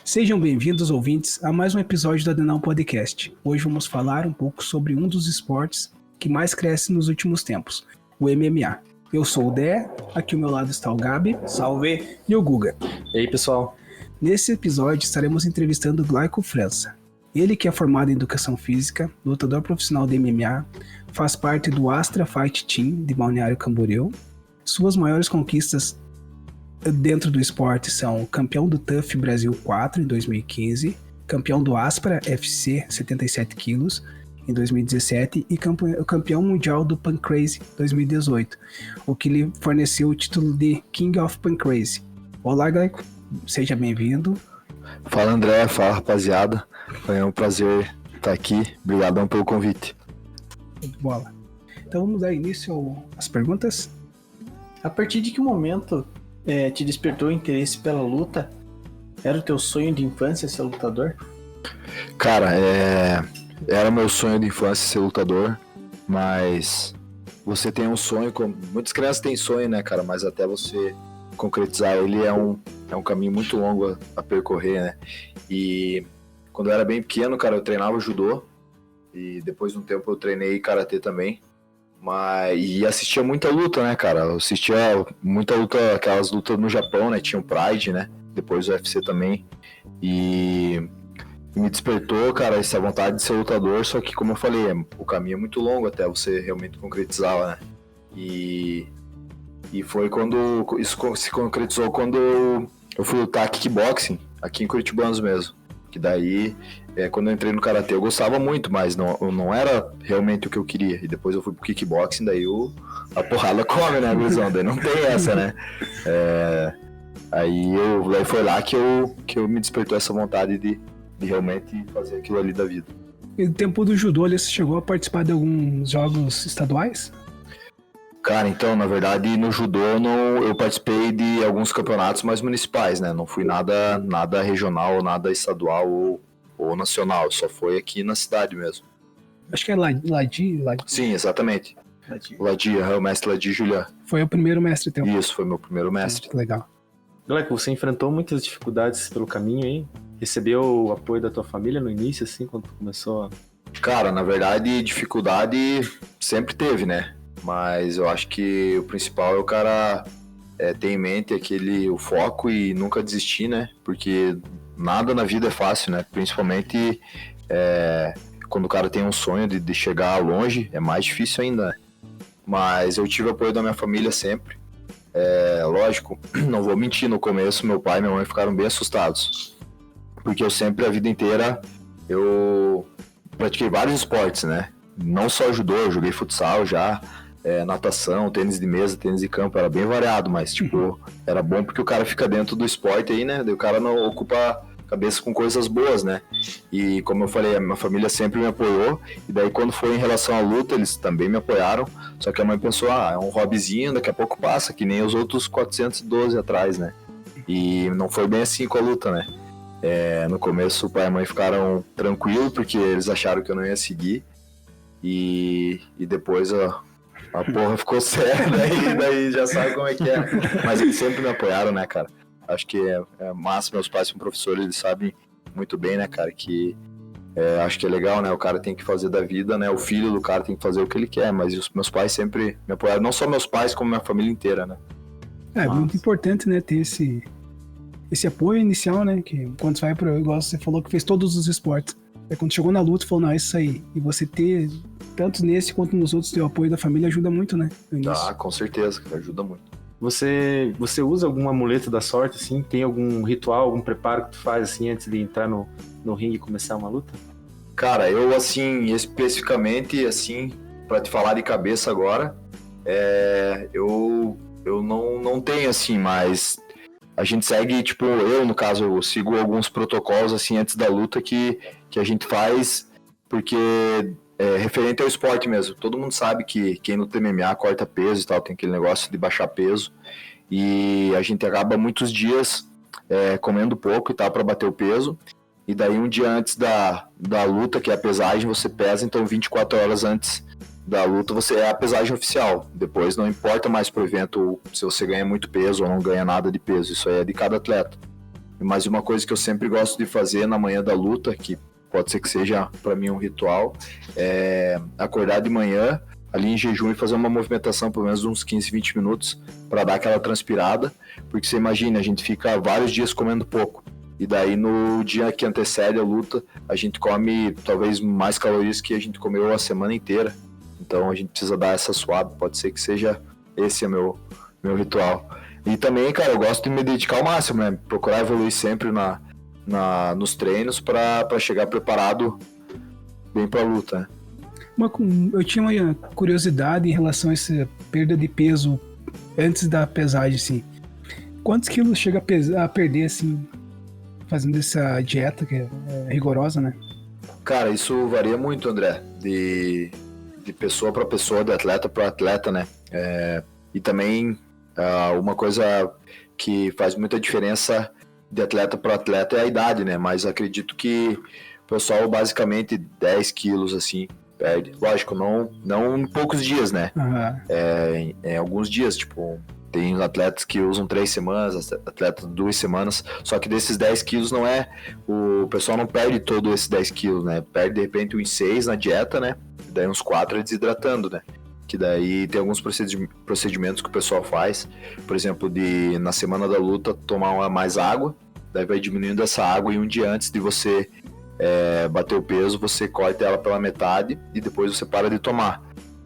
Sejam bem-vindos, ouvintes, a mais um episódio do Adenal Podcast. Hoje vamos falar um pouco sobre um dos esportes que mais cresce nos últimos tempos, o MMA. Eu sou o Dé, aqui ao meu lado está o Gabi, salve, e o Guga. E aí, pessoal? Nesse episódio estaremos entrevistando o Glauco França. Ele que é formado em Educação Física, lutador profissional de MMA, faz parte do Astra Fight Team de Balneário Camboriú. Suas maiores conquistas dentro do esporte são campeão do TUF Brasil 4 em 2015, campeão do Aspra FC 77 quilos em 2017 e campeão mundial do Pancrase 2018, o que lhe forneceu o título de King of Pancrase. Olá, Glauco, seja bem-vindo. Fala, André, fala, rapaziada. Foi um prazer estar aqui. Obrigadão pelo convite. Bola. Então vamos dar início às perguntas. A partir de que momento te despertou o interesse pela luta? Era o teu sonho de infância ser lutador? Cara, era meu sonho de infância ser lutador, mas você tem um sonho, muitas crianças têm sonho, né, cara, mas até você concretizar ele é um caminho muito longo a percorrer, né, e quando eu era bem pequeno, cara, eu treinava judô, e depois de um tempo eu treinei karatê também, e assistia muita luta, né, cara, eu assistia muita luta, aquelas lutas no Japão, né, tinha o Pride, né, depois o UFC também, e me despertou, cara, essa vontade de ser lutador, só que, como eu falei, o caminho é muito longo até você realmente concretizá-la, né? E foi quando isso se concretizou quando eu fui lutar kickboxing, aqui em Curitibanos mesmo. Que daí, quando eu entrei no karatê, eu gostava muito, mas não era realmente o que eu queria. E depois eu fui pro kickboxing, daí a porrada come, né, Guzão? Daí não tem essa, né? Aí foi lá que eu me despertou essa vontade de realmente fazer aquilo ali da vida. E no tempo do judô, você chegou a participar de alguns jogos estaduais? Cara, então, na verdade, no judô eu participei de alguns campeonatos mais municipais, né? Não fui nada regional, nada estadual ou nacional, só foi aqui na cidade mesmo. Acho que é Ladi. Sim, exatamente. Ladi, o mestre Ladi Julian. Foi o primeiro mestre teu? Isso, foi meu primeiro mestre. Legal. Gleco, você enfrentou muitas dificuldades pelo caminho aí? Recebeu o apoio da tua família no início, assim, quando tu começou a... Cara, na verdade, dificuldade sempre teve, né? Mas eu acho que o principal é o cara ter em mente o foco e nunca desistir, né? Porque nada na vida é fácil, né? Principalmente quando o cara tem um sonho de chegar longe, é mais difícil ainda, né? Mas eu tive apoio da minha família sempre. Lógico, não vou mentir, no começo meu pai e minha mãe ficaram bem assustados. Porque eu sempre, a vida inteira, eu pratiquei vários esportes, né? Não só judô, eu joguei futsal já, natação, tênis de mesa, tênis de campo, era bem variado, mas, tipo, era bom porque o cara fica dentro do esporte aí, né? Daí o cara não ocupa a cabeça com coisas boas, né? E, como eu falei, a minha família sempre me apoiou, e daí quando foi em relação à luta, eles também me apoiaram, só que a mãe pensou, é um hobbyzinho, daqui a pouco passa, que nem os outros 412 atrás, né? E não foi bem assim com a luta, né? No começo o pai e a mãe ficaram tranquilos porque eles acharam que eu não ia seguir e depois a porra ficou séria, daí já sabe como é que é. Mas eles sempre me apoiaram, né, cara? Acho que é massa, meus pais são professores, eles sabem muito bem, né, cara, que acho que é legal, né, o cara tem que fazer da vida, né, o filho do cara tem que fazer o que ele quer, mas os meus pais sempre me apoiaram, não só meus pais, como minha família inteira, né. Muito importante, né, ter esse apoio inicial, né, que quando você vai pro, igual você falou que fez todos os esportes, quando chegou na luta, falou, não, é isso aí, e você ter, tanto nesse quanto nos outros, ter o apoio da família ajuda muito, né? Com certeza, cara, ajuda muito. Você usa algum amuleto da sorte, assim? Tem algum ritual, algum preparo que tu faz, assim, antes de entrar no ringue e começar uma luta? Cara, eu, assim, especificamente, assim, pra te falar de cabeça agora, eu não tenho, assim, mas a gente segue, tipo, eu, no caso, eu sigo alguns protocolos, assim, antes da luta que a gente faz, porque referente ao esporte mesmo. Todo mundo sabe que quem luta MMA corta peso e tal, tem aquele negócio de baixar peso, e a gente acaba muitos dias comendo pouco e tal para bater o peso, e daí um dia antes da luta, que é a pesagem, você pesa, então 24 horas antes da luta você é a pesagem oficial. Depois não importa mais pro evento se você ganha muito peso ou não ganha nada de peso, isso aí é de cada atleta. Mas uma coisa que eu sempre gosto de fazer na manhã da luta, que pode ser que seja para mim um ritual, é acordar de manhã ali em jejum e fazer uma movimentação pelo menos uns 15, 20 minutos para dar aquela transpirada, porque você imagina, a gente fica vários dias comendo pouco, e daí no dia que antecede a luta, a gente come talvez mais calorias que a gente comeu a semana inteira, então a gente precisa dar essa suada, pode ser que seja esse é meu ritual. E também, cara, eu gosto de me dedicar ao máximo, né, procurar evoluir sempre nos treinos para chegar preparado bem para a luta, né? Eu tinha uma curiosidade em relação a essa perda de peso antes da pesagem, assim. Quantos quilos chega a perder, assim, fazendo essa dieta que é rigorosa, né? Cara, isso varia muito, André, de pessoa para pessoa, de atleta para atleta, né? E também uma coisa que faz muita diferença de atleta para atleta é a idade, né? Mas acredito que o pessoal basicamente 10 quilos, assim, perde. Lógico, não em poucos dias, né? Uhum. Em alguns dias, tipo, tem atletas que usam 3 semanas, atletas 2 semanas, só que desses 10 quilos o pessoal não perde todo esses 10 quilos, né? Perde de repente uns 6 na dieta, né? E daí uns 4 desidratando, né? Que daí tem alguns procedimentos que o pessoal faz, por exemplo, na semana da luta tomar mais água, daí vai diminuindo essa água e um dia antes de você bater o peso, você corta ela pela metade e depois você para de tomar.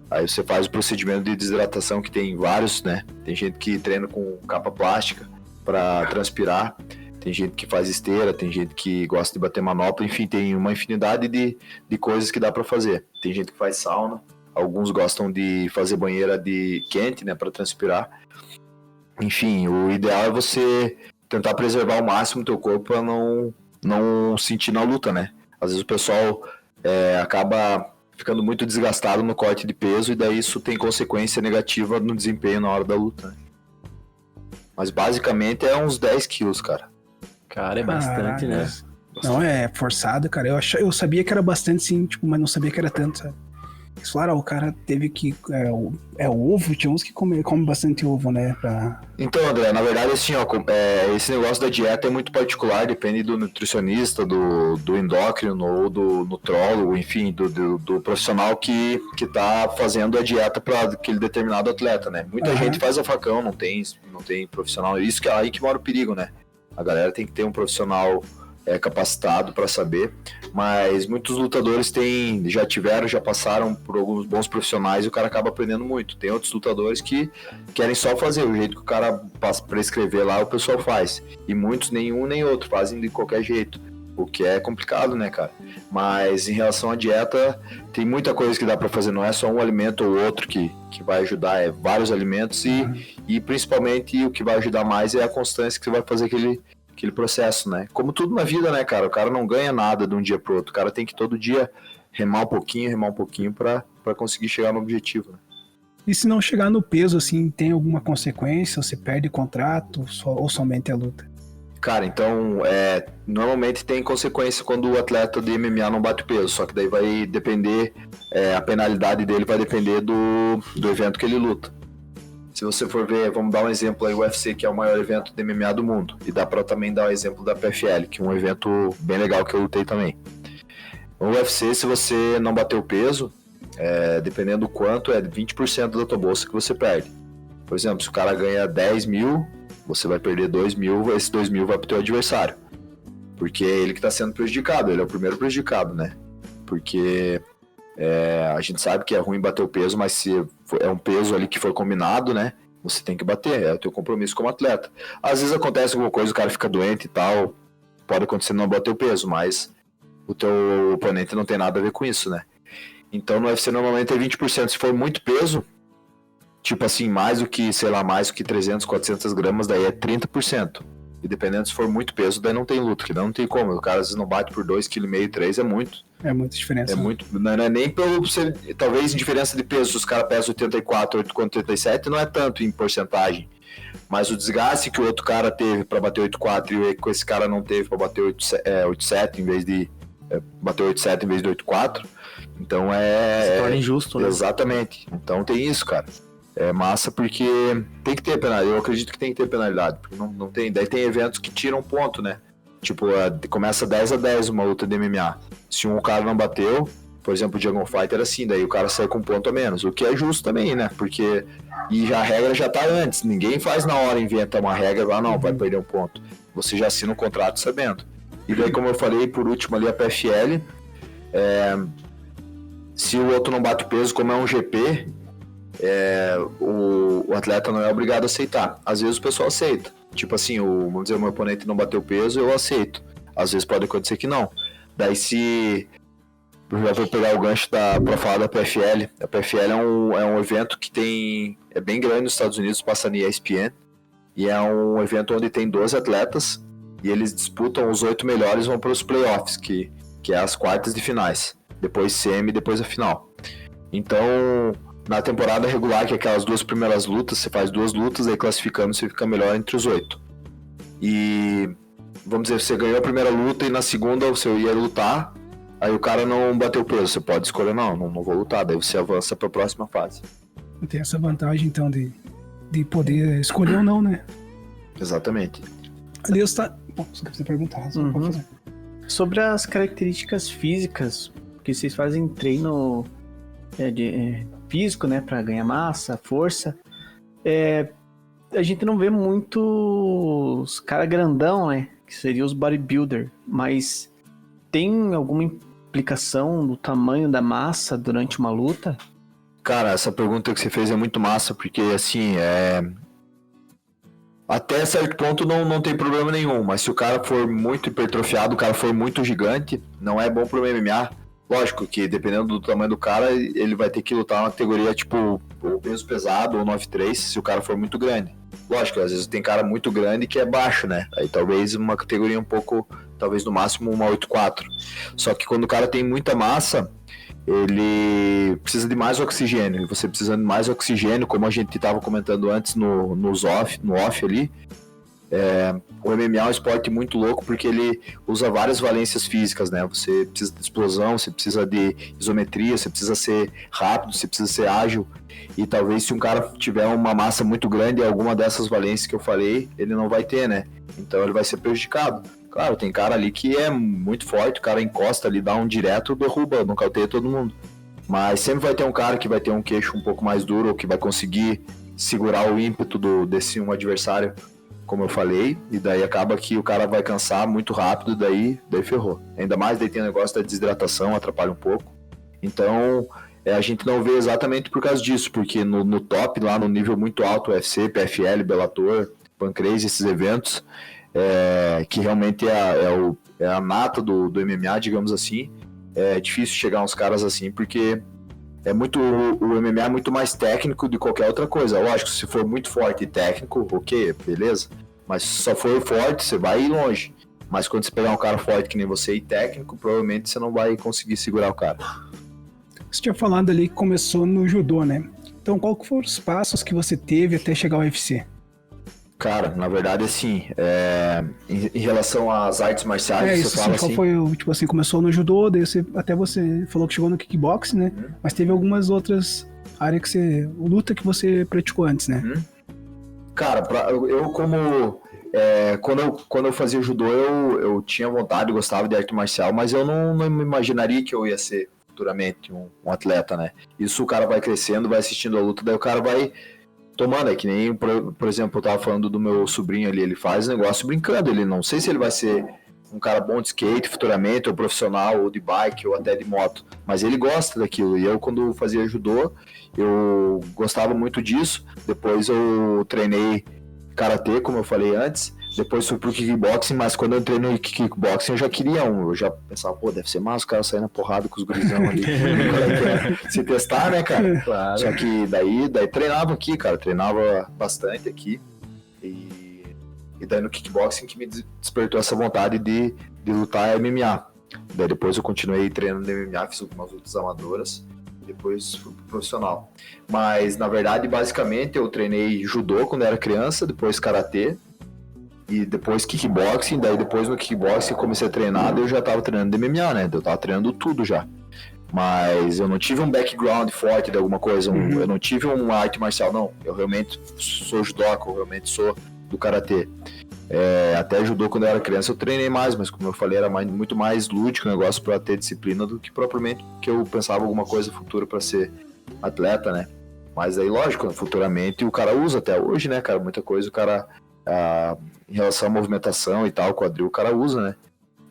Aí você faz o procedimento de desidratação, que tem vários, né? Tem gente que treina com capa plástica para transpirar, tem gente que faz esteira, tem gente que gosta de bater manopla, enfim, tem uma infinidade de coisas que dá para fazer. Tem gente que faz sauna, alguns gostam de fazer banheira de quente, né, para transpirar. Enfim, o ideal é você tentar preservar ao máximo o teu corpo para não sentir na luta, né? Às vezes o pessoal acaba ficando muito desgastado no corte de peso e daí isso tem consequência negativa no desempenho na hora da luta, né? Mas basicamente é uns 10 quilos, cara. Cara, é bastante, né? Não, é forçado, cara. Eu sabia que era bastante, sim, tipo, mas não sabia que era tanto, sabe? Eles falaram, o cara teve que... o ovo, tinha uns que come bastante ovo, né? Então, André, na verdade, assim, ó, esse negócio da dieta é muito particular, depende do nutricionista, do endócrino ou do nutrólogo, enfim, do profissional que tá fazendo a dieta para aquele determinado atleta, né? Muita gente faz a facão, não tem profissional. Isso que é aí que mora o perigo, né? A galera tem que ter um profissional capacitado para saber, mas muitos lutadores já passaram por alguns bons profissionais e o cara acaba aprendendo muito. Tem outros lutadores que querem só fazer o jeito que o cara passa para escrever lá, o pessoal faz, e muitos nenhum nem outro fazem de qualquer jeito, o que é complicado, né, cara? Mas em relação à dieta, tem muita coisa que dá para fazer, não é só um alimento ou outro que vai ajudar, é vários alimentos e principalmente o que vai ajudar mais é a constância que você vai fazer aquele processo, né? Como tudo na vida, né, cara? O cara não ganha nada de um dia pro outro. O cara tem que todo dia remar um pouquinho pra conseguir chegar no objetivo, né? E se não chegar no peso, assim, tem alguma consequência? Você perde contrato ou somente a luta? Cara, então, normalmente tem consequência quando o atleta de MMA não bate o peso, só que daí vai depender, a penalidade dele vai depender do evento que ele luta. Se você for ver, vamos dar um exemplo aí, o UFC, que é o maior evento de MMA do mundo. E dá pra também dar o exemplo da PFL, que é um evento bem legal que eu lutei também. No UFC, se você não bater o peso, dependendo do quanto, é 20% da tua bolsa que você perde. Por exemplo, se o cara ganha 10 mil, você vai perder 2 mil, esses 2 mil vai pro teu adversário. Porque é ele que tá sendo prejudicado, ele é o primeiro prejudicado, né? Porque... a gente sabe que é ruim bater o peso, mas se é um peso ali que foi combinado, né? Você tem que bater, é o teu compromisso como atleta. Às vezes acontece alguma coisa, o cara fica doente e tal, pode acontecer não bater o peso, mas o teu oponente não tem nada a ver com isso, né? Então no UFC normalmente é 20%, se for muito peso, tipo assim, mais do que 300, 400 gramas, daí é 30%. E dependendo se for muito peso, daí não tem luta, que não tem como. O cara às vezes não bate por 2,5 kg, 3 é muito. É muita diferença. Não é nem pelo talvez diferença de peso, se os caras pesam 84, 8 contra 87, não é tanto em porcentagem. Mas o desgaste que o outro cara teve para bater 8,4 e que esse cara não teve para bater 8,7 em vez de bater 8,7 em vez de 8,4, então se torna injusto, né? Exatamente. Então tem isso, cara. É massa porque tem que ter penalidade. Eu acredito que tem que ter penalidade. Porque não tem. Daí tem eventos que tiram ponto, né? Tipo, começa 10-10 uma luta de MMA. Se um cara não bateu, por exemplo, o Jungle Fighter era assim, daí o cara sai com um ponto a menos. O que é justo também, né? Porque. E já a regra já tá antes. Ninguém faz na hora, inventa uma regra, não, vai perder um ponto. Você já assina um contrato sabendo. E daí, como eu falei, por último ali a PFL. Se o outro não bate o peso, como é um GP, o atleta não é obrigado a aceitar. Às vezes o pessoal aceita. Tipo assim, vamos dizer, o meu oponente não bateu o peso, eu aceito. Às vezes pode acontecer que não. Daí se... Eu já vou pegar o gancho pra falar da PFL. A PFL é um evento que é bem grande nos Estados Unidos, passa na ESPN. E é um evento onde tem 12 atletas e eles disputam, os 8 melhores vão para os playoffs, que é as quartas de finais. Depois semi, depois a final. Então, na temporada regular, que é aquelas 2 primeiras lutas, você faz 2 lutas, aí classificando você fica melhor entre os 8. E, vamos dizer, você ganhou a primeira luta e na segunda você ia lutar, aí o cara não bateu o peso, você pode escolher, não vou lutar, daí você avança para a próxima fase. Tem essa vantagem, então, de poder escolher ou não, né? Exatamente. Aliás, tá... Bom, se você perguntar, você pode fazer. Sobre as características físicas, porque vocês fazem treino físico, né, para ganhar massa, força, a gente não vê muitos cara grandão, né, que seriam os bodybuilder, mas tem alguma implicação do tamanho da massa durante uma luta? Cara, essa pergunta que você fez é muito massa, porque assim, até certo ponto não tem problema nenhum, mas se o cara for muito hipertrofiado, o cara for muito gigante, não é bom pro MMA. Lógico que dependendo do tamanho do cara, ele vai ter que lutar na categoria tipo ou peso pesado ou 9-3, se o cara for muito grande. Lógico, às vezes tem cara muito grande que é baixo, né? Aí talvez uma categoria um pouco, talvez no máximo uma 8-4. Só que quando o cara tem muita massa, ele precisa de mais oxigênio. E você precisando de mais oxigênio, como a gente estava comentando antes no off ali, o MMA é um esporte muito louco porque ele usa várias valências físicas, né? Você precisa de explosão, você precisa de isometria, você precisa ser rápido, você precisa ser ágil. E talvez se um cara tiver uma massa muito grande, alguma dessas valências que eu falei, ele não vai ter, né? Então ele vai ser prejudicado. Claro, tem cara ali que é muito forte, o cara encosta ali, dá um direto, derruba, nocauteia todo mundo. Mas sempre vai ter um cara que vai ter um queixo um pouco mais duro, ou que vai conseguir segurar o ímpeto desse um adversário, como eu falei, e daí acaba que o cara vai cansar muito rápido, daí ferrou. Ainda mais daí tem o negócio da desidratação, atrapalha um pouco. Então, a gente não vê exatamente por causa disso, porque no top, lá no nível muito alto, UFC, PFL, Bellator, Pancrase, esses eventos, que realmente é a nata do MMA, digamos assim, é difícil chegar uns caras assim, porque o MMA é muito mais técnico de qualquer outra coisa. Lógico, se for muito forte e técnico, ok, beleza, mas se só for forte, você vai ir longe. Mas quando você pegar um cara forte que nem você e técnico, provavelmente você não vai conseguir segurar o cara. Você tinha falado ali que começou no judô, né? Então, qual que foram os passos que você teve até chegar ao UFC? Cara, na verdade, assim, em relação às artes marciais, isso, você fala qual assim... foi, tipo assim, começou no judô, daí você falou que chegou no kickboxing, né? Mas teve algumas outras áreas luta que você praticou antes, né? Cara, eu como... quando eu fazia judô, eu tinha vontade, gostava de arte marcial, mas eu não me imaginaria que eu ia ser futuramente um atleta, né? Isso o cara vai crescendo, vai assistindo a luta, daí o cara vai... tomando, que nem, por exemplo, eu tava falando do meu sobrinho ali, ele faz negócio brincando, ele não sei se ele vai ser um cara bom de skate futuramente, ou profissional, ou de bike, ou até de moto, mas ele gosta daquilo, e eu quando fazia judô, eu gostava muito disso, depois eu treinei karatê, como eu falei antes, depois fui pro kickboxing, mas quando eu entrei no kickboxing eu já queria eu já pensava, deve ser massa, os caras saem na porrada com os gurizão ali, se testar, né, cara? Claro. Só que daí treinava aqui, cara, treinava bastante aqui, e daí no kickboxing que me despertou essa vontade de lutar MMA. Daí depois eu continuei treinando MMA, fiz algumas lutas amadoras, e depois fui pro profissional. Mas, na verdade, basicamente, eu treinei judô quando era criança, depois karatê, e depois kickboxing, daí depois no kickboxing eu comecei a treinar, daí eu já tava treinando MMA, né? Eu tava treinando tudo já. Mas eu não tive um background forte de alguma coisa, eu não tive uma arte marcial, não. Eu realmente sou judoca, eu realmente sou do karatê. Até judô quando eu era criança eu treinei mais, mas como eu falei, era muito mais lúdico o negócio para ter disciplina do que propriamente que eu pensava alguma coisa futura para ser atleta, né? Mas aí, lógico, futuramente o cara usa até hoje, né, cara? Muita coisa o cara, em relação à movimentação e tal, quadril, o cara usa, né?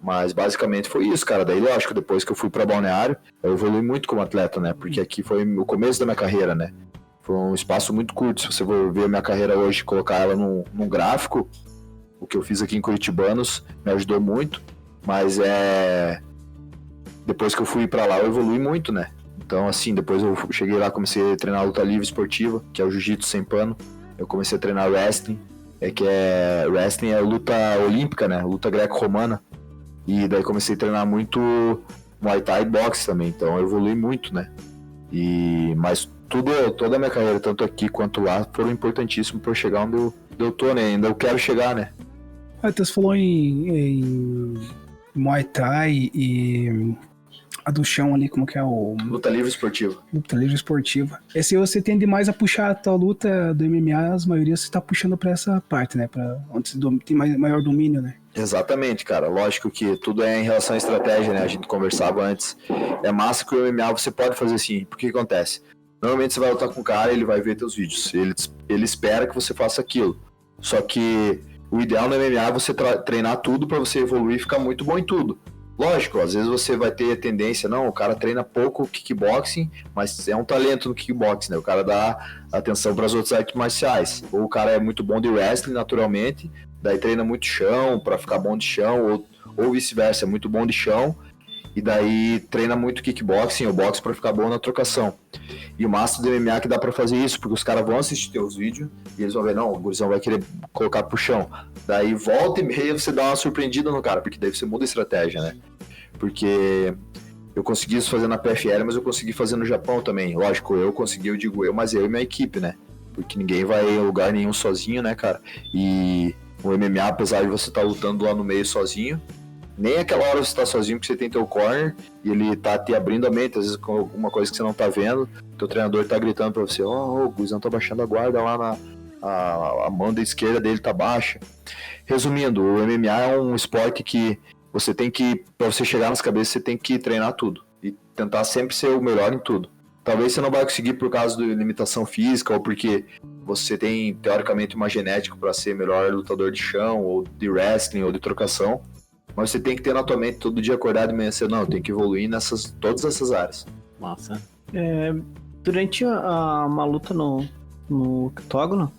Mas basicamente foi isso, cara. Daí, lógico, depois que eu fui pra Balneário, eu evolui muito como atleta, né? Porque aqui foi o começo da minha carreira, né? Foi um espaço muito curto. Se você for ver a minha carreira hoje, colocar ela num gráfico, o que eu fiz aqui em Curitibanos me ajudou muito. Mas depois que eu fui pra lá, eu evolui muito, né? Então, assim, depois eu cheguei lá, comecei a treinar luta livre esportiva, que é o jiu-jitsu sem pano. Eu comecei a treinar wrestling, wrestling é luta olímpica, né? Luta greco-romana. E daí comecei a treinar muito Muay Thai e boxe também, então eu evolui muito, né? Mas toda a minha carreira, tanto aqui quanto lá, foram importantíssimos para eu chegar onde eu tô, né? Ainda eu quero chegar, né? Então você falou em Muay Thai e a do chão ali, como que é o... Luta livre esportiva. Luta livre esportiva. Esse você tende mais a puxar a tua luta do MMA, as maiorias você tá puxando pra essa parte, né? Pra onde você tem maior domínio, né? Exatamente, cara. Lógico que tudo é em relação à estratégia, né? A gente conversava antes. É massa que o MMA você pode fazer assim. Porque o que acontece? Normalmente você vai lutar com o cara, ele vai ver teus vídeos. Ele espera que você faça aquilo. Só que o ideal no MMA é você treinar tudo pra você evoluir e ficar muito bom em tudo. Lógico, às vezes você vai ter tendência, não, o cara treina pouco kickboxing, mas é um talento no kickboxing, né? O cara dá atenção para as outras artes marciais. Ou o cara é muito bom de wrestling naturalmente, daí treina muito chão para ficar bom de chão, ou vice-versa, é muito bom de chão, e daí treina muito kickboxing ou boxe para ficar bom na trocação. E o massa do MMA é que dá para fazer isso, porque os caras vão assistir teus vídeos e eles vão ver, não, o gurizão vai querer colocar pro chão. Daí volta e meia você dá uma surpreendida no cara, porque daí você muda a estratégia, né? Porque eu consegui isso fazer na PFL, mas eu consegui fazer no Japão também. Lógico, eu consegui, mas eu e minha equipe, né? Porque ninguém vai em lugar nenhum sozinho, né, cara? E o MMA, apesar de você estar lutando lá no meio sozinho, nem aquela hora você tá sozinho porque você tem teu corner e ele tá te abrindo a mente, às vezes com alguma coisa que você não tá vendo, teu treinador tá gritando pra você, o Guzão tá baixando a guarda lá a mão da esquerda dele tá baixa. Resumindo, o MMA é um esporte que você tem que, pra você chegar nas cabeças, você tem que treinar tudo e tentar sempre ser o melhor em tudo. Talvez você não vai conseguir por causa de limitação física ou porque você tem, teoricamente, uma genética para ser melhor lutador de chão ou de wrestling ou de trocação, mas você tem que ter na tua mente todo dia acordado e manhã cedo, não, tem que evoluir todas essas áreas. Massa. Durante uma luta no octógono,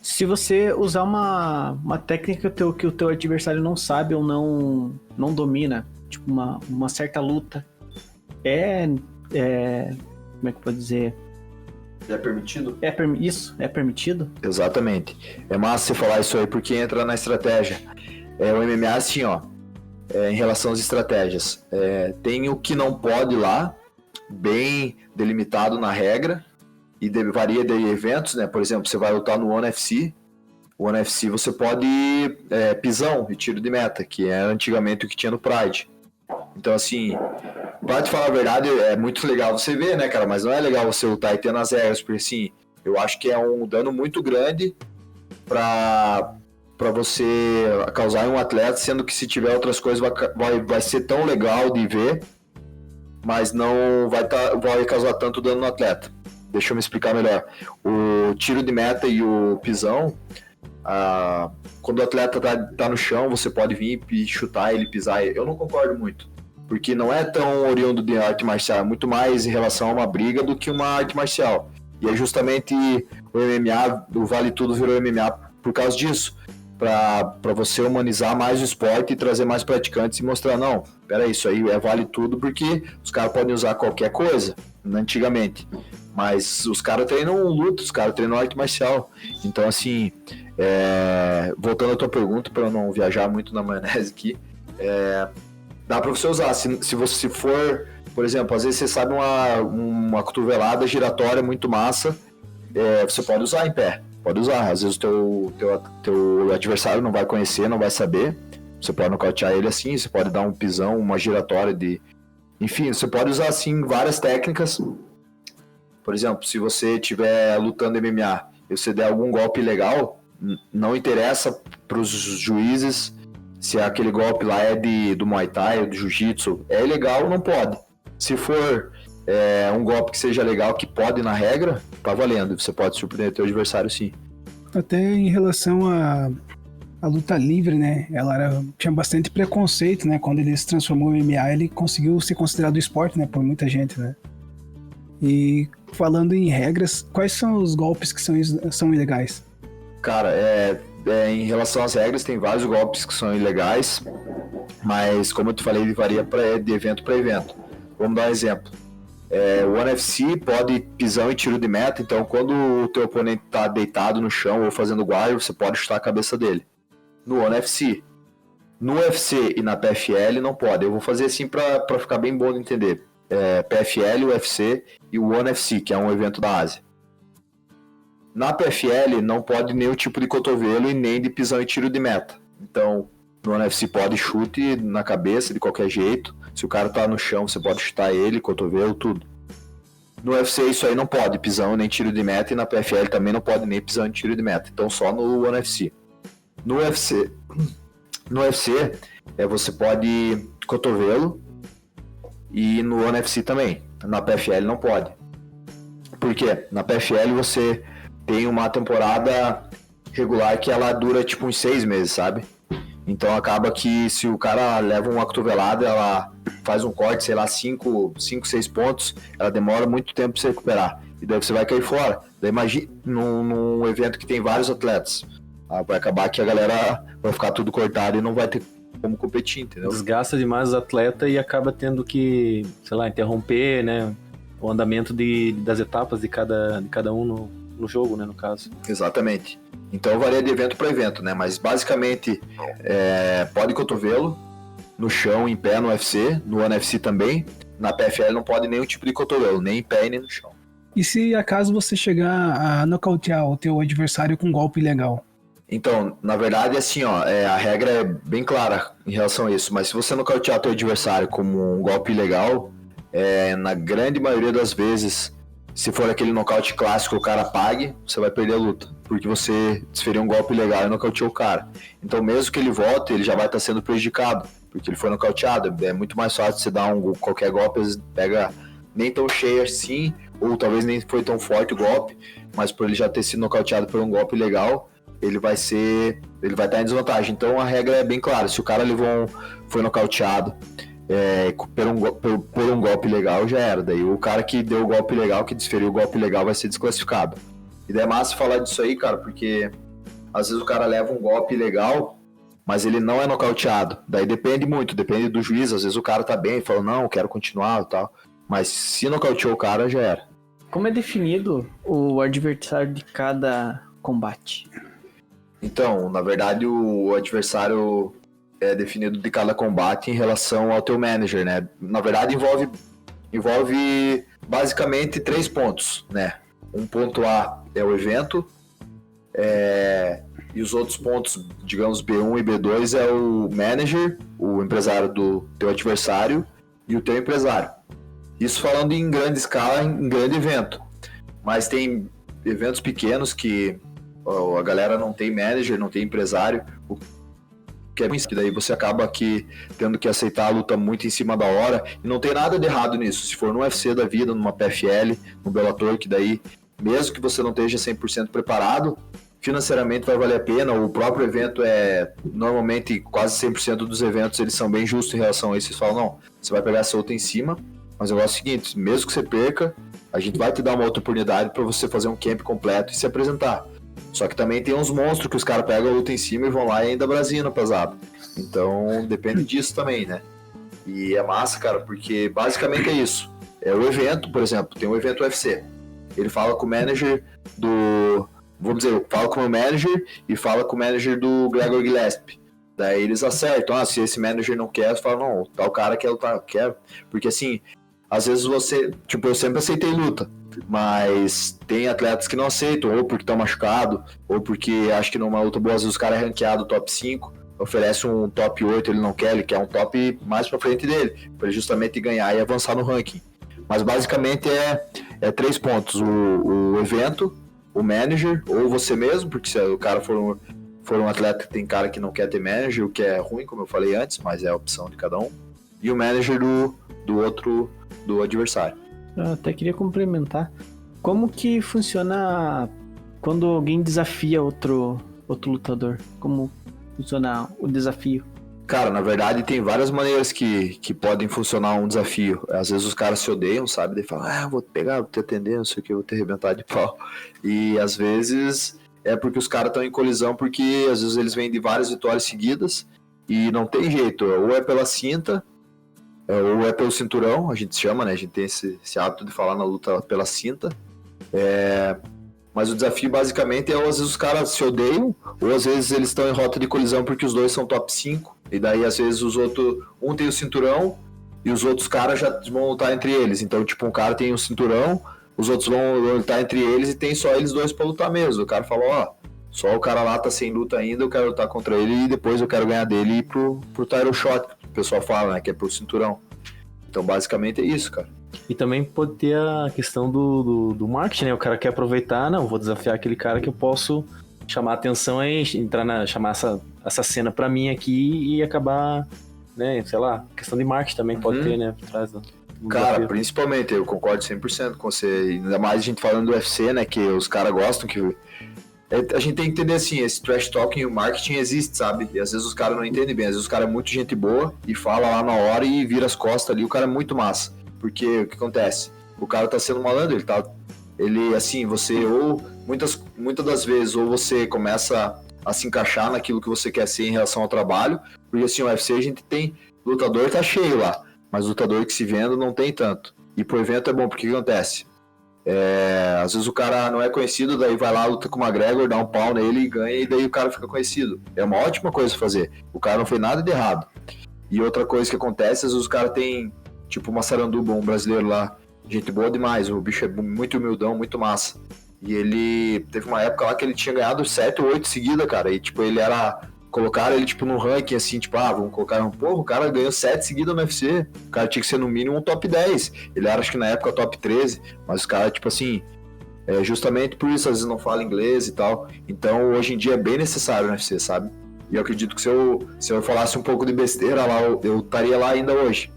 se você usar uma técnica que o teu adversário não sabe ou não domina, tipo uma certa luta, como é que eu posso dizer? É permitido? Isso, é permitido? Exatamente. É massa você falar isso aí porque entra na estratégia. O MMA, assim, ó, em relação às estratégias, tem o que não pode lá, bem delimitado na regra, e varia de eventos, né? Por exemplo, você vai lutar no ONE FC. O ONE FC você pode pisão e tiro de meta, que é antigamente o que tinha no Pride. Então, assim, pra te falar a verdade, é muito legal você ver, né, cara? Mas não é legal você lutar e ter nas regras, porque, assim, eu acho que é um dano muito grande pra você causar em um atleta, sendo que se tiver outras coisas vai ser tão legal de ver, mas não vai causar tanto dano no atleta. Deixa eu me explicar melhor. O tiro de meta e o pisão, quando o atleta tá no chão, você pode vir e chutar ele, pisar ele. Eu não concordo muito, porque não é tão oriundo de arte marcial, é muito mais em relação a uma briga do que uma arte marcial. E é justamente o MMA, o Vale Tudo virou MMA por causa disso, para você humanizar mais o esporte e trazer mais praticantes e mostrar, não, peraí, isso aí vale tudo, porque os caras podem usar qualquer coisa, antigamente. Mas os caras treinam luta, os caras treinam arte marcial. Então, assim, voltando à tua pergunta, para eu não viajar muito na maionese aqui, dá para você usar. Se você for, por exemplo, às vezes você sabe uma cotovelada giratória muito massa, você pode usar em pé. Pode usar. Às vezes o teu adversário não vai conhecer, não vai saber. Você pode nocautear ele assim, você pode dar um pisão, uma giratória Enfim, você pode usar, assim, várias técnicas. Por exemplo, se você estiver lutando MMA e você der algum golpe legal, não interessa para os juízes se aquele golpe lá é do Muay Thai ou do Jiu-Jitsu. É ilegal, não pode. Se for um golpe que seja legal, que pode na regra, tá valendo. Você pode surpreender teu adversário, sim. Até em relação à luta livre, né? Tinha bastante preconceito, né? Quando ele se transformou em MMA, ele conseguiu ser considerado esporte, né? Por muita gente, né? E falando em regras, quais são os golpes que são ilegais? Cara, em relação às regras, tem vários golpes que são ilegais, mas como eu te falei, varia de evento para evento. Vamos dar um exemplo. O ONE FC pode pisão e tiro de meta, então quando o teu oponente está deitado no chão ou fazendo guarda, você pode chutar a cabeça dele. No ONE FC. No UFC e na PFL não pode. Eu vou fazer assim para ficar bem bom de entender. PFL, UFC e o ONE FC, que é um evento da Ásia. Na PFL não pode nenhum tipo de cotovelo e nem de pisão e tiro de meta. Então, no ONE FC pode chute na cabeça de qualquer jeito. Se o cara tá no chão, você pode chutar ele, cotovelo, tudo. No UFC isso aí não pode, pisão nem tiro de meta, e na PFL também não pode nem pisão nem tiro de meta. Então só no ONE FC. No UFC você pode cotovelo e no ONE FC também. Na PFL não pode. Por quê? Na PFL você tem uma temporada regular que ela dura tipo uns 6 meses, sabe? Então acaba que se o cara leva uma cotovelada, ela faz um corte, sei lá, 5, 6 pontos, ela demora muito tempo pra se recuperar. E daí você vai cair fora. Daí imagina num evento que tem vários atletas. Vai acabar que a galera vai ficar tudo cortado e não vai ter como competir, entendeu? Desgasta demais os atletas e acaba tendo que, sei lá, interromper, né, o andamento das etapas de cada um no jogo, né, no caso. Exatamente. Então varia de evento para evento, né? Mas basicamente pode cotovelo no chão, em pé no UFC, no ONE FC também. Na PFL não pode nenhum tipo de cotovelo, nem em pé e nem no chão. E se acaso você chegar a nocautear o teu adversário com um golpe ilegal? Então, na verdade, assim, a regra é bem clara em relação a isso. Mas se você nocautear teu adversário como um golpe ilegal, na grande maioria das vezes, se for aquele nocaute clássico, o cara pague, você vai perder a luta. Porque você desferiu um golpe ilegal e nocauteou o cara. Então, mesmo que ele volte, ele já vai estar sendo prejudicado, porque ele foi nocauteado. É muito mais fácil você dar qualquer golpe, pega nem tão cheio assim, ou talvez nem foi tão forte o golpe, mas por ele já ter sido nocauteado por um golpe ilegal, ele vai estar em desvantagem. Então a regra é bem clara: se o cara foi nocauteado por um golpe legal, já era. Daí o cara que deu o golpe legal, que desferiu o golpe legal, vai ser desclassificado. E daí é massa falar disso aí, cara, porque às vezes o cara leva um golpe legal, mas ele não é nocauteado. Daí depende do juiz. Às vezes o cara tá bem e fala, não, quero continuar e tal. Mas se nocauteou o cara, já era. Como é definido o adversário de cada combate? Então, na verdade, o adversário é definido de cada combate em relação ao teu manager, né? Na verdade, envolve basicamente 3 pontos, né? Um ponto A é o evento, e os outros pontos, digamos, B1 e B2 é o manager, o empresário do teu adversário e o teu empresário. Isso falando em grande escala, em grande evento. Mas tem eventos pequenos que a galera não tem manager, não tem empresário, que é que daí você acaba aqui tendo que aceitar a luta muito em cima da hora, e não tem nada de errado nisso. Se for no UFC da vida, numa PFL, no Bellator, que daí, mesmo que você não esteja 100% preparado, financeiramente vai valer a pena. O próprio evento normalmente quase 100% dos eventos, eles são bem justos em relação a isso. Eles falam, não, você vai pegar essa luta em cima, mas o negócio é o seguinte, mesmo que você perca, a gente vai te dar uma outra oportunidade para você fazer um camp completo e se apresentar. Só que também tem uns monstros que os caras pegam a luta em cima e vão lá e ainda brasina pesado. Então depende disso também, né? E é massa, cara, porque basicamente é isso. O evento, por exemplo, tem um evento UFC. Ele fala com o manager vamos dizer, fala com o meu manager e fala com o manager do Gregor Gillespie. Daí eles acertam, se esse manager não quer, você fala, não, tal cara quer. Porque assim, às vezes eu sempre aceitei luta, mas tem atletas que não aceitam, ou porque estão machucados, ou porque acho que numa luta boa, às vezes o cara é ranqueado top 5, oferece um top 8, ele não quer, ele quer um top mais pra frente dele, pra ele justamente ganhar e avançar no ranking. Mas basicamente é 3 pontos, o evento, o manager, ou você mesmo, porque se o cara for um atleta, tem cara que não quer ter manager, o que é ruim, como eu falei antes, mas é a opção de cada um, e o manager do adversário. Eu até queria complementar. Como que funciona quando alguém desafia outro lutador? Como funciona o desafio? Cara, na verdade tem várias maneiras que podem funcionar um desafio. Às vezes os caras se odeiam, sabe? Daí falam, vou pegar, vou te atender, não sei o que, vou te arrebentar de pau. E às vezes é porque os caras estão em colisão, porque às vezes eles vêm de várias vitórias seguidas e não tem jeito. Ou é pela cinta, ou é pelo cinturão, a gente chama, né? A gente tem esse hábito de falar na luta pela cinta. Mas o desafio basicamente é, ou às vezes os caras se odeiam, ou às vezes eles estão em rota de colisão porque os dois são top 5. E daí às vezes os outros, um tem o cinturão e os outros caras já vão lutar entre eles. Então tipo, um cara tem o cinturão, os outros vão lutar entre eles e tem só eles dois pra lutar mesmo. O cara fala, só o cara lá tá sem luta ainda, eu quero lutar contra ele e depois eu quero ganhar dele e ir pro title shot, que o pessoal fala, né, que é pro cinturão. Então basicamente é isso, cara. E também pode ter a questão do marketing, né? O cara quer aproveitar, não, vou desafiar aquele cara que eu posso chamar a atenção e chamar essa cena pra mim aqui e acabar, né, sei lá, questão de marketing também pode ter, né, por trás do Cara, desafio. principalmente, eu concordo 100% com você, ainda mais a gente falando do UFC, né, que os caras gostam que... A gente tem que entender assim, esse trash talking e o marketing existe, sabe? E às vezes os caras não entendem bem, às vezes o cara é muito gente boa e fala lá na hora e vira as costas ali, o cara é muito massa. Porque o que acontece? O cara tá sendo malandro, ele assim, você ou muitas das vezes ou você começa a se encaixar naquilo que você quer ser em relação ao trabalho, porque assim, o UFC a gente tem lutador, tá cheio lá, mas lutador que se venda não tem tanto. E pro evento é bom, porque o que acontece? Às vezes o cara não é conhecido, daí vai lá, luta com o McGregor, dá um pau nele e ganha, e daí o cara fica conhecido. É uma ótima coisa fazer. O cara não fez nada de errado. E outra coisa que acontece, às vezes os caras tem tipo uma Saranduba, um brasileiro lá, gente boa demais, o bicho é muito humildão, muito massa. E ele teve uma época lá que ele tinha ganhado 7 ou 8 seguidas, cara, e tipo, ele era... Colocaram ele, tipo, no ranking, assim, tipo, vamos colocar porra, o cara ganhou 7 seguidas no UFC, o cara tinha que ser no mínimo um top 10, ele era, acho que na época, top 13, mas os caras, tipo assim, justamente por isso, às vezes não fala inglês e tal, então hoje em dia é bem necessário no UFC, sabe? E eu acredito que se eu falasse um pouco de besteira lá, eu estaria lá ainda hoje.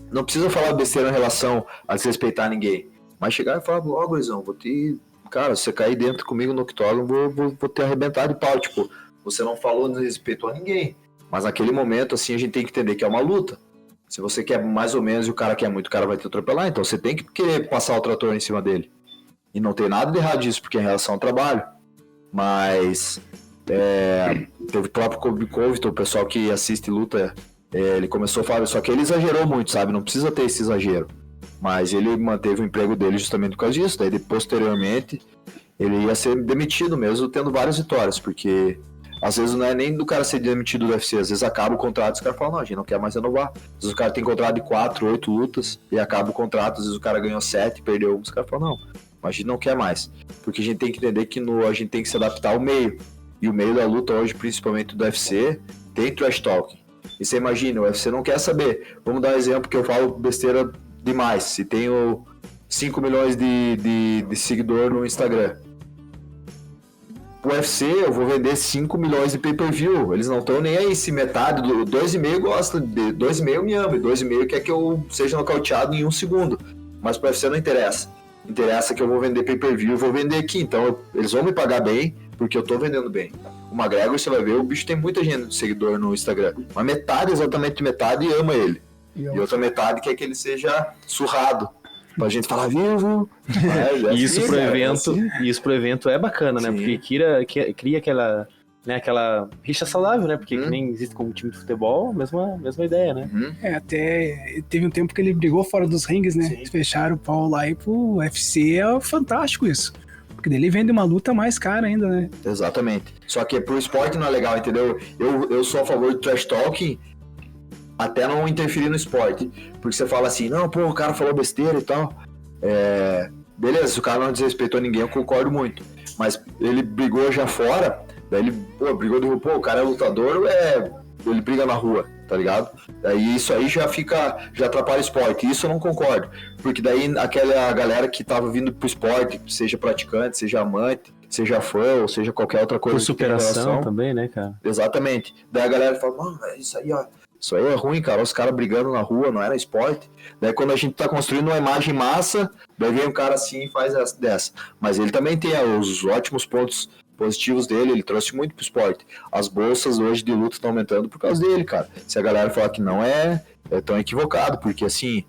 Não precisa falar besteira em relação a desrespeitar ninguém, mas chegar e falar, gurizão, vou te... Cara, se você cair dentro comigo no octógono, vou te arrebentar de pau, tipo... Você não falou, não respeitou a ninguém. Mas naquele momento, assim, a gente tem que entender que é uma luta. Se você quer mais ou menos e o cara quer muito, o cara vai te atropelar. Então você tem que querer passar o trator em cima dele. E não tem nada de errado disso, porque é em relação ao trabalho. Mas teve o próprio Colby Covington, o pessoal que assiste luta, ele começou a falar, só que ele exagerou muito, sabe? Não precisa ter esse exagero. Mas ele manteve o emprego dele justamente por causa disso. Daí, posteriormente, ele ia ser demitido mesmo, tendo várias vitórias, porque... Às vezes não é nem do cara ser demitido do UFC, às vezes acaba o contrato e os caras falam, não, a gente não quer mais renovar. Às vezes o cara tem contrato de 4, 8 lutas e acaba o contrato, às vezes o cara ganhou 7, perdeu 1, os caras falam, não, mas a gente não quer mais. Porque a gente tem que entender que a gente tem que se adaptar ao meio. E o meio da luta hoje, principalmente do UFC, tem trash talking. E você imagina, o UFC não quer saber. Vamos dar um exemplo que eu falo besteira demais. Se tenho 5 milhões de seguidor no Instagram. O UFC, eu vou vender 5 milhões de pay-per-view. Eles não estão nem aí. Se metade do 2,5 gosta, de 2,5 me ama, e 2,5 quer que eu seja nocauteado em 1 segundo. Mas pro UFC não interessa. Interessa que eu vou vender pay-per-view e vou vender aqui. Então eles vão me pagar bem, porque eu tô vendendo bem. O McGregor, você vai ver, o bicho tem muita gente de seguidor no Instagram. Mas metade, exatamente metade, ama ele. E outra metade quer que ele seja surrado. Pra gente falar vivo. Isso pro evento é bacana, né? Porque cria aquela, né, aquela rixa saudável, né? Porque que nem existe como time de futebol, mesma ideia, né? Até teve um tempo que ele brigou fora dos rings, né? Sim. Fecharam o pau lá e pro UFC é fantástico isso. Porque daí ele vende uma luta mais cara ainda, né? Exatamente. Só que pro esporte não é legal, entendeu? Eu sou a favor do trash talking, até não interferir no esporte. Porque você fala assim, não, pô, o cara falou besteira e tal. Beleza, se o cara não desrespeitou ninguém, eu concordo muito. Mas ele brigou já fora, Daí ele, pô, brigou de rua, pô, o cara é lutador, ele briga na rua, tá ligado? Daí isso aí já atrapalha o esporte, isso eu não concordo, porque daí aquela galera que tava vindo pro esporte, seja praticante, seja amante, seja fã, ou seja qualquer outra coisa. Por superação também, né, cara? Exatamente. Daí a galera fala, mano, isso aí, ó, isso aí é ruim, cara, os caras brigando na rua, não era esporte. Daí quando a gente tá construindo uma imagem massa, daí vem um cara assim e faz dessa. Mas ele também tem os ótimos pontos positivos dele, ele trouxe muito pro esporte. As bolsas hoje de luta estão aumentando por causa dele, cara. Se a galera falar que não é tão equivocado, porque assim,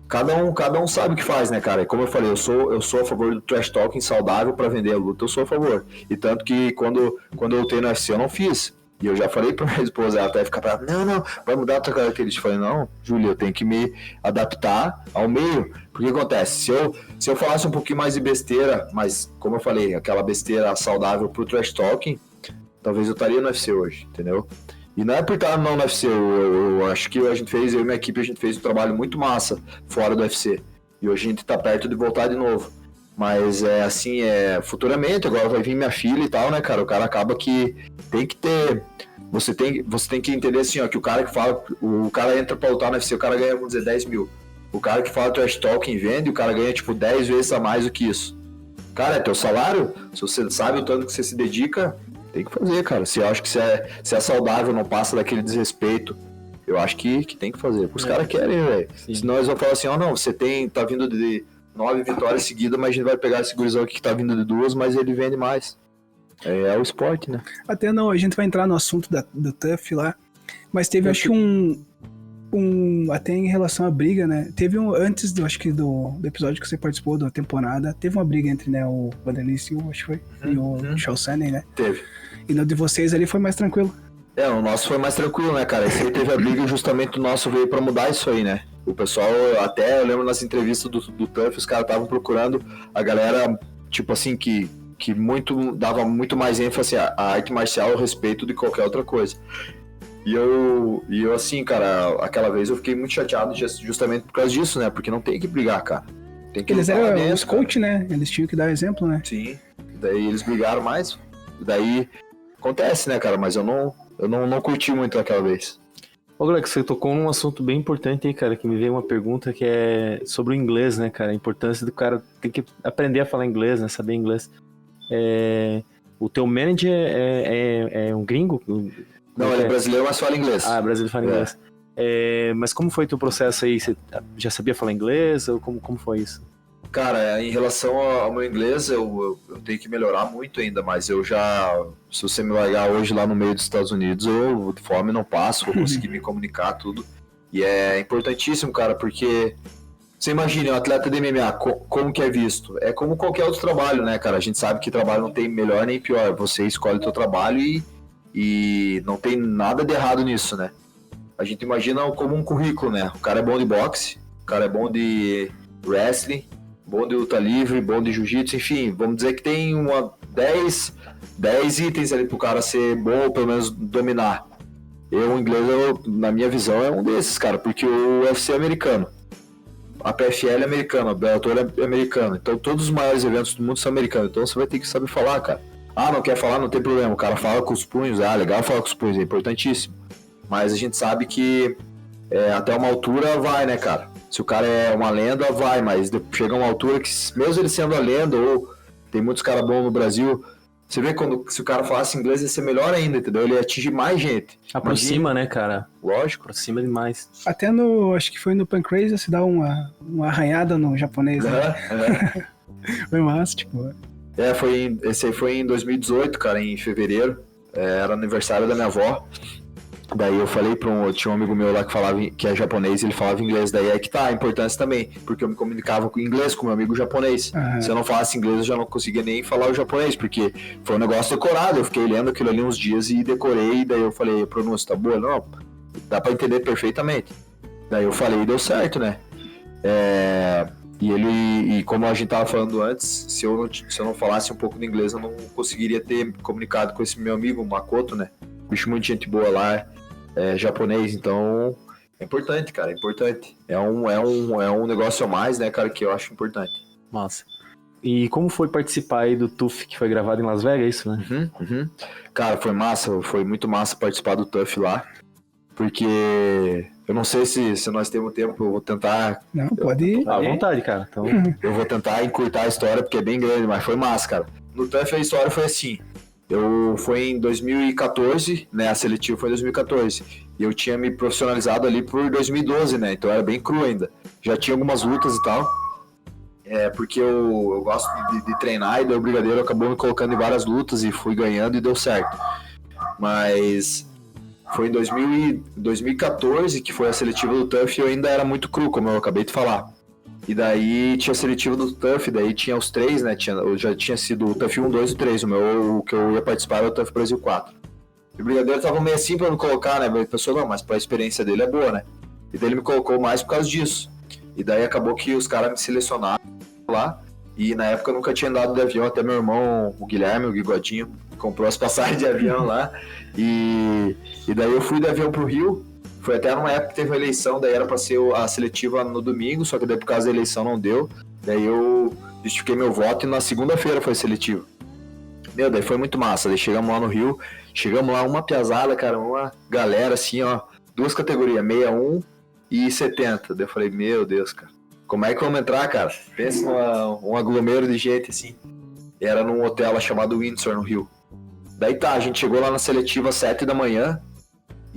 cada um sabe o que faz, né, cara? E como eu falei, eu sou a favor do trash talking saudável pra vender a luta, eu sou a favor. E tanto que quando eu lutei no UFC eu não fiz. E eu já falei pra minha esposa, ela até ficar pra não, vai mudar a tua característica. Eu falei, não, Júlia, eu tenho que me adaptar ao meio. Porque acontece, se eu falasse um pouquinho mais de besteira, mas como eu falei, aquela besteira saudável pro trash talking, talvez eu estaria no UFC hoje, entendeu? E não é por estar não no UFC, eu acho que eu e minha equipe, a gente fez um trabalho muito massa fora do UFC. E hoje a gente tá perto de voltar de novo. Mas futuramente, agora vai vir minha filha e tal, né, cara? O cara acaba que tem que ter. Você tem que entender assim, ó, que o cara que fala, o cara entra pra lutar no UFC, o cara ganha, vamos dizer, 10 mil. O cara que fala trash talking vende, o cara ganha tipo 10 vezes a mais do que isso. Cara, é teu salário, se você sabe o tanto que você se dedica, tem que fazer, cara. Se eu acho que se é saudável, não passa daquele desrespeito, eu acho que tem que fazer. Os caras querem, velho. Senão eles vão falar assim, ó, não, você tá vindo de 9 vitórias seguidas, mas a gente vai pegar esse gurizão aqui que tá vindo de 2, mas ele vende mais. É o esporte, né? Até não, a gente vai entrar no assunto do TUF lá, mas teve, acho que até em relação à briga, né? Teve antes do episódio que você participou da temporada, teve uma briga entre, né, o Vanderlei Silva, acho que foi, e o Chael Sonnen, né? Teve. E no de vocês ali foi mais tranquilo. O nosso foi mais tranquilo, né, cara? Esse aí teve a briga e justamente o nosso veio pra mudar isso aí, né? O pessoal, até eu lembro nas entrevistas do TUF, os caras estavam procurando a galera, tipo assim, que dava muito mais ênfase à arte marcial ao respeito de qualquer outra coisa. E eu assim, cara, aquela vez eu fiquei muito chateado justamente por causa disso, né? Porque não tem que brigar, cara. Tem que eles eram os coach, né? Eles tinham que dar exemplo, né? Sim. Daí eles brigaram mais. Daí acontece, né, cara? Mas eu não curti muito aquela vez. Ô, Gleck, você tocou num assunto bem importante aí, cara, que me veio uma pergunta que é sobre o inglês, né, cara? A importância do cara ter que aprender a falar inglês, né? Saber inglês. O teu manager é um gringo? Não, ele é brasileiro, mas fala inglês. Ah, brasileiro fala inglês. Mas como foi teu processo aí? Você já sabia falar inglês? Ou como foi isso? Cara, em relação ao meu inglês, eu tenho que melhorar muito ainda, mas se você me largar hoje lá no meio dos Estados Unidos, eu de fome não passo, vou conseguir me comunicar, tudo. E é importantíssimo, cara, porque você imagina, um atleta de MMA, como que é visto? É como qualquer outro trabalho, né, cara? A gente sabe que trabalho não tem melhor nem pior, você escolhe o teu trabalho e não tem nada de errado nisso, né? A gente imagina como um currículo, né? O cara é bom de boxe, o cara é bom de wrestling, bom de luta livre, bom de jiu-jitsu, enfim, vamos dizer que tem 10 itens ali pro cara ser bom ou pelo menos dominar. O inglês, na minha visão, é um desses, cara, porque o UFC é americano, a PFL é americana, a Bellator é americana, então todos os maiores eventos do mundo são americanos, então você vai ter que saber falar, cara. Ah, não quer falar, não tem problema, o cara fala com os punhos, legal falar com os punhos, é importantíssimo, mas a gente sabe que até uma altura vai, né, cara? Se o cara é uma lenda, vai, mas chega uma altura que, mesmo ele sendo a lenda, ou tem muitos caras bons no Brasil, você vê se o cara falasse inglês, ia ser melhor ainda, entendeu? Ele ia atingir mais gente. Aproxima, né, cara? Lógico. Aproxima demais. Até acho que foi no Pancrase, se dá uma arranhada no japonês, né? Foi massa, tipo. Esse aí foi em 2018, cara, em fevereiro. Era aniversário da minha avó. Daí eu falei tinha um amigo meu lá que é japonês, ele falava inglês, daí é que tá a importância também, porque eu me comunicava com inglês com meu amigo japonês. Se eu não falasse inglês, eu já não conseguia nem falar o japonês, porque foi um negócio decorado, eu fiquei lendo aquilo ali uns dias e decorei, daí eu falei, a pronúncia tá boa? Não, dá pra entender perfeitamente. Daí eu falei e deu certo, né? E como a gente tava falando antes, se eu não falasse um pouco de inglês, eu não conseguiria ter comunicado com esse meu amigo, o Makoto, né? Bicho, muita gente boa lá, japonês, então é importante, cara, é importante. É um negócio a mais, né, cara, que eu acho importante. Massa. E como foi participar aí do TUF que foi gravado em Las Vegas, é isso, né? Cara, foi massa, foi muito massa participar do TUF lá. Porque eu não sei se nós temos tempo, eu vou tentar. Não, pode ir. À vontade, cara. Então, Eu vou tentar encurtar a história porque é bem grande, mas foi massa, cara. No TUF a história foi assim. Foi em 2014, né? A seletiva foi em 2014. E eu tinha me profissionalizado ali por 2012, né? Então era bem cru ainda. Já tinha algumas lutas e tal. Porque eu gosto de treinar e daí o Brigadeiro acabou me colocando em várias lutas e fui ganhando e deu certo. Mas foi em 2014 que foi a seletiva do TUF e eu ainda era muito cru, como eu acabei de falar. E daí tinha a seletiva do TUF, daí tinha os 3, né? Já tinha sido o TUF 1, 2 e 3. O que eu ia participar era o TUF Brasil 4. E o Brigadeiro tava meio assim pra me colocar, né? Ele pensou, não, mas pra experiência dele é boa, né? E daí ele me colocou mais por causa disso. E daí acabou que os caras me selecionaram lá. E na época eu nunca tinha andado de avião, até meu irmão, o Guilherme, o Bigodinho, comprou as passagens de avião lá. E daí eu fui de avião pro Rio. Foi até numa época que teve a eleição, daí era pra ser a seletiva no domingo, só que daí por causa da eleição não deu. Daí eu justifiquei meu voto e na segunda-feira foi a seletiva. Meu, daí foi muito massa. Daí chegamos lá no Rio, chegamos lá uma piazada, cara, uma galera assim, ó, 2 categorias, 61 e 70. Daí eu falei, meu Deus, cara, como é que vamos entrar, cara? Pensa um aglomero de gente assim. E era num hotel lá chamado Windsor, no Rio. Daí tá, a gente chegou lá na seletiva às 7 da manhã.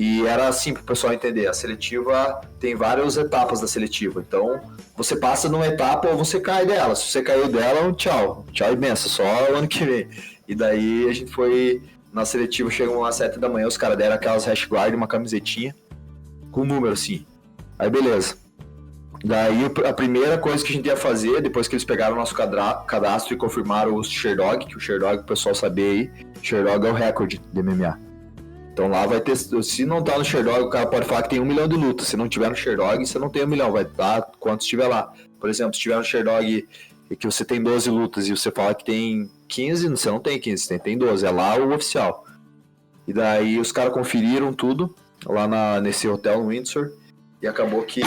E era assim pro pessoal entender, a seletiva tem várias etapas da seletiva, então você passa numa etapa ou você cai dela, se você caiu dela, tchau e benção, só o ano que vem. E daí a gente foi na seletiva, chegamos lá às 7 da manhã, os caras deram aquelas hash guard, uma camisetinha, com número assim, aí beleza. Daí a primeira coisa que a gente ia fazer, depois que eles pegaram o nosso cadastro e confirmaram o Sherdog, que o Sherdog, o pessoal saber aí, Sherdog é o recorde de MMA. Então lá vai ter, se não tá no Sherdog, o cara pode falar que tem 1 milhão de lutas. Se não tiver no Sherdog, você não tem 1 milhão, vai dar quanto estiver lá. Por exemplo, se tiver no Sherdog que você tem 12 lutas e você fala que tem 15, você não tem 15, você tem 12, é lá o oficial. E daí os caras conferiram tudo lá nesse hotel no Windsor e acabou que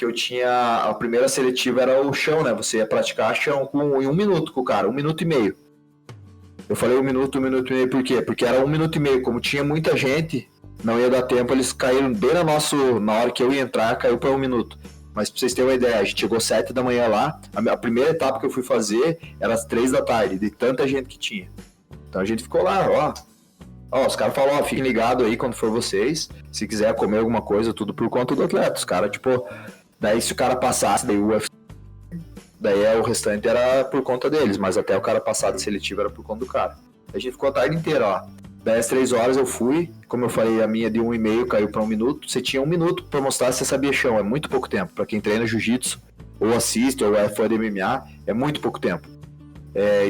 eu tinha, a primeira seletiva era o chão, né? Você ia praticar chão em 1 minuto com o cara, 1 minuto e meio. Eu falei 1 minuto e meio, por quê? Porque era 1 minuto e meio, como tinha muita gente, não ia dar tempo, eles caíram bem na hora que eu ia entrar, caiu para 1 minuto. Mas pra vocês terem uma ideia, a gente chegou às 7 da manhã lá, a primeira etapa que eu fui fazer era às 3 da tarde, de tanta gente que tinha. Então a gente ficou lá, ó, os caras falaram, fiquem ligados aí quando for vocês, se quiser comer alguma coisa, tudo por conta do atleta. Os caras, tipo, daí se o cara passasse, daí o UFC, daí o restante era por conta deles, mas até o cara passar de seletivo era por conta do cara. A gente ficou a tarde inteira, ó. Daí às 3 horas eu fui, como eu falei, a minha de 1,5 caiu para 1 minuto. Você tinha 1 minuto para mostrar se você sabia chão, é muito pouco tempo. Para quem treina jiu-jitsu, ou assiste, ou é fã de MMA, é muito pouco tempo.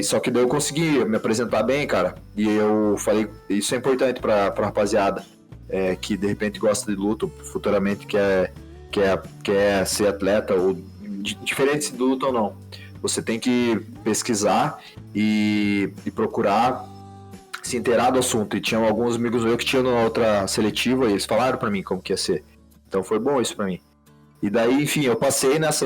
Só que daí eu consegui me apresentar bem, cara. E eu falei, isso é importante pra rapaziada que de repente gosta de luta, futuramente quer ser atleta, ou diferente se do luta ou não. Você tem que pesquisar e procurar se inteirar do assunto. E tinham alguns amigos meus que tinham na outra seletiva e eles falaram pra mim como que ia ser. Então foi bom isso pra mim. E daí, enfim, eu passei nessa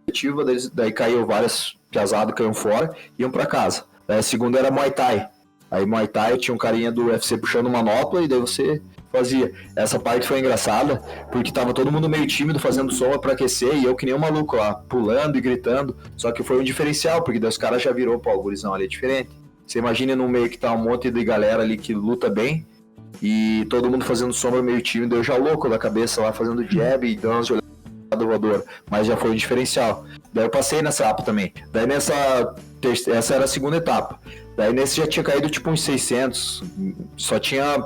seletiva, daí caiu várias piazadas, caíram fora, iam pra casa. Daí a segunda era Muay Thai. Aí Muay Thai tinha um carinha do UFC puxando manopla e daí você fazia. Essa parte foi engraçada, porque tava todo mundo meio tímido fazendo sombra pra aquecer e eu que nem um maluco lá, pulando e gritando. Só que foi um diferencial, porque daí os caras já virou, pô, o gurizão ali é diferente. Você imagina num meio que tá um monte de galera ali que luta bem e todo mundo fazendo sombra meio tímido, eu já louco da cabeça lá fazendo jab e dando umas voadora, mas já foi um diferencial. Daí eu passei nessa etapa também. Daí essa era a segunda etapa. Daí nesse já tinha caído tipo uns 600, só tinha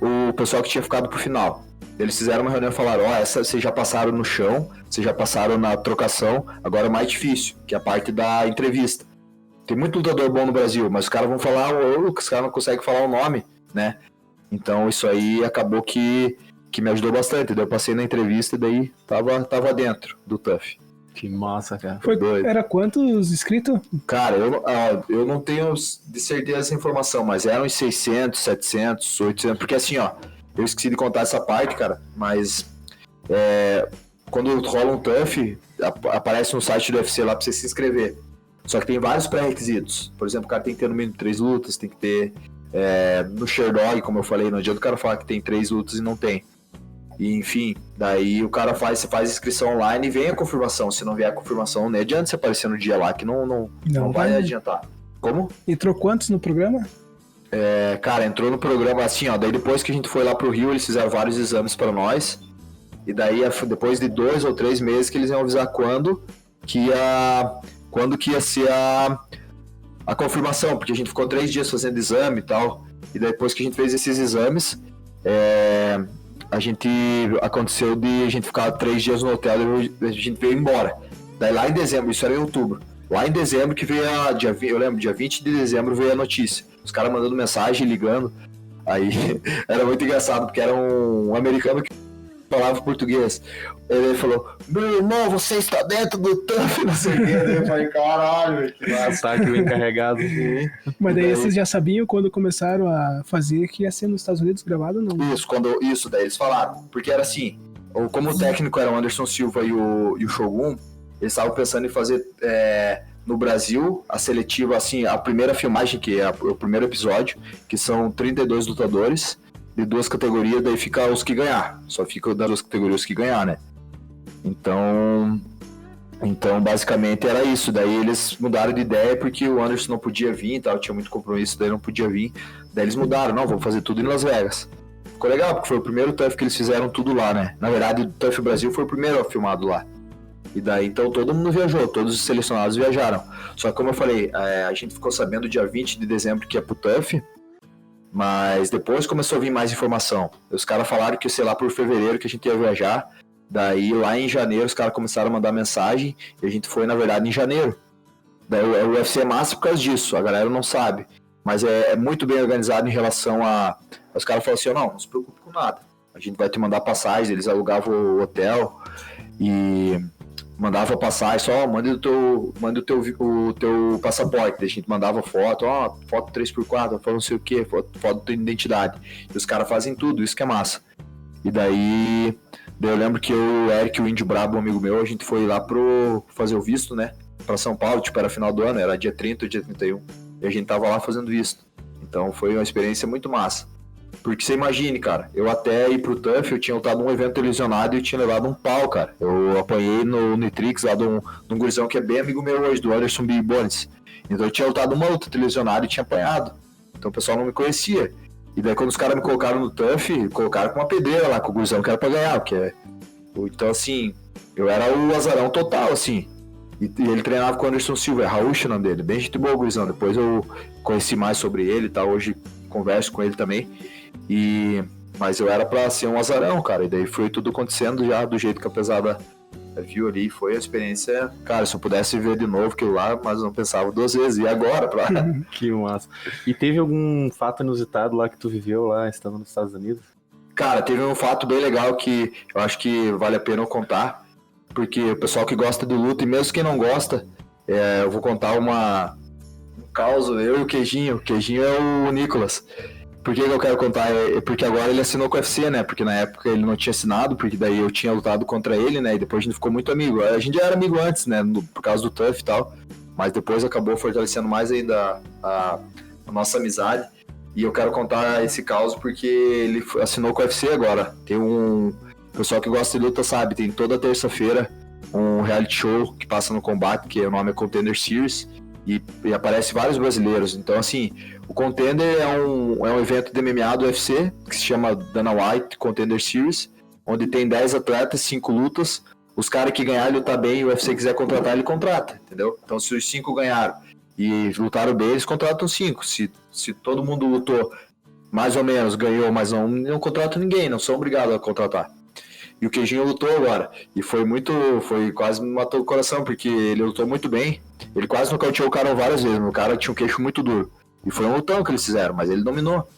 o pessoal que tinha ficado pro final. Eles fizeram uma reunião e falaram, essa vocês já passaram no chão, vocês já passaram na trocação, agora é mais difícil, que é a parte da entrevista. Tem muito lutador bom no Brasil, mas os caras vão falar, os caras não conseguem falar o nome, né? Então isso aí acabou que me ajudou bastante. Daí eu passei na entrevista e daí tava dentro do TUF. Que massa, cara. Foi doido. Era quantos inscritos? Cara, eu não tenho de certeza essa informação, mas eram uns 600, 700, 800, porque assim, ó, eu esqueci de contar essa parte, cara, mas quando rola um TUF, aparece no site do UFC lá pra você se inscrever. Só que tem vários pré-requisitos. Por exemplo, o cara tem que ter no mínimo 3 lutas, tem que ter no Sherdog, como eu falei, não adianta o cara falar que tem 3 lutas e não tem. E, enfim, daí o cara você faz inscrição online e vem a confirmação. Se não vier a confirmação, nem adianta você aparecer no dia lá, que não vai adiantar. Como? Entrou quantos no programa? Cara, entrou no programa assim, ó. Daí depois que a gente foi lá pro Rio, eles fizeram vários exames pra nós. E daí, depois de 2 ou 3 meses, que eles iam avisar quando que ia ser a confirmação. Porque a gente ficou 3 dias fazendo exame e tal. E depois que a gente fez esses exames, aconteceu de a gente ficar 3 dias no hotel e a gente veio embora. Daí lá em dezembro, isso era em outubro. Lá em dezembro que veio eu lembro, dia 20 de dezembro veio a notícia. Os caras mandando mensagem, ligando. Aí era muito engraçado, porque era um americano que falava português. Ele falou, meu irmão, você está dentro do TUF, não sei o que. Eu falei, caralho, que massa. Ataque bem carregado. Mas daí vocês já sabiam quando começaram a fazer que ia ser nos Estados Unidos gravado ou não? Isso, daí eles falaram. Porque era assim, como o técnico era o Anderson Silva e o Shogun, eles estavam pensando em fazer no Brasil a seletiva, assim, a primeira filmagem, que é o primeiro episódio, que são 32 lutadores de 2 categorias, daí fica os que ganhar. Só fica das 2 categorias que ganhar, né? Então, basicamente era isso. Daí eles mudaram de ideia porque o Anderson não podia vir e tal, tinha muito compromisso, daí não podia vir. Daí eles mudaram, não, vamos fazer tudo em Las Vegas. Ficou legal, porque foi o primeiro TUF que eles fizeram tudo lá, né? Na verdade, o TUF Brasil foi o primeiro filmado lá. E daí, então, todo mundo viajou, todos os selecionados viajaram. Só que, como eu falei, a gente ficou sabendo dia 20 de dezembro que ia pro TUF, mas depois começou a vir mais informação. Os caras falaram que, sei lá, por fevereiro que a gente ia viajar. Daí, lá em janeiro, os caras começaram a mandar mensagem e a gente foi, na verdade, em janeiro. Daí, o UFC é massa por causa disso, a galera não sabe. Mas é muito bem organizado em relação a... Os caras falaram assim, não se preocupe com nada. A gente vai te mandar passagem, eles alugavam o hotel e... mandava passagem, só manda o teu passaporte, a gente mandava foto, foto 3x4, foto não sei o que, foto da tua identidade. E os caras fazem tudo, isso que é massa. E daí eu lembro que o Eric, o Índio Brabo, um amigo meu, a gente foi lá fazer o visto, né? Pra São Paulo, tipo, era final do ano, era dia 30 ou dia 31. E a gente tava lá fazendo visto. Então foi uma experiência muito massa. Porque você imagine, cara, eu até ir pro TUF, eu tinha lutado num evento televisionado e eu tinha levado um pau, cara. Eu apanhei no Nitrix lá de um gurizão que é bem amigo meu hoje, do Anderson B. Bones. Então eu tinha lutado uma luta televisionada e tinha apanhado. Então o pessoal não me conhecia. E daí quando os caras me colocaram no TUF, colocaram com uma pedreira lá, com o gurizão que era pra ganhar, Então assim, eu era o azarão total, assim. E ele treinava com o Anderson Silva, é Raúcho o nome dele, bem gente boa, gurizão. Depois eu conheci mais sobre ele e tal, hoje converso com ele também. Mas eu era pra ser um azarão, cara. E daí foi tudo acontecendo já do jeito que a pesada viu ali. Foi a experiência. Cara, se eu pudesse ver de novo aquilo lá, mas não pensava 2 vezes. E agora? Que massa. E teve algum fato inusitado lá que tu viveu lá, estando nos Estados Unidos? Cara, teve um fato bem legal que eu acho que vale a pena eu contar. Porque o pessoal que gosta de luta, e mesmo quem não gosta, eu vou contar um caos. Eu e o Queijinho. O Queijinho é o Nicolas. Por que eu quero contar? Porque agora ele assinou com o UFC, né? Porque na época ele não tinha assinado, porque daí eu tinha lutado contra ele, né? E depois a gente ficou muito amigo. A gente já era amigo antes, né? Por causa do TUF e tal. Mas depois acabou fortalecendo mais ainda a nossa amizade. E eu quero contar esse caos porque ele assinou com o UFC agora. Tem um... O pessoal que gosta de luta sabe, tem toda terça-feira um reality show que passa no Combate, que o nome é Contender Series. E aparece vários brasileiros. Então, assim, o Contender é um evento de MMA do UFC, que se chama Dana White Contender Series, onde tem 10 atletas, 5 lutas. Os caras que ganharem lutar bem, o UFC quiser contratar, ele contrata, entendeu? Então, se os 5 ganharam e lutaram bem, eles contratam 5. Se todo mundo lutou mais ou menos, ganhou, mas não contratam ninguém, não são obrigados a contratar. E o Queijinho lutou agora. E foi quase me matou o coração, porque ele lutou muito bem. Ele quase nocauteou o cara várias vezes. O cara tinha um queixo muito duro. E foi um lutão que eles fizeram, mas ele dominou.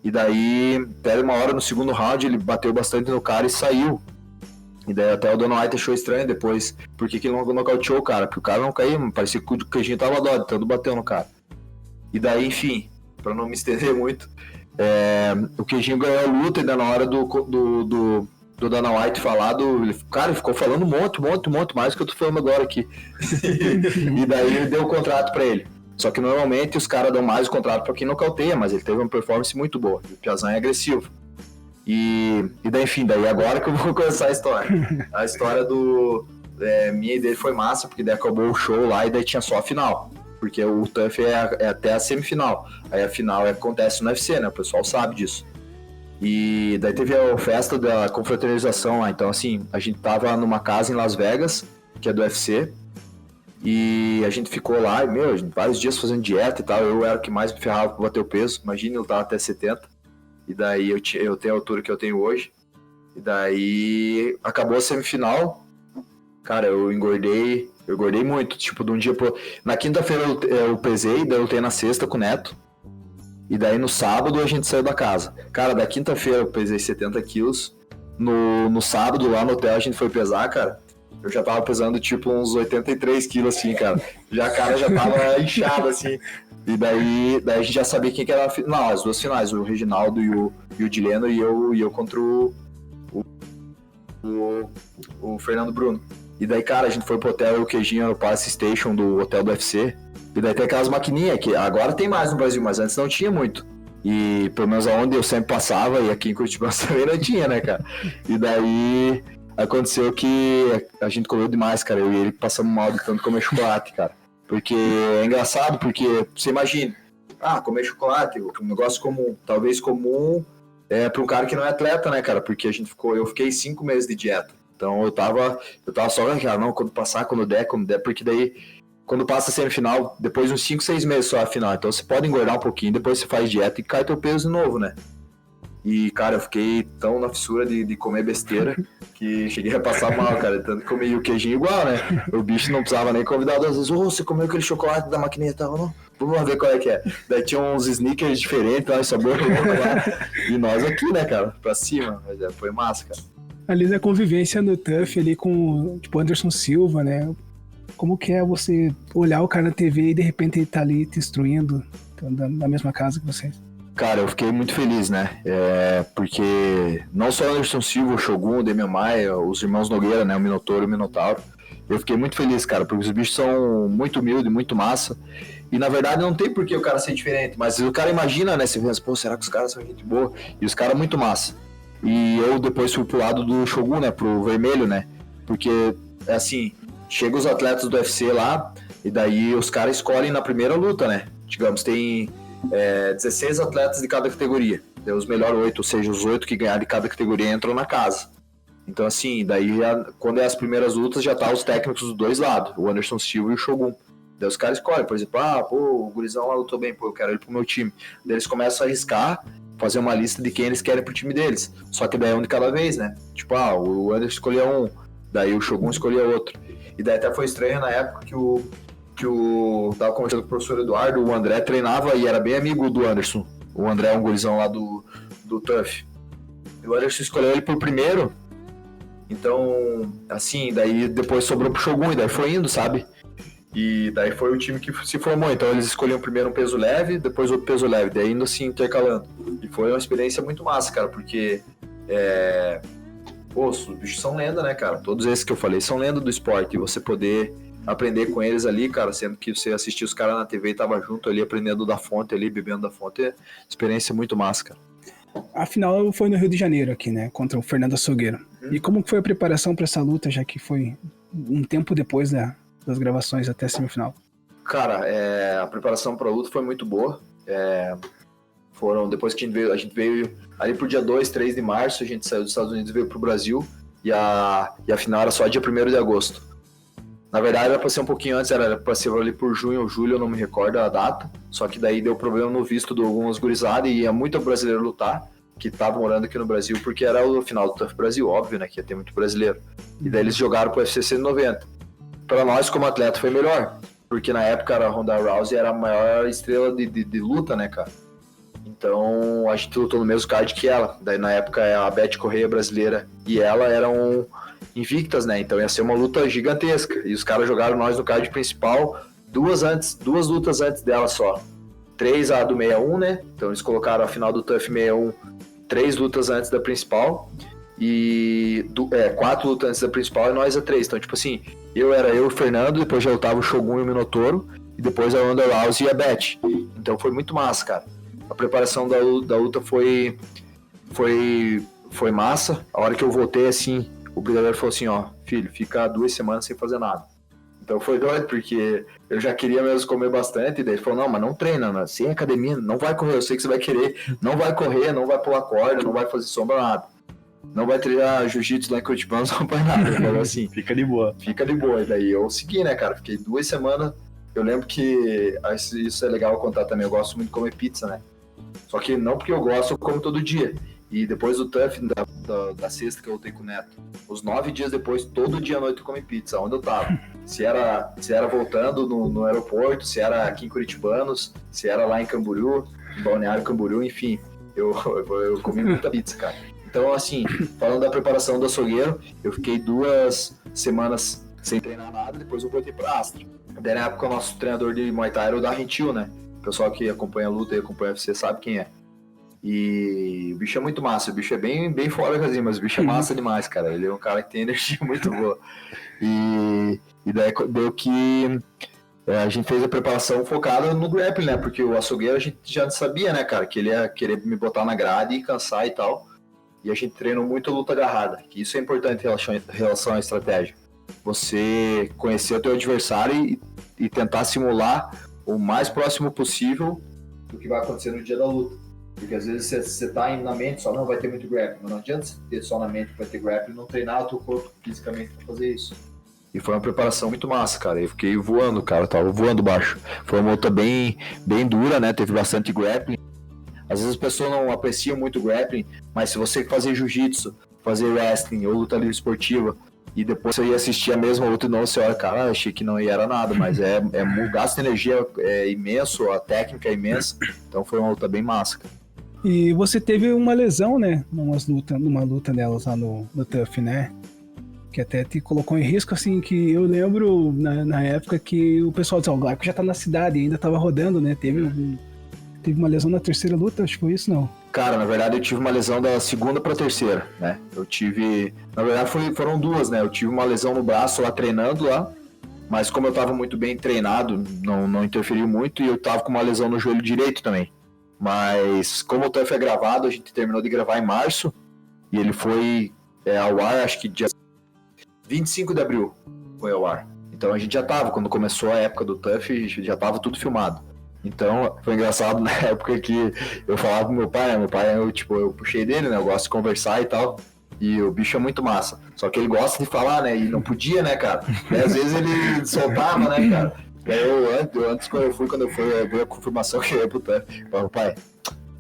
E daí, até uma hora no segundo round, ele bateu bastante no cara e saiu. E daí até o Dana White achou estranho depois. Por que ele não nocauteou o cara? Porque o cara não caiu, parecia que o Queijinho tava dó, tanto bateu no cara. E daí, enfim, pra não me estender muito, o Queijinho ganhou a luta e daí na hora do Dana White falado, cara, ele ficou falando um monte mais do que eu tô falando agora aqui. E daí ele deu o contrato pra ele. Só que normalmente os caras dão mais o contrato pra quem nocauteia, mas ele teve uma performance muito boa. E o Piazan é agressivo. E daí, enfim, daí agora que eu vou começar a história. A história minha e dele foi massa, porque daí acabou o show lá e daí tinha só a final. Porque o TUF é até a semifinal. Aí a final acontece no UFC, né? O pessoal sabe disso. E daí teve a festa da confraternização lá. Então, assim, a gente tava numa casa em Las Vegas, que é do UFC. E a gente ficou lá, e, vários dias fazendo dieta e tal. Eu era o que mais me ferrava pra bater o peso. Imagina, eu tava até 70. E daí eu tenho a altura que eu tenho hoje. E daí acabou a semifinal. Cara, eu engordei muito. Tipo, de um dia pro... Na quinta-feira eu pesei, daí eu lutei na sexta com o Neto. E daí no sábado a gente saiu da casa. Cara, da quinta-feira eu pesei 70 quilos. No sábado, lá no hotel, a gente foi pesar, cara. Eu já tava pesando tipo uns 83 quilos, assim, cara. A cara já tava inchada, assim. E daí a gente já sabia quem que era as duas finais, o Reginaldo e o Dileno, e eu contra o Fernando Bruno. E daí, cara, a gente foi pro hotel, o queijinho no Palace Station do hotel do UFC. E daí tem aquelas maquininhas que agora tem mais no Brasil, mas antes não tinha muito. E pelo menos aonde eu sempre passava, e aqui em Curitiba também não tinha, né, cara? E daí aconteceu que a gente comeu demais, cara. Eu e ele passamos mal de tanto comer chocolate, cara. Porque é engraçado, porque você imagina, comer chocolate, um negócio comum, talvez comum para um cara que não é atleta, né, cara? Porque eu fiquei 5 meses de dieta. Então eu tava só naquela, não, quando der, porque daí, quando passa a semifinal, depois de uns 5, 6 meses só a final. Então você pode engordar um pouquinho, depois você faz dieta e cai teu peso de novo, né? E, cara, eu fiquei tão na fissura de comer besteira que cheguei a passar mal, cara. Tanto que comi o queijinho igual, né? O bicho não precisava nem convidar duas vezes. Você comeu aquele chocolate da maquininha e tal? Não, vamos lá ver qual é que é. Daí tinha uns sneakers diferentes, sabor louco lá. E nós aqui, né, cara? Pra cima. Mas foi massa, cara. Ali na convivência no TUF ali com, tipo, Anderson Silva, né? Como que é você olhar o cara na TV e de repente ele tá ali te instruindo na mesma casa que vocês? Cara, eu fiquei muito feliz, né? Porque não só o Anderson Silva, o Shogun, o Demian Maia, os irmãos Nogueira, né? O Minotauro e o Minotauro. Eu fiquei muito feliz, cara, porque os bichos são muito humildes, muito massa. E na verdade não tem por que o cara ser diferente, mas o cara imagina, né? Você pensa, pô, será que os caras são gente boa? E os caras muito massa. E eu depois fui pro lado do Shogun, né? Pro vermelho, né? Porque, assim, chegam os atletas do UFC lá, e daí os caras escolhem na primeira luta, né? Digamos, tem 16 atletas de cada categoria. Os melhores 8, ou seja, os 8 que ganhar de cada categoria entram na casa. Então, assim, daí quando é as primeiras lutas, já tá os técnicos dos dois lados, o Anderson Silva e o Shogun. Daí os caras escolhem, por exemplo, o gurizão lá lutou bem, eu quero ele pro meu time. Daí eles começam a arriscar, fazer uma lista de quem eles querem pro time deles. Só que daí é um de cada vez, né? Tipo, o Anderson escolhia um, daí o Shogun escolhia outro. E daí até foi estranho na época que tava conversando com o professor Eduardo, o André treinava e era bem amigo do Anderson. O André é um gurizão lá do TUF. E o Anderson escolheu ele por primeiro. Então, assim, daí depois sobrou pro Shogun e daí foi indo, sabe? E daí foi o time que se formou. Então eles escolhiam primeiro um peso leve, depois outro peso leve, daí indo assim, intercalando. E foi uma experiência muito massa, cara, porque os bichos são lenda, né, cara? Todos esses que eu falei são lenda do esporte. E você poder aprender com eles ali, cara, sendo que você assistia os caras na TV e tava junto ali, aprendendo da fonte ali, bebendo da fonte, experiência muito massa, cara. A final foi no Rio de Janeiro aqui, né, contra o Fernando Açougueiro. E como foi a preparação para essa luta, já que foi um tempo depois das gravações até a semifinal? Cara, a preparação para a luta foi muito boa. Depois que a gente veio ali pro dia 2, 3 de março, a gente saiu dos Estados Unidos e veio pro Brasil, e a final era só dia 1º de agosto. Na verdade era para ser um pouquinho antes, era para ser ali por junho ou julho, eu não me recordo a data, só que daí deu problema no visto de algumas gurizadas e ia muito brasileiro lutar, que tava morando aqui no Brasil, porque era o final do TUF Brasil, óbvio, né, que ia ter muito brasileiro. E daí eles jogaram pro UFC 190. Para nós, como atleta, foi melhor, porque na época a Ronda Rousey era a maior estrela de luta, né, cara? Então a gente lutou no mesmo card que ela. Daí na época a Beth Correia brasileira e ela eram invictas, né? Então ia ser uma luta gigantesca. E os caras jogaram nós no card principal duas lutas antes dela só. 3 a do 61, né? Então eles colocaram a final do TUF 61 3 lutas antes da principal. e 4 lutantes da principal e nós 3. Então, tipo assim, era eu e o Fernando, depois já lutava o Shogun e o Minotouro, e depois a Ronda Rousey e a Beth. Então foi muito massa, cara. A preparação da luta foi massa. A hora que eu voltei, assim, o brigadeiro falou assim, ó, filho, fica 2 semanas sem fazer nada. Então foi doido, porque eu já queria mesmo comer bastante, e daí ele falou, não, mas não treina, né? Sem academia, não vai correr, eu sei que você vai querer, não vai correr, não vai pular corda, não vai fazer sombra, nada. Não vai treinar jiu-jitsu lá em Curitiba, não vai nada. Ele falou assim, Fica de boa. fica de boa. E daí eu segui, né, cara? Fiquei 2 semanas. Eu lembro que isso é legal contar também. Eu gosto muito de comer pizza, né? Só que não porque eu gosto, eu como todo dia. E depois do TUF, da sexta que eu lutei com o Neto, os 9 dias depois, todo dia à noite eu comi pizza, onde eu tava. Se era voltando no aeroporto, se era aqui em Curitibanos, se era lá em Camboriú, em Balneário Camboriú, enfim. Eu comi muita pizza, cara. Então, assim, falando da preparação do açougueiro, eu fiquei 2 semanas sem treinar nada, depois eu voltei pra Astra. Daí na época o nosso treinador de Muay Thai era o Darren Till, né? O pessoal que acompanha a luta e acompanha o UFC sabe quem é. E o bicho é muito massa, o bicho é bem fora, mas o bicho é massa demais, cara. Ele é um cara que tem energia muito boa. E daí deu que a gente fez a preparação focada no grappling, né? Porque o açougueiro a gente já sabia, né, cara, que ele ia querer me botar na grade e cansar e tal. E a gente treinou muito luta agarrada, que isso é importante em relação à estratégia. Você conhecer o teu adversário e tentar simular o mais próximo possível do que vai acontecer no dia da luta. Porque às vezes você tá indo na mente, só não vai ter muito grappling, mas não adianta você ter só na mente que vai ter grappling e não treinar o teu corpo fisicamente pra fazer isso. E foi uma preparação muito massa, cara. Eu fiquei voando, cara, tava voando baixo. Foi uma luta bem dura, né? Teve bastante grappling. Às vezes as pessoas não apreciam muito grappling, mas se você fazer jiu-jitsu, fazer wrestling ou luta livre esportiva, e depois você ia assistir a mesma luta e não, você olha, cara, achei que não era nada, mas o gasto de energia é imenso, a técnica é imensa, então foi uma luta bem massa, cara. E você teve uma lesão, né? Numa luta delas lá no TUF, né? Que até te colocou em risco, assim, que eu lembro na época que o pessoal disse, o Glauco já tá na cidade, ainda tava rodando, né? Teve uma lesão na terceira luta, acho que foi isso, não? Cara, na verdade eu tive uma lesão da segunda pra terceira, né? Na verdade foram 2, né? Eu tive uma lesão no braço lá treinando lá, mas como eu tava muito bem treinado, não interferiu muito, e eu tava com uma lesão no joelho direito também. Mas como o TUF é gravado, a gente terminou de gravar em março, e ele foi ao ar, acho que dia 25 de abril foi ao ar. Então a gente já tava, quando começou a época do TUF, já tava tudo filmado. Então foi engraçado na época que eu falava pro meu pai, né? Meu pai, eu puxei dele, né? Eu gosto de conversar e tal. E o bicho é muito massa. Só que ele gosta de falar, né? E não podia, né, cara? E às vezes ele soltava, né, cara? E aí antes quando eu fui, eu vi a confirmação que eu ia pro TUF. Eu falei,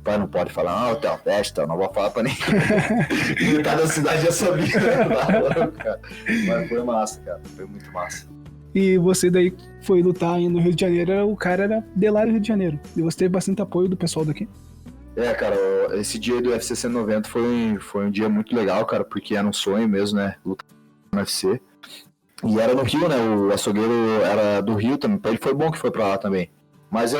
pai não pode falar, não, tem uma festa, não vou falar pra ninguém. E cada cidade já sabia, né? Cara. Mas foi massa, cara. Foi muito massa. E você daí foi lutar aí no Rio de Janeiro, o cara era de lá do Rio de Janeiro. E você teve bastante apoio do pessoal daqui? Cara, esse dia do UFC 190 foi um dia muito legal, cara, porque era um sonho mesmo, né, lutar no UFC. E era no Rio, né, o açougueiro era do Rio também, pra ele foi bom que foi pra lá também. Mas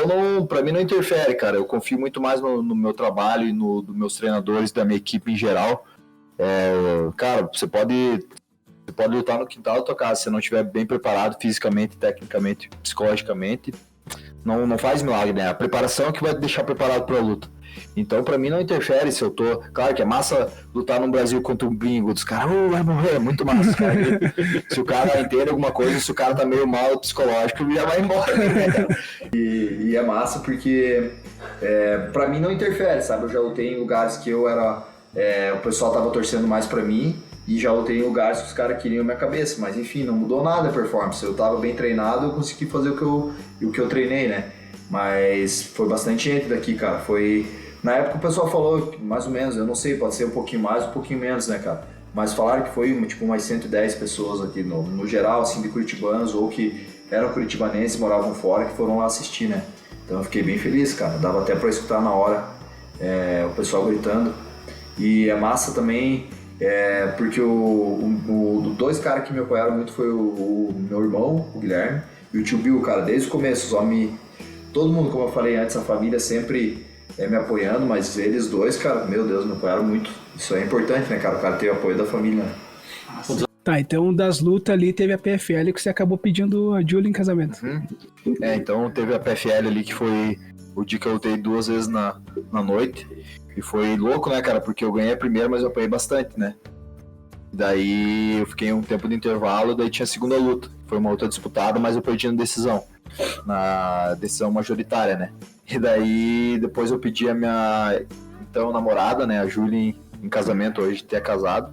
pra mim não interfere, cara, eu confio muito mais no meu trabalho e dos meus treinadores, da minha equipe em geral. Cara, você pode lutar no quintal da tua casa, se você não estiver bem preparado fisicamente, tecnicamente, psicologicamente, não faz milagre, né? A preparação é que vai te deixar preparado pra luta. Então, pra mim, não interfere se eu tô... Claro que é massa lutar no Brasil contra um gringo, dos caras, vai morrer, é muito massa, cara. Se o cara entende alguma coisa, se o cara tá meio mal psicológico, ele já vai embora, né, cara? E é massa porque, pra mim, não interfere, sabe? Eu já lutei em lugares que eu era... o pessoal tava torcendo mais pra mim, e já lutei em lugares que os caras queriam minha cabeça, mas enfim, não mudou nada a performance. Eu tava bem treinado, eu consegui fazer o que eu treinei, né? Mas foi bastante gente daqui, cara. Na época o pessoal falou, mais ou menos, eu não sei, pode ser um pouquinho mais, um pouquinho menos, né, cara? Mas falaram que foi umas 110 pessoas aqui no geral, assim, de curitibanos, ou que eram curitibanenses e moravam fora, que foram lá assistir, né? Então eu fiquei bem feliz, cara. Dava até pra escutar na hora o pessoal gritando. E é massa também... porque dois caras que me apoiaram muito foi o meu irmão, o Guilherme, e o tio Bill, cara, desde o começo, todo mundo, como eu falei antes, a família sempre me apoiando, mas eles dois, cara, meu Deus, me apoiaram muito, Isso é importante, né, cara? O cara ter o apoio da família. Né? Tá, então das lutas ali teve a PFL que você acabou pedindo a Julia em casamento. Então teve a PFL ali que foi o dia que eu lutei 2 vezes na noite. E foi louco, né, cara? Porque eu ganhei a primeira, mas eu apanhei bastante, né? Daí eu fiquei um tempo de intervalo, daí tinha a segunda luta. Foi uma luta disputada, mas eu perdi na decisão majoritária, né? E daí depois eu pedi a minha então namorada, né, a Júlia, em casamento, hoje ter casado.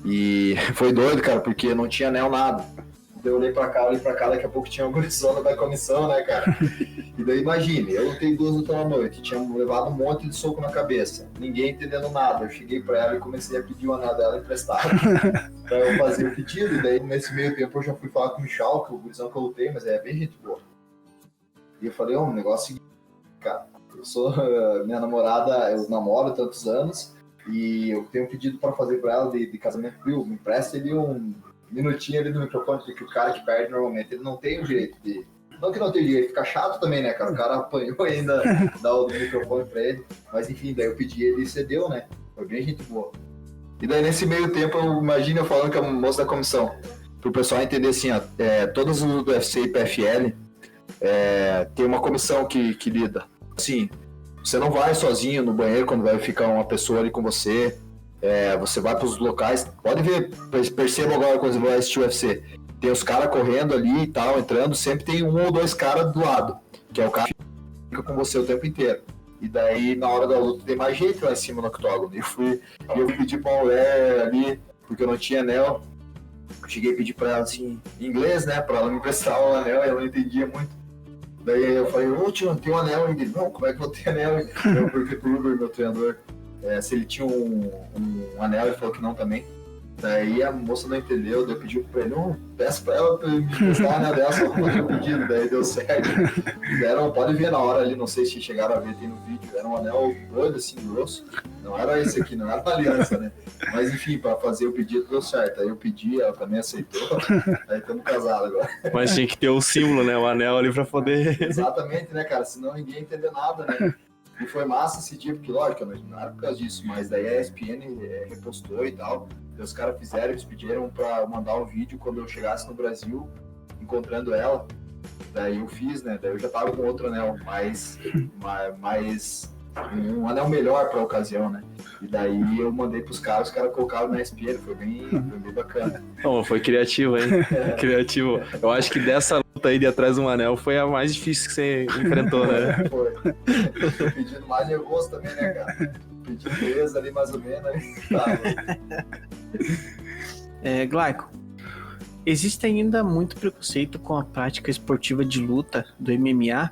E foi doido, cara, porque não tinha anel nada. Eu olhei pra cá, daqui a pouco tinha uma gurizona da comissão, né, cara? E daí imagine, eu lutei 2 lutas na noite, tinha levado um monte de soco na cabeça, ninguém entendendo nada. Eu cheguei pra ela e comecei a pedir o anel dela emprestado pra eu fazer o pedido. E daí nesse meio tempo eu já fui falar com o Michal, que é o gurizão que eu lutei, mas é bem gente boa. E eu falei, um negócio seguinte, cara, eu sou minha namorada, eu namoro há tantos anos, e eu tenho um pedido pra fazer pra ela de casamento, me empresta ele um minutinho ali no microfone, porque o cara que perde normalmente, ele não tem o direito de... Não que não tem direito, fica chato também, né, cara? O cara apanhou ainda, dá o microfone pra ele. Mas enfim, daí eu pedi, ele cedeu, né? Foi bem gente boa. E daí nesse meio tempo, eu falando com a moça da comissão, pro pessoal entender assim, ó, todos os do UFC e PFL, tem uma comissão que lida. Assim, você não vai sozinho no banheiro quando vai ficar uma pessoa ali com você. Você vai para os locais, pode ver, perceba agora quando você vai assistir o UFC, tem os caras correndo ali e tal, entrando, sempre tem 1 ou 2 caras do lado, que é o cara que fica com você o tempo inteiro. E daí na hora da luta tem mais gente lá em cima no octógono. Eu pedi pra uma mulher ali, porque eu não tinha anel, eu cheguei a pedir pra ela assim, em inglês, né, pra ela me emprestar o anel, e ela não entendia muito. Daí eu falei, tio, não tem um anel ainda. Não, como é que eu vou ter anel? Porque o Uber, meu treinador, se ele tinha um anel, ele falou que não também. Daí a moça não entendeu, daí eu pedi pra ele, peço pra ela me emprestar o anel dela, só pra fazer o pedido, daí deu certo. Pode ver na hora ali, não sei se chegaram a ver, tem no vídeo, era um anel doido, assim, grosso. Não era esse aqui, não era uma aliança, né? Mas enfim, pra fazer o pedido deu certo. Aí eu pedi, ela também aceitou, aí estamos casados agora. Mas tinha que ter o símbolo, né? O anel ali pra poder... Exatamente, né, cara? Senão ninguém ia entender nada, né? E foi massa esse dia, porque lógico, não era por causa disso, mas daí a ESPN repostou e tal. E os caras eles pediram pra mandar um vídeo quando eu chegasse no Brasil, encontrando ela. Daí eu fiz, né? Daí eu já tava com outro anel, mais um anel melhor pra ocasião, né? E daí eu mandei pros caras, os caras colocaram na ESPN, foi bem bacana. Não, foi criativo, hein? Criativo. Eu acho que dessa luta aí de atrás de um anel foi a mais difícil que você enfrentou, né? Foi. O pedido mais nervoso também, né, cara? Pedido beleza ali mais ou menos, aí tá. Glaico, existe ainda muito preconceito com a prática esportiva de luta do MMA,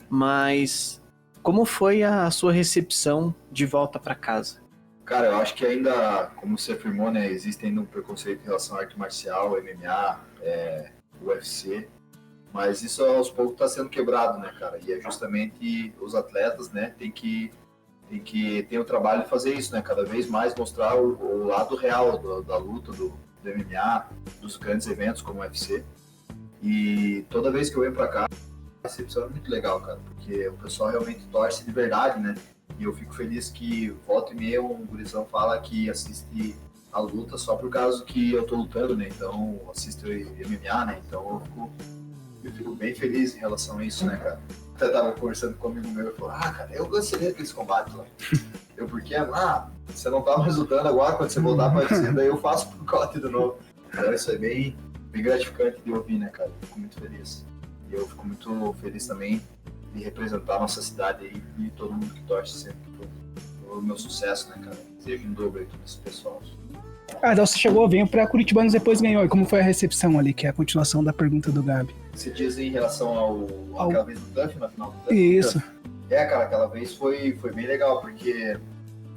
mas como foi a sua recepção de volta para casa? Cara, eu acho que ainda, como você afirmou, né, existe ainda um preconceito em relação à arte marcial, MMA, UFC, mas isso aos poucos está sendo quebrado, né, cara? E é justamente os atletas, né, tem que ter o trabalho de fazer isso, né? Cada vez mais mostrar o lado real da luta, do MMA, dos grandes eventos como o UFC. E toda vez que eu venho pra cá, a recepção é muito legal, cara, porque o pessoal realmente torce de verdade, né? E eu fico feliz que volta e meia um gurizão fala que assiste a luta só por causa que eu tô lutando, né? Então, assisto MMA, né? Então eu fico bem feliz em relação a isso, né, cara? Até tava conversando com um amigo meu e falou, cara, eu gostei daqueles combates lá. Eu, por quê? Você não tá mais lutando agora, quando você voltar pra UFC, daí eu faço o pacote de novo. Então isso é bem gratificante de ouvir, né, cara? Eu fico muito feliz. E eu fico muito feliz também de representar a nossa cidade aí e todo mundo que torce sempre pelo meu sucesso, né, cara? Desejo em dobro aí todo esse pessoal. Então você veio pra Curitibanos depois ganhou. E como foi a recepção ali, que é a continuação da pergunta do Gabi? Você diz em relação àquela vez do Tuff, na final do Tuff? Isso. Cara, aquela vez foi bem legal, porque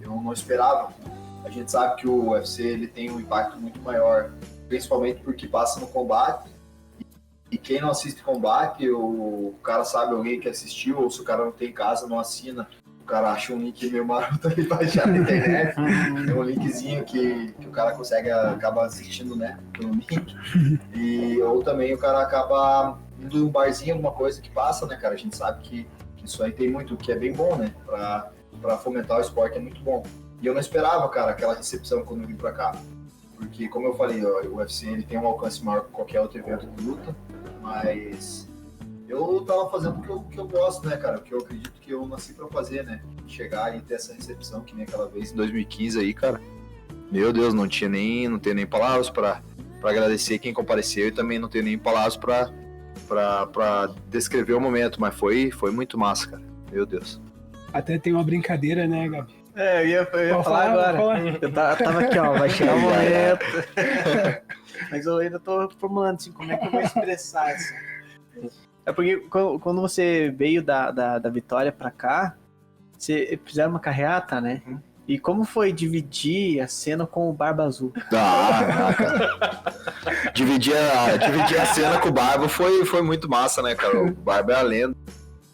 eu não esperava. A gente sabe que o UFC ele tem um impacto muito maior, principalmente porque passa no combate. E quem não assiste combate, o cara sabe alguém que assistiu, ou se o cara não tem casa, não assina. O cara acha um link meio maroto ali pra achar na internet. Tem um linkzinho que o cara acaba assistindo, né, pelo link. Ou também o cara acaba indo em um barzinho, alguma coisa que passa, né, cara? A gente sabe que isso aí tem muito, que é bem bom, né? Pra fomentar o esporte é muito bom. E eu não esperava, cara, aquela recepção quando eu vim pra cá. Porque, como eu falei, ó, o UFC ele tem um alcance maior que qualquer outro evento de luta, mas eu tava fazendo o que eu gosto, né, cara? O que eu acredito que eu nasci pra fazer, né? Chegar e ter essa recepção que nem aquela vez em 2015 aí, cara. Meu Deus, não tenho nem palavras pra agradecer quem compareceu e também não tenho nem palavras pra descrever o momento, mas foi muito massa, cara. Meu Deus. Até tem uma brincadeira, né, Gabi? Eu ia falar agora. Eu tava aqui, ó, vai chegar o momento. Mas eu ainda tô formulando assim, como é que eu vou expressar isso. É porque quando você veio da Vitória pra cá, você fizeram uma carreata, né? E como foi dividir a cena com o Barba Azul? Cara. Dividir a cena com o Barba foi muito massa, né, cara? O Barba é a lenda.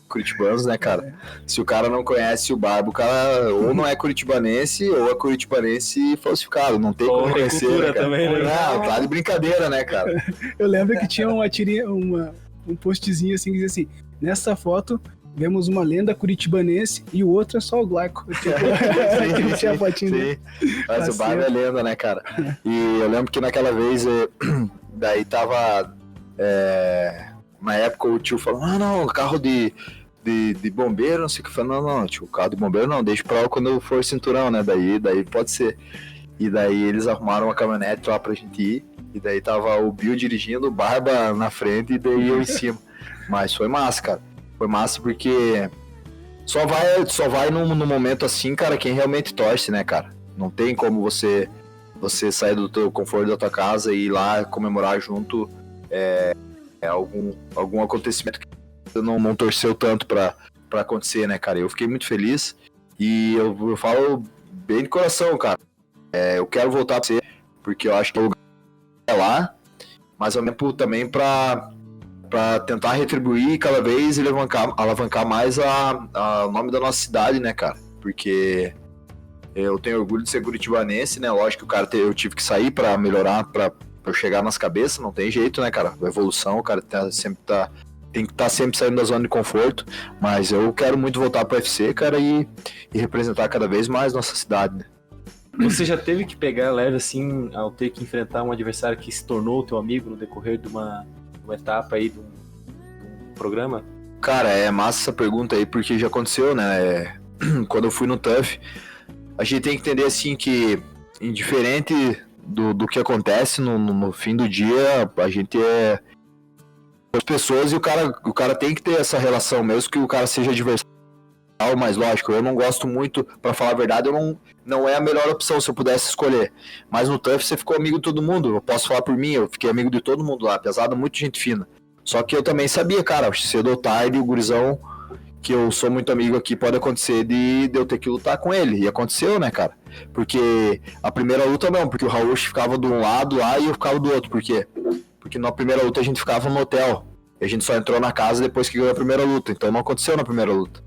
Curitibanos, né, cara? Se o cara não conhece o Barba, o cara ou não é curitibanense ou é curitibanense falsificado. Não tem como conhecer, né, cara? Também, né? Não, tá de brincadeira, né, cara? Eu lembro que tinha um postzinho assim que dizia assim: nessa foto vemos uma lenda curitibanense e o outro é só o Glaico. Tinha a fotinha dele. Mas o Barba é lenda, né, cara? E eu lembro que naquela vez, daí tava... na época o tio falou, não, carro de bombeiro, não sei o que. Eu falei, não, tio, carro de bombeiro não, deixa pra lá quando for cinturão, né? Daí pode ser. E daí eles arrumaram uma caminhonete lá pra gente ir. E daí tava o Bill dirigindo, o Barba na frente e daí eu em cima. Mas foi massa, cara. Foi massa porque só vai num momento assim, cara, quem realmente torce, né, cara? Não tem como você sair do teu conforto da tua casa e ir lá comemorar junto algum acontecimento que não torceu tanto pra acontecer, né, cara? Eu fiquei muito feliz e eu falo bem de coração, cara. Eu quero voltar pra você, porque eu acho que o lugar é lá, mas ao mesmo tempo também pra tentar retribuir cada vez e alavancar mais o nome da nossa cidade, né, cara? Porque eu tenho orgulho de ser curitibanense, né? Lógico que eu tive que sair pra melhorar, pra eu chegar nas cabeças, não tem jeito, né, cara? A evolução, o cara tem que estar sempre saindo da zona de conforto, mas eu quero muito voltar pro UFC, cara, e representar cada vez mais nossa cidade, né? Você já teve que pegar leve, assim, ao ter que enfrentar um adversário que se tornou teu amigo no decorrer de uma etapa aí de um programa? Cara, é massa essa pergunta aí, porque já aconteceu, né? Quando eu fui no TUF, a gente tem que entender, assim, que indiferente do que acontece no fim do dia, a gente é as pessoas e o cara tem que ter essa relação, mesmo que o cara seja adversário, mas lógico, eu não gosto muito, pra falar a verdade, não é a melhor opção se eu pudesse escolher. Mas no TUF você ficou amigo de todo mundo, eu posso falar por mim, eu fiquei amigo de todo mundo lá, apesar de muita gente fina. Só que eu também sabia, cara, cedo ou tarde, o gurizão, que eu sou muito amigo aqui, pode acontecer de eu ter que lutar com ele. E aconteceu, né, cara? Porque a primeira luta não, porque o Raul ficava de um lado lá e eu ficava do outro. Por quê? Porque na primeira luta a gente ficava no hotel. E a gente só entrou na casa depois que ganhou a primeira luta. Então não aconteceu na primeira luta.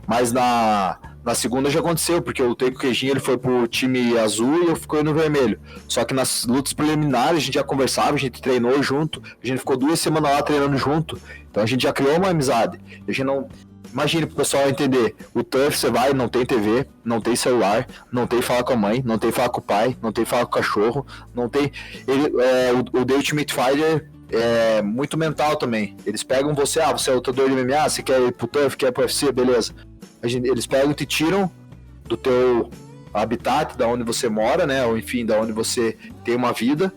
Mas na segunda já aconteceu, porque eu lutei com o Queijinho, ele foi pro time azul e eu fiquei no vermelho. Só que nas lutas preliminares a gente já conversava, a gente treinou junto, a gente ficou 2 semanas lá treinando junto. Então a gente já criou uma amizade. A gente não... Imagine pro pessoal entender, o TUF você vai, não tem TV, não tem celular, não tem falar com a mãe, não tem falar com o pai, não tem falar com o cachorro, não tem... o The Ultimate Fighter é muito mental também. Eles pegam você, você é lutador de MMA, você quer ir pro TUF, quer ir pro UFC, beleza. Eles pegam e te tiram do teu habitat, da onde você mora, né, ou enfim, da onde você tem uma vida,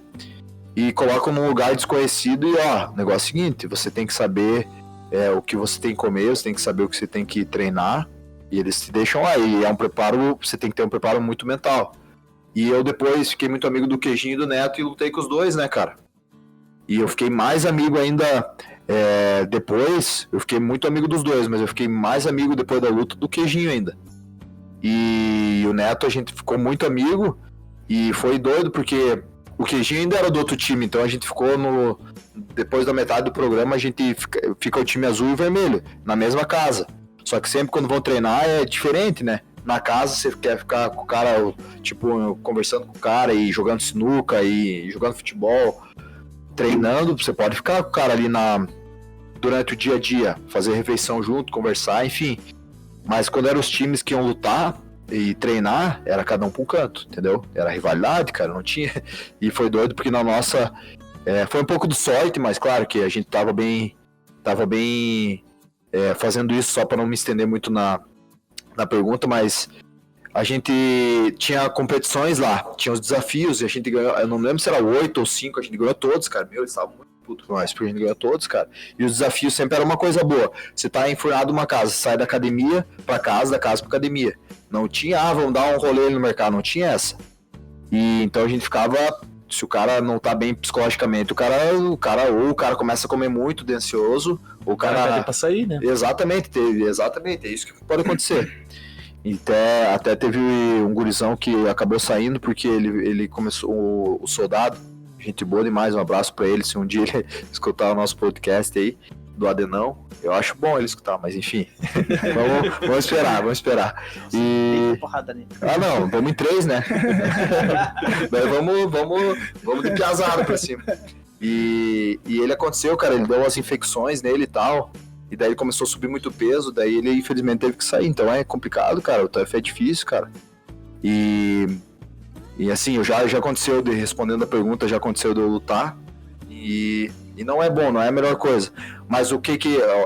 e colocam num lugar desconhecido e, o negócio é o seguinte, você tem que saber o que você tem que comer, você tem que saber o que você tem que treinar, e eles te deixam lá, e é um preparo, você tem que ter um preparo muito mental. E eu depois fiquei muito amigo do Queijinho e do Neto e lutei com os dois, né, cara? E eu fiquei mais amigo ainda depois, eu fiquei muito amigo dos dois, mas eu fiquei mais amigo depois da luta do Queijinho ainda. E o Neto, a gente ficou muito amigo, e foi doido, porque o Queijinho ainda era do outro time, então a gente ficou depois da metade do programa, a gente fica o time azul e vermelho, na mesma casa. Só que sempre quando vão treinar é diferente, né? Na casa você quer ficar com o cara, tipo, conversando com o cara e jogando sinuca e jogando futebol, treinando, você pode ficar com o cara ali durante o dia a dia, fazer refeição junto, conversar, enfim. Mas quando eram os times que iam lutar, e treinar, era cada um pra um canto, entendeu? Era rivalidade, cara, não tinha. E foi doido porque na nossa... foi um pouco de sorte, mas claro que a gente tava bem fazendo isso só pra não me estender muito na pergunta, mas a gente tinha competições lá, tinha os desafios e a gente ganhou, eu não lembro se era 8 ou 5, a gente ganhou todos, cara. Eles estavam muito putos com nós, porque a gente ganhou todos, cara. E os desafios sempre eram uma coisa boa. Você tá enfurnado numa casa, sai da academia pra casa, da casa pra academia. Não tinha, vamos dar um rolê no mercado, não tinha essa. E então a gente ficava, se o cara não tá bem psicologicamente, o cara começa a comer muito, de ansioso, ou o cara pede pra sair, né? Exatamente, é isso que pode acontecer. Até teve um gurizão que acabou saindo porque ele começou, o soldado, gente boa demais, um abraço pra ele, se um dia ele escutar o nosso podcast aí, do Adenão, eu acho bom ele escutar, mas enfim, vamos esperar. E... não, vamos em 3, né? Daí vamos de piazada pra cima. E ele aconteceu, cara, ele deu umas infecções nele e tal. E daí ele começou a subir muito peso, daí ele infelizmente teve que sair. Então é complicado, cara, o TUF é difícil, cara. E assim, já aconteceu, respondendo a pergunta, já aconteceu de eu lutar. E não é bom, não é a melhor coisa. Mas eu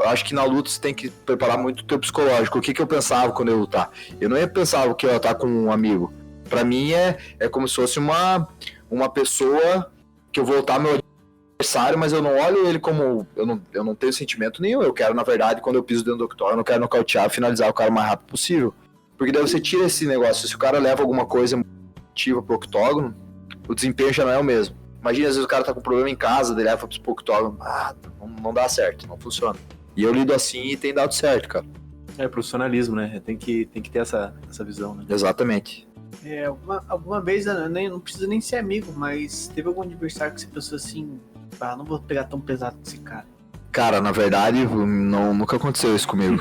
acho que na luta você tem que preparar muito o teu psicológico. O que eu pensava quando eu lutar? Eu não pensava que eu ia lutar com um amigo. Pra mim é como se fosse uma pessoa que eu vou lutar meu adversário, mas eu não olho ele como... Eu não tenho sentimento nenhum. Eu quero, na verdade, quando eu piso dentro do octógono, eu quero nocautear, finalizar o cara o mais rápido possível. Porque daí você tira esse negócio. Se o cara leva alguma coisa ativa pro octógono, o desempenho já não é o mesmo. Imagina, às vezes o cara tá com problema em casa, daí leva pro octógono, não dá certo, não funciona. E eu lido assim e tem dado certo, cara. É profissionalismo, né? Tem que ter essa visão, né? Exatamente. Alguma vez, não precisa nem ser amigo, mas teve algum adversário que você pensou assim, não vou pegar tão pesado com esse cara? Cara, na verdade, nunca aconteceu isso comigo.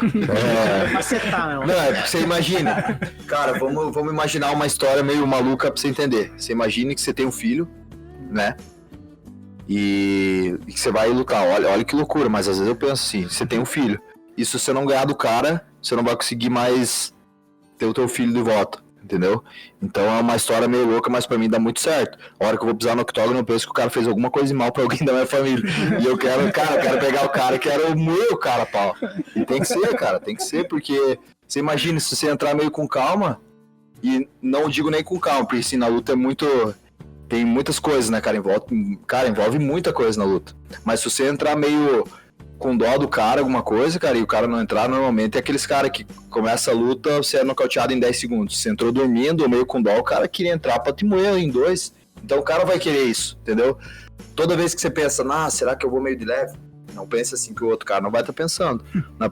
Macetar, não, é porque você imagina. Cara, vamos imaginar uma história meio maluca pra você entender. Você imagina que você tem um filho, né? E que você vai lutar. Olha que loucura, mas às vezes eu penso assim, você tem um filho. E se você não ganhar do cara, você não vai conseguir mais ter o teu filho de volta. Entendeu? Então é uma história meio louca, mas pra mim dá muito certo. A hora que eu vou pisar no octógono, eu penso que o cara fez alguma coisa de mal pra alguém da minha família. E eu quero pegar o cara, quero moer o cara, pau. E tem que ser, cara, porque você imagina, se você entrar meio com calma, e não digo nem com calma, porque assim, na luta tem muitas coisas, né, cara? Envolve muita coisa na luta. Mas se você entrar meio com dó do cara, alguma coisa, cara, e o cara não entrar, normalmente é aqueles caras que começa a luta, você é nocauteado em 10 segundos. Você entrou dormindo ou meio com dó, o cara queria entrar pra te moer em 2. Então o cara vai querer isso, entendeu? Toda vez que você pensa, será que eu vou meio de leve? Não pense assim que o outro cara não vai estar pensando. No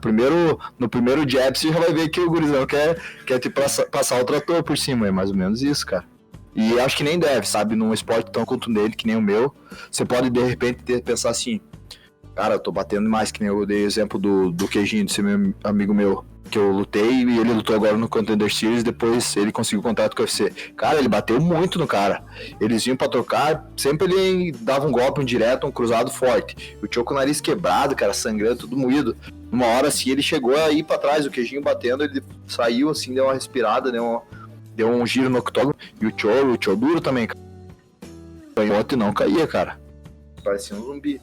primeiro jab, você já vai ver que o gurizão quer te passar o trator por cima, é mais ou menos isso, cara. E acho que nem deve, sabe? Num esporte tão contundente que nem o meu, você pode de repente pensar assim, cara, eu tô batendo mais, que nem eu dei exemplo do Queijinho, de ser meu amigo meu, que eu lutei e ele lutou agora no Contender Series, depois ele conseguiu contato com o UFC. Cara, ele bateu muito no cara. Eles vinham pra trocar, sempre ele dava um golpe, um direto, um cruzado forte. Eu tinha com o nariz quebrado, cara, sangrando, tudo moído. Numa hora assim, ele chegou a ir pra trás, o Queijinho batendo, ele saiu assim, deu uma respirada, deu um giro no octógono. E o Tio duro também, cara. E não caía, cara. Parecia um zumbi.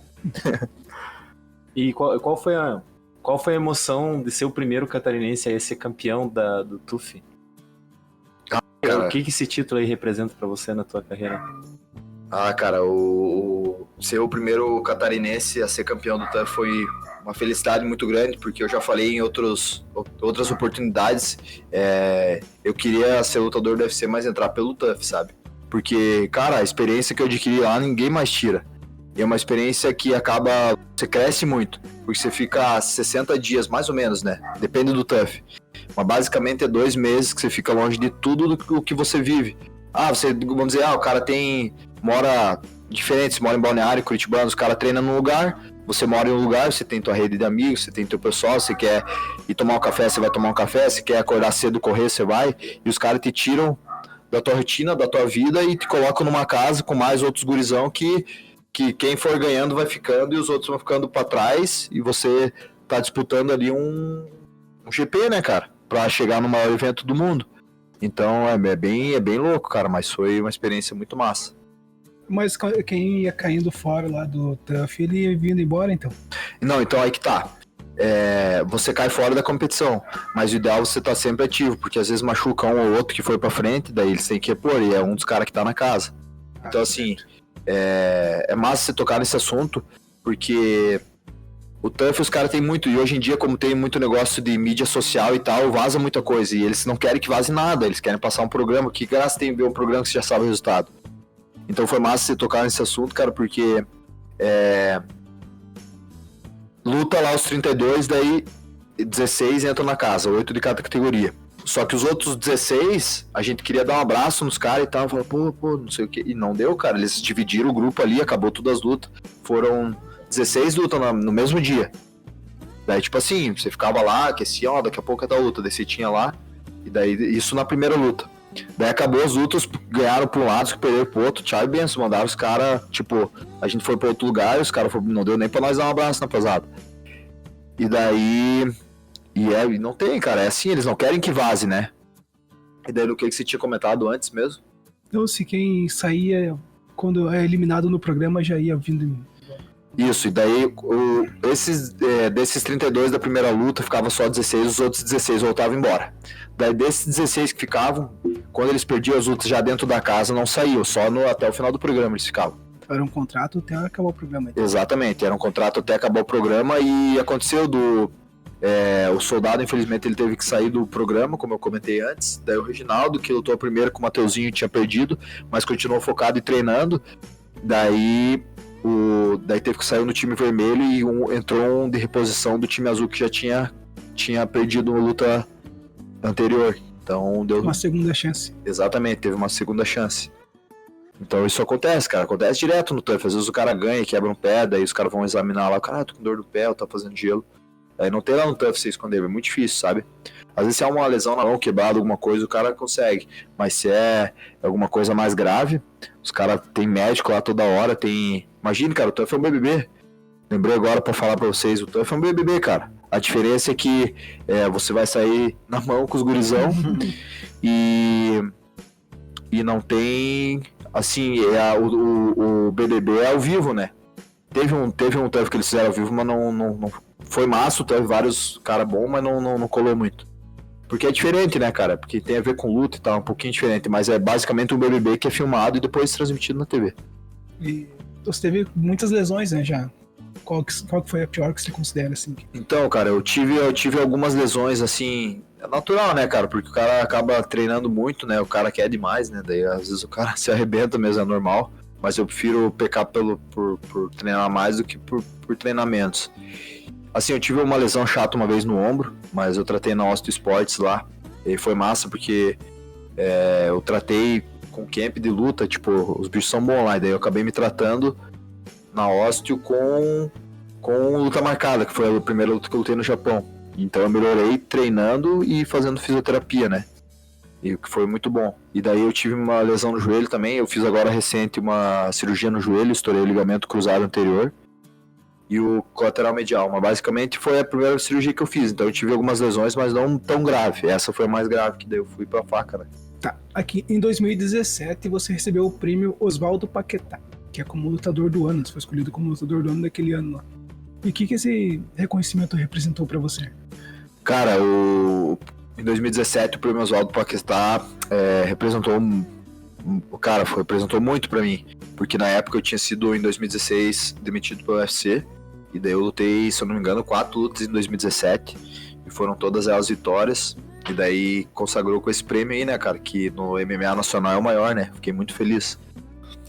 E qual foi a emoção de ser o primeiro catarinense a ser campeão do TUF? O que esse título aí representa pra você na tua carreira? Cara, ser o primeiro catarinense a ser campeão do TUF foi uma felicidade muito grande, porque eu já falei em outras oportunidades, eu queria ser lutador do UFC, mas entrar pelo TUF, sabe? Porque, cara, a experiência que eu adquiri lá, ninguém mais tira. E é uma experiência que você cresce muito, porque você fica 60 dias, mais ou menos, né? Depende do TUF. Mas basicamente é 2 meses que você fica longe de tudo do que você vive. Vamos dizer, o cara mora diferente, você mora em Balneário, Curitibano, os caras treinam num lugar, você mora em um lugar, você tem tua rede de amigos, você tem teu pessoal, você quer ir tomar um café, você vai tomar um café, você quer acordar cedo, correr, você vai, e os caras te tiram da tua rotina, da tua vida e te colocam numa casa com mais outros gurizão que quem for ganhando vai ficando e os outros vão ficando pra trás e você tá disputando ali um GP, né, cara? Pra chegar no maior evento do mundo. Então é bem louco, cara, mas foi uma experiência muito massa. Mas quem ia caindo fora lá do TUF, ele ia vindo embora, então? Não, então aí que tá. Você cai fora da competição, mas o ideal é você estar sempre ativo, porque às vezes machuca um ou outro que foi pra frente, daí eles têm que repor, e é um dos caras que tá na casa. Então, assim, é massa você tocar nesse assunto, porque o TUF os caras têm muito, e hoje em dia, como tem muito negócio de mídia social e tal, vaza muita coisa, e eles não querem que vaze nada, eles querem passar um programa, que graça tem ver um programa que você já sabe o resultado. Então foi massa você tocar nesse assunto, cara, porque luta lá os 32, daí 16 entram na casa, 8 de cada categoria. Só que os outros 16, a gente queria dar um abraço nos caras e tal, falar, pô, não sei o que. E não deu, cara. Eles dividiram o grupo ali, acabou todas as lutas. Foram 16 lutas no mesmo dia. Daí, tipo assim, você ficava lá, aquecia, ó, daqui a pouco é da luta. Daí você tinha lá, e daí isso na primeira luta. Daí acabou as lutas, ganharam pra um lado, que perderam pro outro, tchau e benção. Mandaram os caras, tipo, a gente foi pra outro lugar, e os caras não deu nem pra nós dar um abraço na pesada. E daí... E não tem, cara, é assim, eles não querem que vaze, né? E daí, o que você tinha comentado antes mesmo? Então, se quem saía, quando é eliminado no programa, já ia vindo... Isso, e daí, desses 32 da primeira luta, ficava só 16, os outros 16 voltavam embora. Daí, desses 16 que ficavam, quando eles perdiam as lutas já dentro da casa, não saíam, só até o final do programa eles ficavam. Era um contrato até acabar o programa. Então. Exatamente, era um contrato até acabar o programa, e aconteceu o soldado, infelizmente, ele teve que sair do programa, como eu comentei antes. Daí o Reginaldo, que lutou primeiro com o Mateuzinho, tinha perdido, mas continuou focado e treinando. Daí teve que sair no time vermelho e entrou um de reposição do time azul que já tinha perdido uma luta anterior. Então deu uma segunda chance. Exatamente, teve uma segunda chance. Então isso acontece, cara, acontece direto no TUF. Às vezes o cara ganha e quebra um pé, daí os caras vão examinar lá, o cara, tô com dor do pé, tá fazendo gelo. Aí não tem lá no TUF você esconder, é muito difícil, sabe? Às vezes se é uma lesão na mão, quebrado, alguma coisa, o cara consegue. Mas se é alguma coisa mais grave, os caras tem médico lá toda hora, tem... Imagina, cara, o TUF é um BBB. Lembrei agora pra falar pra vocês, o TUF é um BBB, cara. A diferença é que você vai sair na mão com os gurizão e não tem... Assim, o BBB é ao vivo, né? Teve um TUF que eles fizeram ao vivo, mas não foi massa, teve vários caras bons, mas não colou muito. Porque é diferente, né, cara? Porque tem a ver com luta e tal, um pouquinho diferente, mas é basicamente um BBB que é filmado e depois transmitido na TV. E você teve muitas lesões, né, já? Qual que foi a pior que você considera, assim? Então, cara, eu tive algumas lesões, assim... É natural, né, cara? Porque o cara acaba treinando muito, né? O cara quer demais, né? Daí, às vezes, o cara se arrebenta mesmo, é normal. Mas eu prefiro pecar por treinar mais do que por treinamentos. Assim, eu tive uma lesão chata uma vez no ombro, mas eu tratei na Osteo Sports lá. E foi massa porque eu tratei com camp de luta, tipo, os bichos são bons lá. E daí eu acabei me tratando na Osteo com luta marcada, que foi a primeira luta que eu lutei no Japão. Então eu melhorei treinando e fazendo fisioterapia, né? E o que foi muito bom. E daí eu tive uma lesão no joelho também. Eu fiz agora recente uma cirurgia no joelho, estourei o ligamento cruzado anterior e o colateral medial. Mas basicamente foi a primeira cirurgia que eu fiz. Então eu tive algumas lesões, mas não tão grave. Essa foi a mais grave, que daí eu fui pra faca, né? Tá. Aqui em 2017 você recebeu o prêmio Oswaldo Paquetá, que é como lutador do ano. Você foi escolhido como lutador do ano daquele ano lá. E o que esse reconhecimento representou pra você? Cara, em 2017 o prêmio Oswaldo Paquetá representou muito pra mim, porque na época eu tinha sido, em 2016, demitido pelo UFC, e daí eu lutei, se eu não me engano, 4 lutas em 2017, e foram todas elas vitórias, e daí consagrou com esse prêmio aí, né, cara, que no MMA nacional é o maior, né, fiquei muito feliz.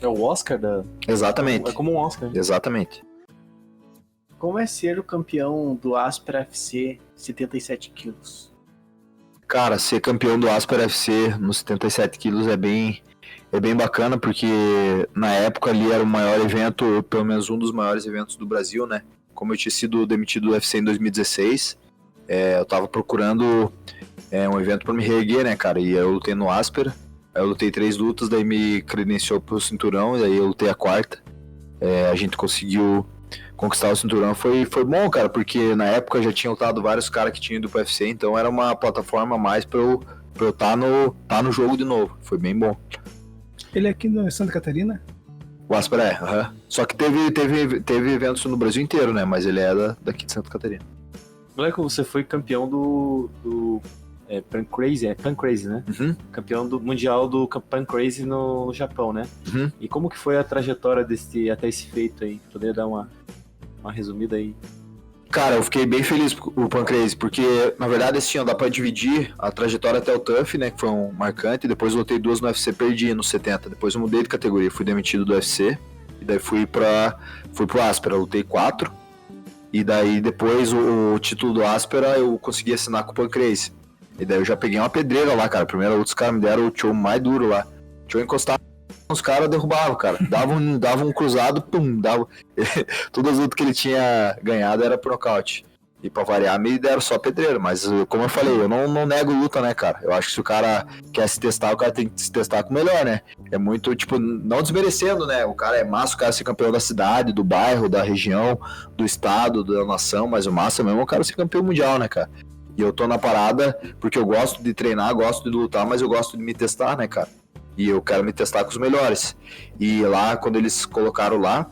É o Oscar da... Exatamente. É como um Oscar. Exatamente. Como é ser o campeão do Aspera FC 77 quilos? Cara, ser campeão do Aspera FC nos 77 quilos é bem bacana, porque na época ali era o maior evento, pelo menos um dos maiores eventos do Brasil, né? Como eu tinha sido demitido do UFC em 2016, eu tava procurando um evento pra me reerguer, né, cara? E eu lutei no Aspera, aí eu lutei 3 lutas, daí me credenciou pro cinturão, e aí eu lutei a 4ª. A gente conseguiu conquistar o cinturão, foi bom, cara, porque na época já tinha lutado vários caras que tinham ido pro UFC, então era uma plataforma a mais pra eu pra eu tá no jogo de novo. Foi bem bom. Ele é aqui no Santa Catarina? O Aspera é, aham. Só que teve eventos no Brasil inteiro, né? Mas ele é daqui de Santa Catarina. Moleque, você foi campeão do Pancrase, Pancrase, né? Uhum. Campeão do mundial do Pancrase no Japão, né? Uhum. E como que foi a trajetória até esse feito aí? Poderia dar uma resumida aí? Cara, eu fiquei bem feliz com o Pancrase, porque, na verdade, assim, ó, dá pra dividir a trajetória até o TUF, né, que foi um marcante, depois eu lutei 2 no UFC, perdi no 70, depois eu mudei de categoria, fui demitido do UFC, e daí fui pro Aspera, lutei 4, e daí depois o título do Aspera eu consegui assinar com o Pancrase, e daí eu já peguei uma pedreira lá, cara, primeira luta os caras me deram o show mais duro lá, o show encostava, os caras derrubavam, cara, dava um cruzado, pum, dava... Todas as lutas que ele tinha ganhado era por nocaute. E pra variar, me deram só pedreiro. Mas, como eu falei, eu não nego luta, né, cara? Eu acho que se o cara quer se testar, o cara tem que se testar com o melhor, né? É muito, tipo, não desmerecendo, né? O cara é massa, o cara ser campeão da cidade, do bairro, da região, do estado, da nação. Mas o massa mesmo é o cara ser campeão mundial, né, cara? E eu tô na parada porque eu gosto de treinar, gosto de lutar, mas eu gosto de me testar, né, cara? E eu quero me testar com os melhores. E lá, quando eles colocaram lá,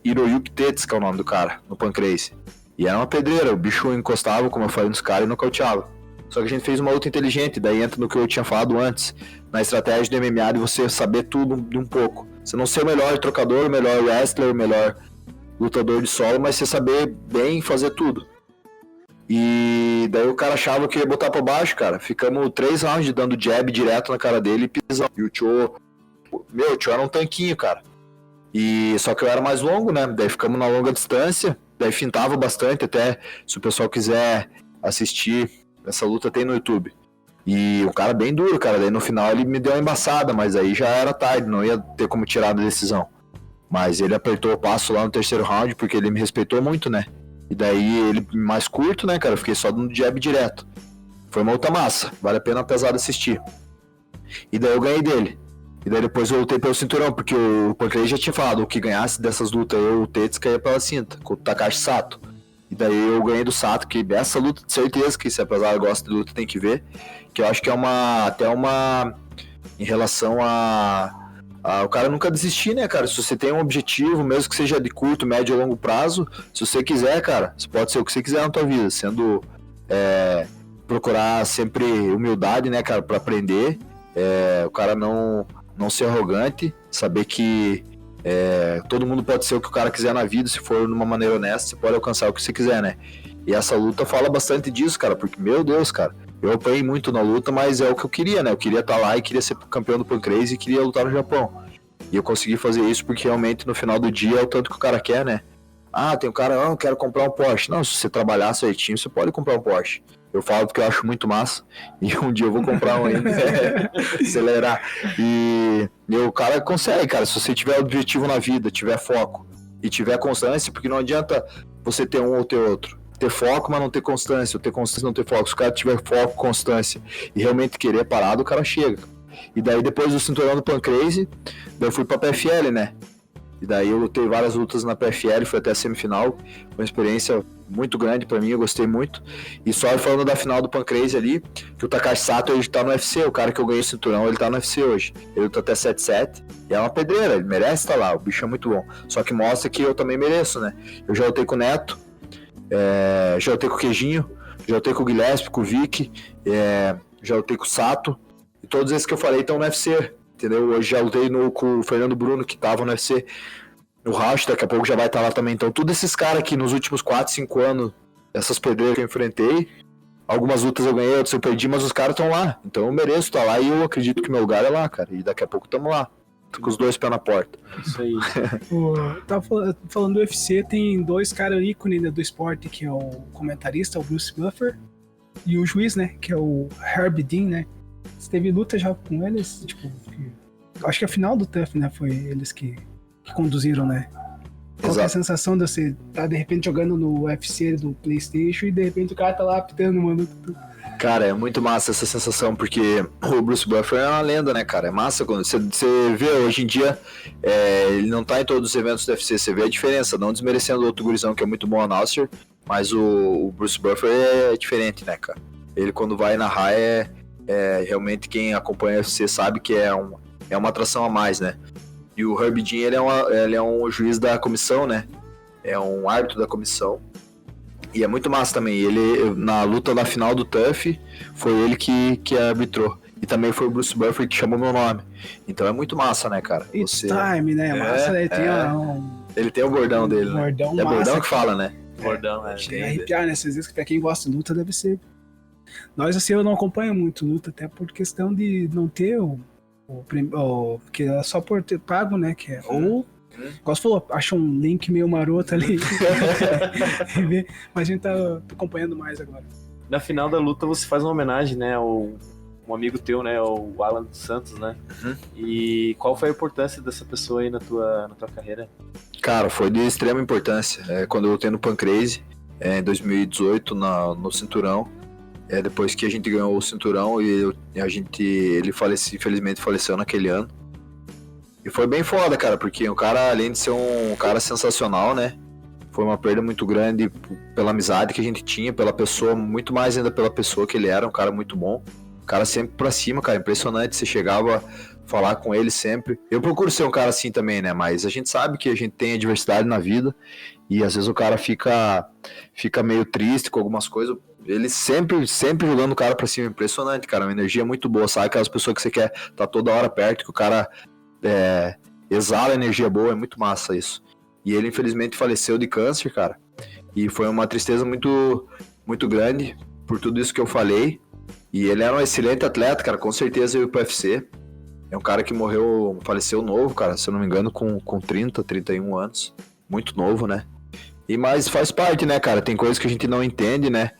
Hiroyuki Tetsu, que é o nome do cara, no Pancrase. E era uma pedreira, o bicho encostava, como eu falei, nos caras e nocauteava. Só que a gente fez uma luta inteligente, daí entra no que eu tinha falado antes, na estratégia do MMA de você saber tudo de um pouco. Você não ser o melhor trocador, o melhor wrestler, o melhor lutador de solo, mas você saber bem fazer tudo. E daí o cara achava que ia botar pra baixo, cara. Ficamos 3 rounds dando jab direto na cara dele e pisando. E o Cho era um tanquinho, cara. E só que eu era mais longo, né? Daí ficamos na longa distância. Daí fintava bastante, até se o pessoal quiser assistir essa luta tem no YouTube. E o cara bem duro, cara. Daí no final ele me deu uma embaçada, mas aí já era tarde, não ia ter como tirar da decisão. Mas ele apertou o passo lá no terceiro round, porque ele me respeitou muito, né? E daí ele mais curto, né, cara? Eu fiquei só dando jab direto. Foi uma luta massa, vale a pena apesar de assistir. E daí eu ganhei dele. E daí depois eu lutei pelo cinturão, porque o Pancrase já tinha falado, o que ganhasse dessas lutas, o Tetsu caía pela cinta, com o Takashi Sato. E daí eu ganhei do Sato, que essa luta, de certeza, que se apesar gosta de luta, tem que ver. Que eu acho que é até uma em relação o cara nunca desistir, né, cara? Se você tem um objetivo, mesmo que seja de curto, médio ou longo prazo, se você quiser, cara, você pode ser o que você quiser na tua vida, sendo procurar sempre humildade, né, cara, pra aprender, o cara não ser arrogante, saber que todo mundo pode ser o que o cara quiser na vida, se for de uma maneira honesta, você pode alcançar o que você quiser, né? E essa luta fala bastante disso, cara, porque, meu Deus, cara, eu apanhei muito na luta, mas é o que eu queria, né? Eu queria estar lá e queria ser campeão do Pancrase e queria lutar no Japão. E eu consegui fazer isso porque realmente no final do dia é o tanto que o cara quer, né? Ah, tem um cara, eu quero comprar um Porsche. Não, se você trabalhar certinho, você pode comprar um Porsche. Eu falo porque eu acho muito massa. E um dia eu vou comprar um ainda. Acelerar. E o cara consegue, cara. Se você tiver objetivo na vida, tiver foco e tiver constância, porque não adianta você ter um ou ter outro. Ter foco, mas não ter constância. Ou ter constância, não ter foco. Se o cara tiver foco, constância e realmente querer parado, o cara chega. E daí depois do cinturão do Pancrase, daí eu fui pra PFL, né? E daí eu lutei várias lutas na PFL, fui até a semifinal. Uma experiência muito grande pra mim, eu gostei muito. E só falando da final do Pancrase ali, que o Takashi Sato hoje tá no UFC, o cara que eu ganhei o cinturão, ele tá no UFC hoje. Ele luta até 7-7, e é uma pedreira, ele merece estar lá, o bicho é muito bom. Só que mostra que eu também mereço, né? Eu já lutei com o Neto, já lutei com o Queijinho, já lutei com o Guilherme, com o Vic, já lutei com o Sato, e todos esses que eu falei estão no UFC, entendeu? Hoje já lutei com o Fernando Bruno, que tava no UFC, o Rauch daqui a pouco já vai estar lá também. Então, todos esses caras que nos últimos 4, 5 anos, essas pedreiras que eu enfrentei, algumas lutas eu ganhei, outras eu perdi, mas os caras estão lá. Então, eu mereço estar lá e eu acredito que meu lugar é lá, cara. E daqui a pouco estamos lá, com os 2 pés na porta. Isso aí. Tava falando do UFC, tem 2 caras ícones, né, do esporte, que é o comentarista, o Bruce Buffer, e o juiz, né, que é o Herb Dean, né. Você teve luta já com eles? Tipo, acho que a final do TUF, né, foi eles que conduziram, né? Qual que é a sensação de você estar de repente jogando no UFC do PlayStation e de repente o cara tá lá apitando, mano? Cara, é muito massa essa sensação, porque o Bruce Buffer é uma lenda, né, cara? É massa quando você vê hoje em dia, ele não tá em todos os eventos do UFC, você vê a diferença, não desmerecendo o outro gurizão que é muito bom, a Nasser, mas o Bruce Buffer é diferente, né, cara? Ele quando vai narrar Realmente quem acompanha o UFC sabe que é uma atração a mais, né? E o Herb Dean, ele é um juiz da comissão, né? É um árbitro da comissão. E é muito massa também. Ele, na luta na final do TUF, foi ele que arbitrou. E também foi o Bruce Buffer que chamou meu nome. Então é muito massa, né, cara? It's time, né? Massa, né? Ele tem o bordão dele, né? Bordão é massa, bordão que fala, né? Bordão, Chega a arrepiar, né? Vocês dizem que pra quem gosta de luta deve ser... Nós, assim, eu não acompanho muito luta, até por questão de não ter que é só por ter pago, né? Que é, ou, como você falou, acha um link meio maroto ali. Mas a gente tá acompanhando mais agora. Na final da luta você faz uma homenagem, né, ao um amigo teu, né, o Alan dos Santos, né? E qual foi a importância dessa pessoa aí na tua carreira? Cara, foi de extrema importância. Quando eu lutei no Pancrase, em 2018, no cinturão, depois que a gente ganhou o cinturão, ele faleceu, infelizmente faleceu naquele ano. E foi bem foda, cara, porque o cara, além de ser um cara sensacional, né? Foi uma perda muito grande pela amizade que a gente tinha, pela pessoa, muito mais ainda pela pessoa que ele era, um cara muito bom. Um cara sempre pra cima, cara, impressionante. Você chegava a falar com ele sempre. Eu procuro ser um cara assim também, né? Mas a gente sabe que a gente tem adversidade na vida e às vezes o cara fica meio triste com algumas coisas. Ele sempre jogando o cara pra cima, impressionante, cara. Uma energia muito boa, sabe? Aquelas pessoas que você quer estar toda hora perto, que o cara exala energia boa, é muito massa isso. E ele infelizmente faleceu de câncer, cara. E foi uma tristeza muito, muito grande por tudo isso que eu falei. E ele era um excelente atleta, cara, com certeza veio pro UFC. É um cara que faleceu novo, cara, se eu não me engano, com 30, 31 anos. Muito novo, né? Mas faz parte, né, cara? Tem coisas que a gente não entende, né?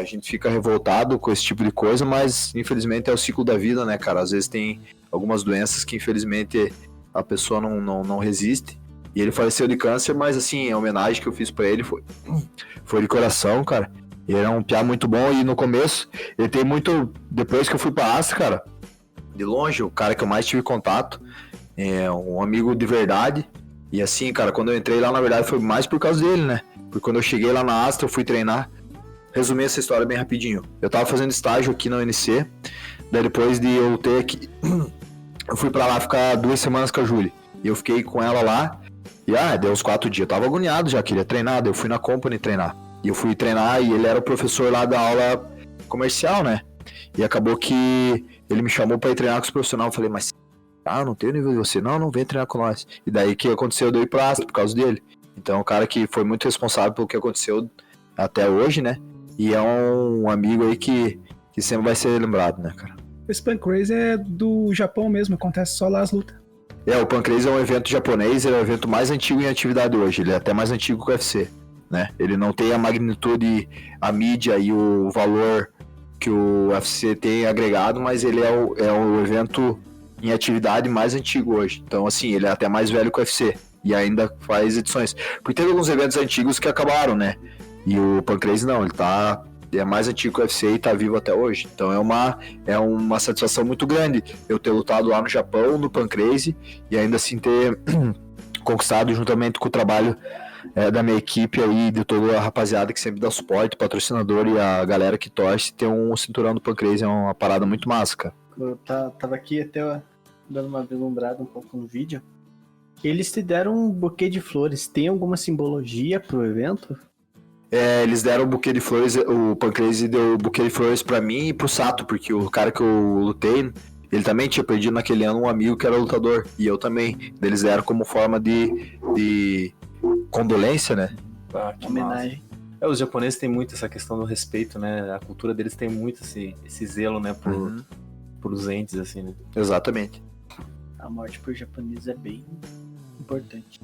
A gente fica revoltado com esse tipo de coisa, mas infelizmente é o ciclo da vida, né, cara? Às vezes tem algumas doenças que infelizmente a pessoa não resiste. E ele faleceu de câncer, mas assim, a homenagem que eu fiz pra ele foi de coração, cara. Ele é um piá muito bom e no começo, ele tem muito... Depois que eu fui pra Astra, cara, de longe, o cara que eu mais tive contato, é um amigo de verdade. E assim, cara, quando eu entrei lá, na verdade, foi mais por causa dele, né? Porque quando eu cheguei lá na Astra, eu fui treinar. Resumir essa história bem rapidinho. Eu tava fazendo estágio aqui na UNC, daí depois de eu ter aqui... eu fui pra lá ficar 2 semanas com a Júlia. E eu fiquei com ela lá, e deu uns 4 dias. Eu tava agoniado já, queria treinar, daí eu fui na Company treinar. E eu fui treinar e ele era o professor lá da aula comercial, né? E acabou que ele me chamou pra ir treinar com os profissionais. Eu falei, mas não tenho nível de você. Não, vem treinar com nós. E daí que aconteceu, eu dei pra Astra por causa dele. Então, o cara que foi muito responsável pelo que aconteceu até hoje, né? E é um amigo aí que sempre vai ser lembrado, né, cara? Esse Pancrase é do Japão mesmo, acontece só lá as lutas. O Pancrase é um evento japonês, ele é o evento mais antigo em atividade hoje. Ele é até mais antigo que o UFC. Né? Ele não tem a magnitude, a mídia e o valor que o UFC tem agregado, mas ele é o evento em atividade mais antigo hoje. Então, assim, ele é até mais velho que o UFC e ainda faz edições. Porque teve alguns eventos antigos que acabaram, né? E o Pancrase não, ele é mais antigo que o UFC e tá vivo até hoje. Então é uma satisfação muito grande eu ter lutado lá no Japão, no Pancrase, e ainda assim ter conquistado juntamente com o trabalho da minha equipe aí, de toda a rapaziada que sempre dá suporte, patrocinador e a galera que torce, ter um cinturão do Pancrase é uma parada muito massa, cara. Eu tava aqui até dando uma vislumbrada um pouco no vídeo. Eles te deram um buquê de flores. Tem alguma simbologia pro evento? Eles deram o buquê de flores, o Pancrase deu o buquê de flores pra mim e pro Sato, porque o cara que eu lutei, ele também tinha perdido naquele ano um amigo que era lutador, e eu também. Eles deram como forma de condolência, né? Que Homenagem. Os japoneses têm muito essa questão do respeito, né? A cultura deles tem muito esse zelo, né? Pros entes, assim, né? Exatamente. A morte por japonês é bem importante.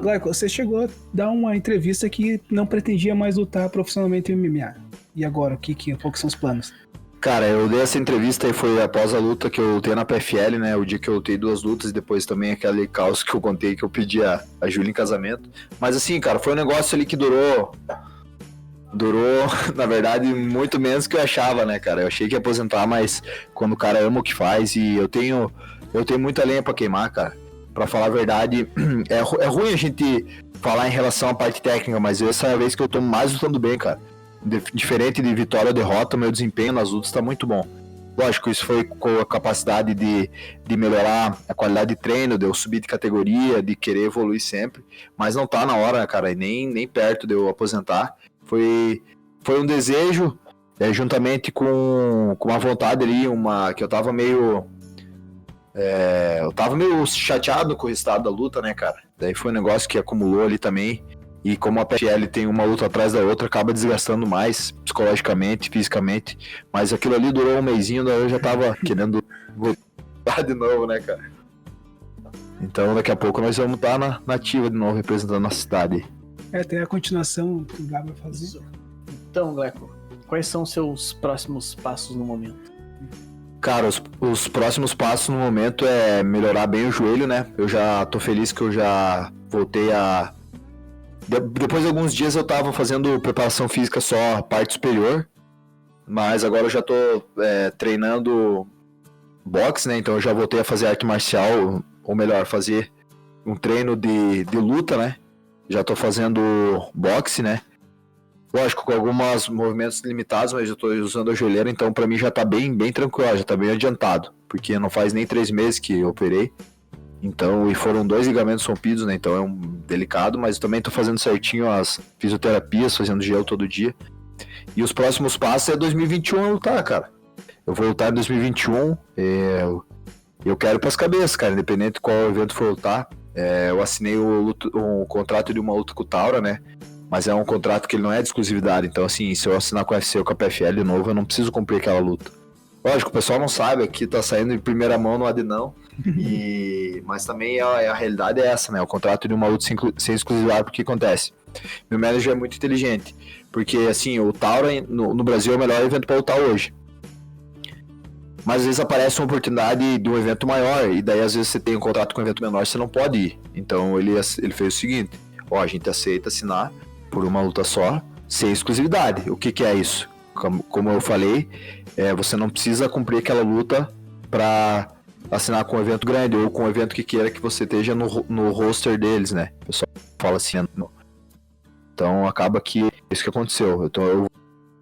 Glaico, você chegou a dar uma entrevista que não pretendia mais lutar profissionalmente em MMA. E agora, qual que são os planos? Cara, eu dei essa entrevista e foi após a luta que eu lutei na PFL, né? O dia que eu lutei 2 lutas e depois também aquele caos que eu contei que eu pedi a Júlia em casamento. Mas assim, cara, foi um negócio ali que durou, na verdade, muito menos que eu achava, né, cara? Eu achei que ia aposentar, mas quando o cara ama o que faz e eu tenho muita lenha pra queimar, cara. Pra falar a verdade, é ruim a gente falar em relação à parte técnica, mas essa é a vez que eu tô mais lutando bem, cara. Diferente de vitória ou derrota, meu desempenho nas lutas tá muito bom. Lógico, isso foi com a capacidade de melhorar a qualidade de treino, de eu subir de categoria, de querer evoluir sempre, mas não tá na hora, cara, nem perto de eu aposentar. Foi um desejo, juntamente com uma vontade ali, que eu tava meio chateado com o resultado da luta, né, cara? Daí foi um negócio que acumulou ali também. E como a PFL tem uma luta atrás da outra, acaba desgastando mais psicologicamente, fisicamente. Mas aquilo ali durou um mesinho, daí eu já tava querendo voltar de novo, né, cara? Então daqui a pouco nós vamos estar na ativa de novo, representando a nossa cidade. Tem a continuação que o Gabi vai fazer. Então, Gleco, quais são os seus próximos passos no momento? Cara, os próximos passos no momento é melhorar bem o joelho, né? Eu já tô feliz que eu já voltei a... Depois de alguns dias eu tava fazendo preparação física só, parte superior, mas agora eu já tô treinando boxe, né? Então eu já voltei a fazer arte marcial, ou melhor, fazer um treino de luta, né? Já tô fazendo boxe, né? Lógico, com alguns movimentos limitados, mas eu tô usando a joelheira, então pra mim já tá bem tranquilo, já tá bem adiantado, porque não faz nem 3 meses que eu operei. Então, e foram 2 ligamentos rompidos, né? Então é delicado, mas eu também tô fazendo certinho as fisioterapias, fazendo gel todo dia. E os próximos passos é 2021 eu lutar, cara. Eu vou lutar em 2021, eu quero ir pras cabeças, cara, independente de qual evento for lutar. Eu assinei um contrato de uma luta com o Taura, né? Mas é um contrato que ele não é de exclusividade, então assim, se eu assinar com a UFC ou com a PFL de novo, eu não preciso cumprir aquela luta. Lógico, o pessoal não sabe, aqui tá saindo em primeira mão no Adinão, mas também a realidade é essa, né? O contrato de uma luta sem exclusividade, porque acontece? Meu manager é muito inteligente, porque assim, o Taura no Brasil é o melhor evento para lutar hoje. Mas às vezes aparece uma oportunidade de um evento maior, e daí às vezes você tem um contrato com um evento menor, você não pode ir. Então ele fez o seguinte, a gente aceita assinar por uma luta só, sem exclusividade. O que é isso? Como eu falei, você não precisa cumprir aquela luta para assinar com um evento grande ou com um evento que queira que você esteja no roster deles, né? O pessoal fala assim. Então acaba que isso que aconteceu. Então eu vou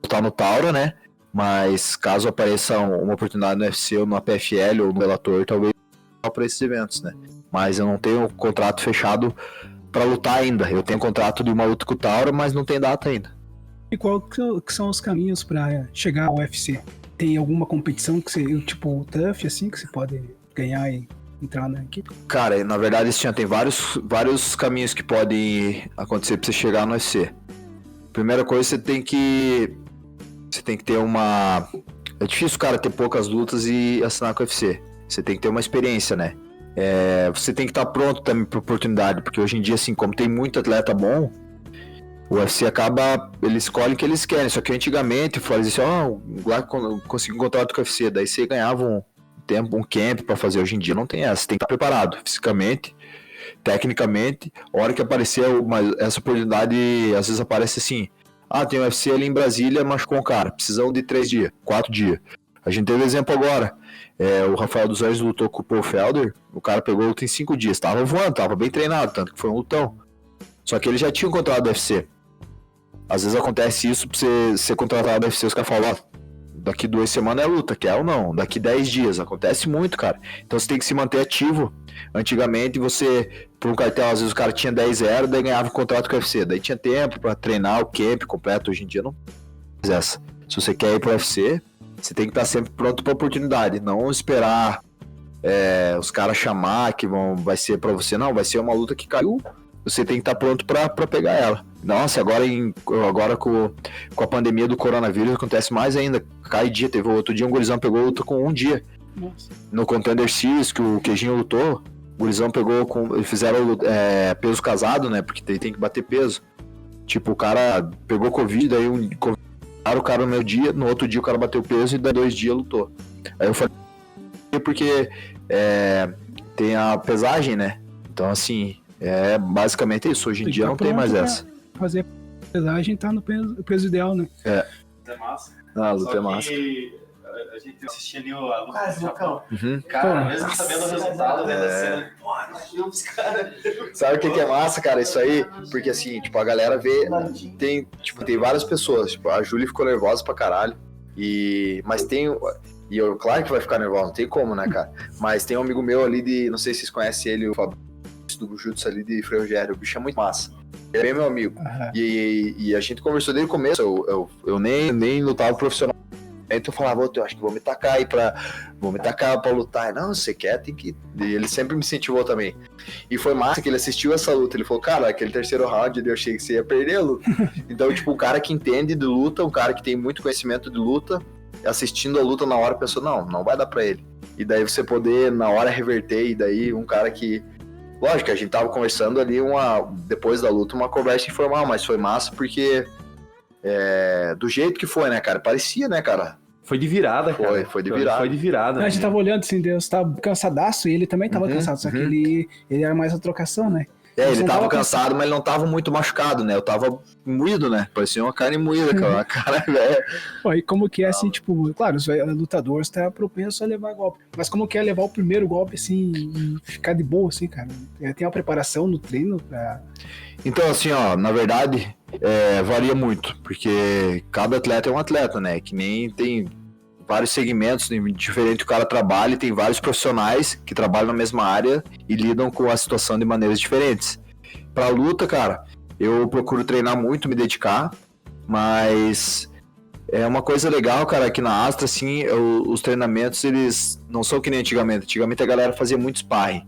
lutar no Taura, né? Mas caso apareça uma oportunidade no UFC ou na PFL ou no Bellator, talvez para esses eventos, né? Mas eu não tenho contrato fechado para lutar ainda. Eu tenho contrato de uma luta com o Taura, mas não tem data ainda. E qual que são os caminhos para chegar ao UFC? Tem alguma competição que você, tipo o TUF, assim, que você pode ganhar e entrar na equipe? Cara, na verdade, tem vários caminhos que podem acontecer para você chegar no UFC. Primeira coisa, você tem que ter uma... É difícil, cara, ter poucas lutas e assinar com o UFC. Você tem que ter uma experiência, né? Você tem que estar pronto também para oportunidade, porque hoje em dia, assim, como tem muito atleta bom, o UFC acaba, eles escolhem o que eles querem. Só que antigamente, eles diziam, lá consegui um contrato com o UFC, daí você ganhava um camp para fazer. Hoje em dia não tem essa, você tem que estar preparado fisicamente, tecnicamente. A hora que aparecer essa oportunidade, às vezes aparece assim, tem um UFC ali em Brasília, machucou um cara, precisam de 3 dias, 4 dias. A gente teve exemplo agora, o Rafael dos Anjos lutou com o Paul Felder, o cara pegou a luta em 5 dias, tava voando, tava bem treinado, tanto que foi um lutão. Só que ele já tinha um contrato do UFC. Às vezes acontece isso pra você ser contratado do UFC, os caras falam, daqui 2 semanas é luta, quer ou não, daqui 10 dias, acontece muito, cara. Então você tem que se manter ativo. Antigamente você, por um cartel, às vezes o cara tinha 10-0, daí ganhava um contrato com o UFC, daí tinha tempo pra treinar o camp completo. Hoje em dia não faz essa. Se você quer ir pro UFC, você tem que estar sempre pronto pra oportunidade, não esperar os caras chamar que vai ser pra você, não, vai ser uma luta que caiu, você tem que estar pronto pra pegar ela. Nossa, agora com a pandemia do coronavírus acontece mais ainda, cai dia, teve outro dia um gurizão pegou luta com 1 dia. Nossa. No Contender Series, que o Queijinho lutou, o gurizão pegou eles fizeram peso casado, né, porque tem que bater peso. Tipo, o cara pegou Covid, daí o cara no meu dia, no outro dia o cara bateu peso e daí 2 dias lutou. Aí eu falei, porque tem a pesagem, né? Então, assim, basicamente isso. Hoje em dia não tem mais essa. Fazer pesagem tá no peso ideal, né? É massa. A luta é massa. A gente assistia ali a luta do Japão. Cara, mesmo sabendo o resultado, vendo a cena, imagina os caras. Sabe o que é massa, cara? Isso aí, porque assim, tipo, a galera vê, tem várias pessoas, tipo, a Júlia ficou nervosa pra caralho, mas E eu, claro que vai ficar nervoso, não tem como, né, cara? Mas tem um amigo meu ali de, não sei se vocês conhecem ele, o Fabrício do Jiu-Jitsu ali de Frei Rogério, o bicho é muito massa. Ele é bem meu amigo. Aham. E a gente conversou desde o começo, eu nem lutava profissional. Então eu falava, eu acho que vou me tacar pra lutar. Não, você quer, tem que... E ele sempre me incentivou também. E foi massa que ele assistiu essa luta. Ele falou, cara, aquele terceiro round eu achei que você ia perder a luta. Então, tipo, um cara que entende de luta, um cara que tem muito conhecimento de luta, assistindo a luta na hora, pensou, não vai dar pra ele. E daí você poder, na hora, reverter, e daí um cara que... Lógico, a gente tava conversando ali, depois da luta, uma conversa informal, mas foi massa porque... do jeito que foi, né, cara? Parecia, né, cara? Foi de virada, cara. Foi de virada. Foi de virada. A gente tava olhando assim, Deus tava cansadaço e ele também tava cansado, só que ele era mais a trocação, né? Ele não tava tava cansado, mas ele não tava muito machucado, né? Eu tava moído, né? Parecia uma carne moída, cara. Uma cara velha. Pô, e como que é assim, tipo, claro, os lutadores tá propenso a levar golpe, mas como que é levar o primeiro golpe assim e ficar de boa assim, cara? Tem uma preparação no treino pra... Então, assim, ó, na verdade, varia muito, porque cada atleta é um atleta, né? Que nem tem vários segmentos diferentes o cara trabalha, e tem vários profissionais que trabalham na mesma área e lidam com a situação de maneiras diferentes. Pra luta, cara, eu procuro treinar muito, me dedicar, mas é uma coisa legal, cara, que na Astra, assim, os treinamentos, eles não são que nem antigamente. Antigamente a galera fazia muito sparring.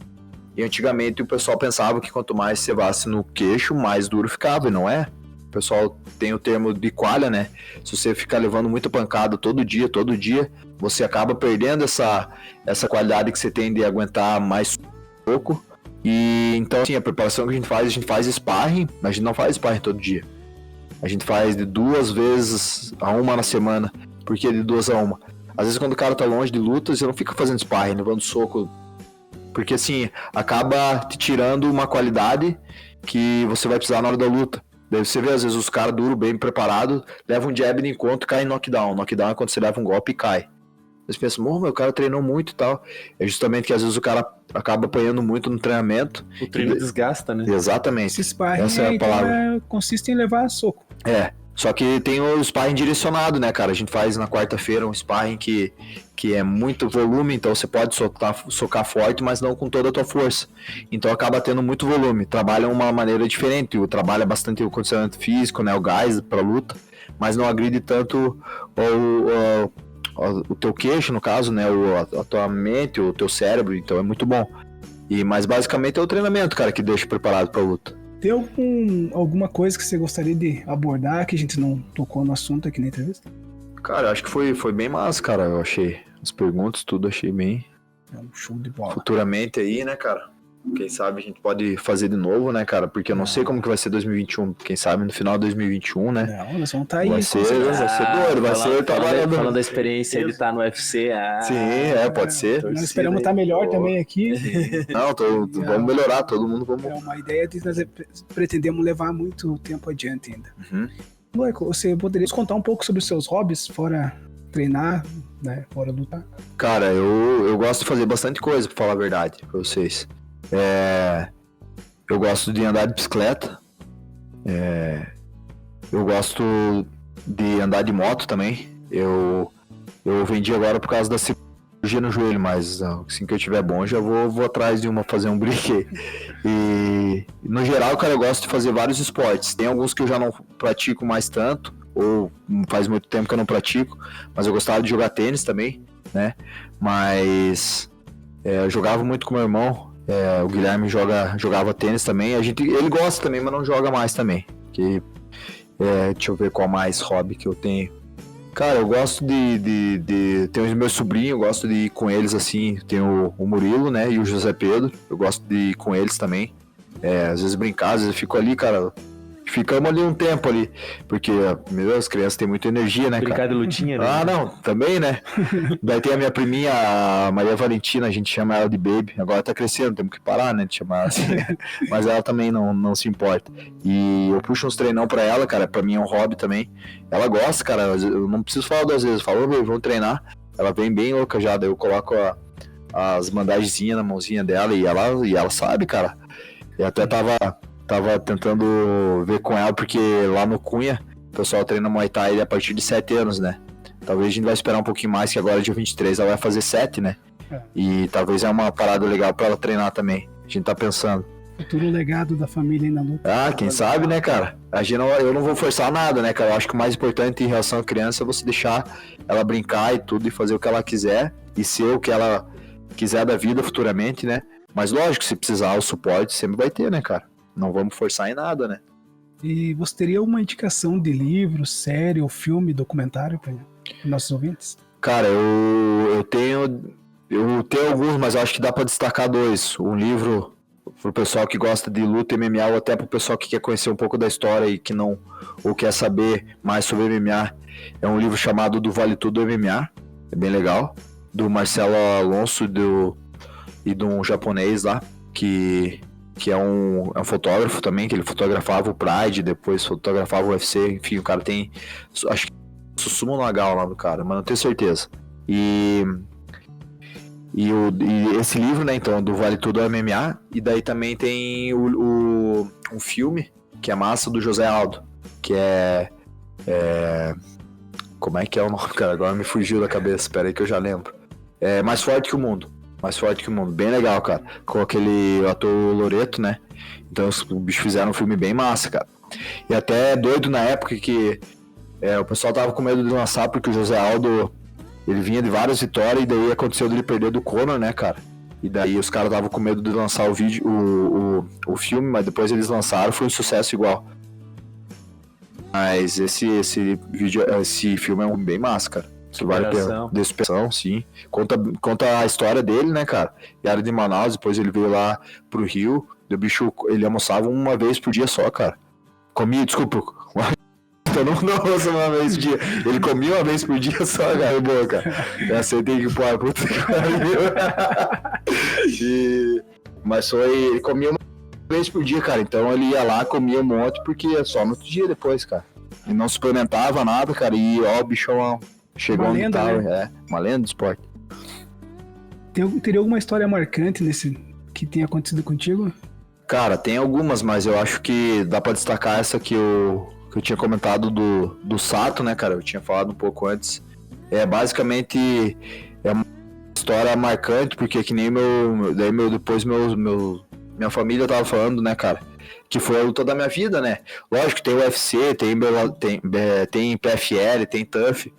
E antigamente o pessoal pensava que quanto mais você vasse no queixo, mais duro ficava, e não é? O pessoal tem o termo de qualha, né? Se você ficar levando muita pancada todo dia, você acaba perdendo essa qualidade que você tem de aguentar mais pouco. E então, assim, a preparação que a gente faz sparring, mas a gente não faz sparring todo dia. A gente faz de 2 vezes a 1 na semana. Por que de 2 a 1? Às vezes quando o cara tá longe de luta, você não fica fazendo sparring, levando soco. Porque assim, acaba te tirando uma qualidade que você vai precisar na hora da luta. Daí você vê, às vezes, os caras duros, bem preparados, levam um jab no encontro e cai em knockdown. Knockdown é quando você leva um golpe e cai. Você pensa, meu cara treinou muito e tal. É justamente que às vezes o cara acaba apanhando muito no treinamento. O treino desgasta, né? Exatamente. Esse sparring essa é a palavra. Consiste em levar soco. Só que tem o sparring direcionado, né, cara? A gente faz na quarta-feira um sparring que é muito volume, então você pode socar forte, mas não com toda a tua força. Então acaba tendo muito volume. Trabalha uma maneira diferente, trabalha bastante o condicionamento físico, né, o gás pra luta, mas não agride tanto o teu queixo, no caso, né, a tua mente, o teu cérebro, então é muito bom. Mas basicamente é o treinamento, cara, que deixa preparado pra luta. Tem alguma coisa que você gostaria de abordar que a gente não tocou no assunto aqui na entrevista? Cara, acho que foi bem massa, cara. Eu achei as perguntas, tudo achei bem. É um show de bola. Futuramente aí, né, cara? Quem sabe a gente pode fazer de novo, né, cara? Porque eu não sei como que vai ser 2021. Quem sabe no final de 2021, né? Não, nós vamos estar aí. Vai ser doido, vai ser trabalhando. Falando da experiência, ele tá no UFC. Sim, pode ser. Nós esperamos estar melhor também aqui. Não, vamos melhorar, todo mundo vamos. É uma ideia de nós pretendemos levar muito tempo adiante ainda. Uhum. Luico, você poderia nos contar um pouco sobre os seus hobbies, fora treinar, né, fora lutar? Cara, eu gosto de fazer bastante coisa, pra falar a verdade pra vocês. Eu gosto de andar de bicicleta. Eu gosto de andar de moto também. Eu vendi agora por causa da cirurgia no joelho, mas assim que eu tiver bom, já vou atrás de fazer um brique. E no geral, cara, eu gosto de fazer vários esportes. Tem alguns que eu já não pratico mais tanto, ou faz muito tempo que eu não pratico, mas eu gostava de jogar tênis também, né? Mas eu jogava muito com meu irmão. O Guilherme jogava tênis também. Ele gosta também, mas não joga mais também. Deixa eu ver qual mais hobby que eu tenho. Cara, eu gosto de ter os meus sobrinhos, eu gosto de ir com eles assim. Tem o Murilo, né, e o José Pedro. Eu gosto de ir com eles também. Às vezes brincar, às vezes eu fico ali, cara. Ficamos ali um tempo ali, porque, meu Deus, as crianças têm muita energia, né, brincar cara? de lutinha, né? Ah, não, também, né? Daí tem a minha priminha, a Maria Valentina, a gente chama ela de Baby. Agora tá crescendo, temos que parar, né, de chamar ela assim. Mas ela também não se importa. E eu puxo uns treinão pra ela, cara, pra mim é um hobby também. Ela gosta, cara, eu não preciso falar 2 vezes. Eu falo, Baby, vamos treinar. Ela vem bem louca já, daí eu coloco as bandagenzinhas na mãozinha dela e ela sabe, cara. Eu até tava tentando ver com ela, porque lá no Cunha, o pessoal treina Muay Thai a partir de 7 anos, né? Talvez a gente vai esperar um pouquinho mais, que agora dia 23 ela vai fazer 7, né? E talvez é uma parada legal pra ela treinar também. A gente tá pensando. Futuro legado da família aí na luta. Quem sabe, né, cara? Eu não vou forçar nada, né, cara? Eu acho que o mais importante em relação à criança é você deixar ela brincar e tudo, e fazer o que ela quiser, e ser o que ela quiser da vida futuramente, né? Mas lógico, se precisar, o suporte sempre vai ter, né, cara? Não vamos forçar em nada, né? E você teria uma indicação de livro, série ou filme, documentário para nossos ouvintes? Cara, eu tenho alguns, mas eu acho que dá pra destacar 2. Um livro pro pessoal que gosta de luta e MMA, ou até pro pessoal que quer conhecer um pouco da história e que não, ou quer saber mais sobre MMA. É um livro chamado Do Vale Tudo MMA, é bem legal, do Marcelo Alonso e de um japonês lá, que é um fotógrafo também, que ele fotografava o Pride, depois fotografava o UFC, enfim, o cara tem, acho que Susumu Nagal lá do cara, mas não tenho certeza. E esse livro, né, então, do Vale Tudo MMA, e daí também tem um filme, que é massa, do José Aldo, que é como é que é o nome, cara? Agora me fugiu da cabeça, espera aí que eu já lembro. É Mais Forte que o Mundo. Mais Forte que o Mundo, bem legal, cara. Com aquele ator Loreto, né? Então os bichos fizeram um filme bem massa, cara. E até doido na época que o pessoal tava com medo de lançar, porque o José Aldo, ele vinha de várias vitórias, e daí aconteceu dele perder do Conor, né, cara? E daí os caras estavam com medo de lançar o filme, mas depois eles lançaram, foi um sucesso igual. Mas esse filme é bem massa, cara. Vale a pena. De superação, sim. Conta a história dele, né, cara? Ele era de Manaus, depois ele veio lá pro Rio. O bicho, ele almoçava uma vez por dia só, cara. Desculpa. Então não almoça uma vez por dia. Ele comia uma vez por dia só, cara. Boa, cara. Essa aí tem que pôr, puta que pariu. Mas ele comia uma vez por dia, cara. Então ele ia lá, comia um monte, porque é só no outro dia depois, cara. Ele não suplementava nada, cara. E ó, o bichão chegou onde tava. Né? Uma lenda do esporte. Teria alguma história marcante que tenha acontecido contigo? Cara, tem algumas, mas eu acho que dá pra destacar essa que eu tinha comentado do Sato, né, cara? Eu tinha falado um pouco antes. Basicamente é uma história marcante, porque que nem depois minha família tava falando, né, cara? Que foi a luta da minha vida, né? Lógico, tem UFC, tem PFL, tem TUF.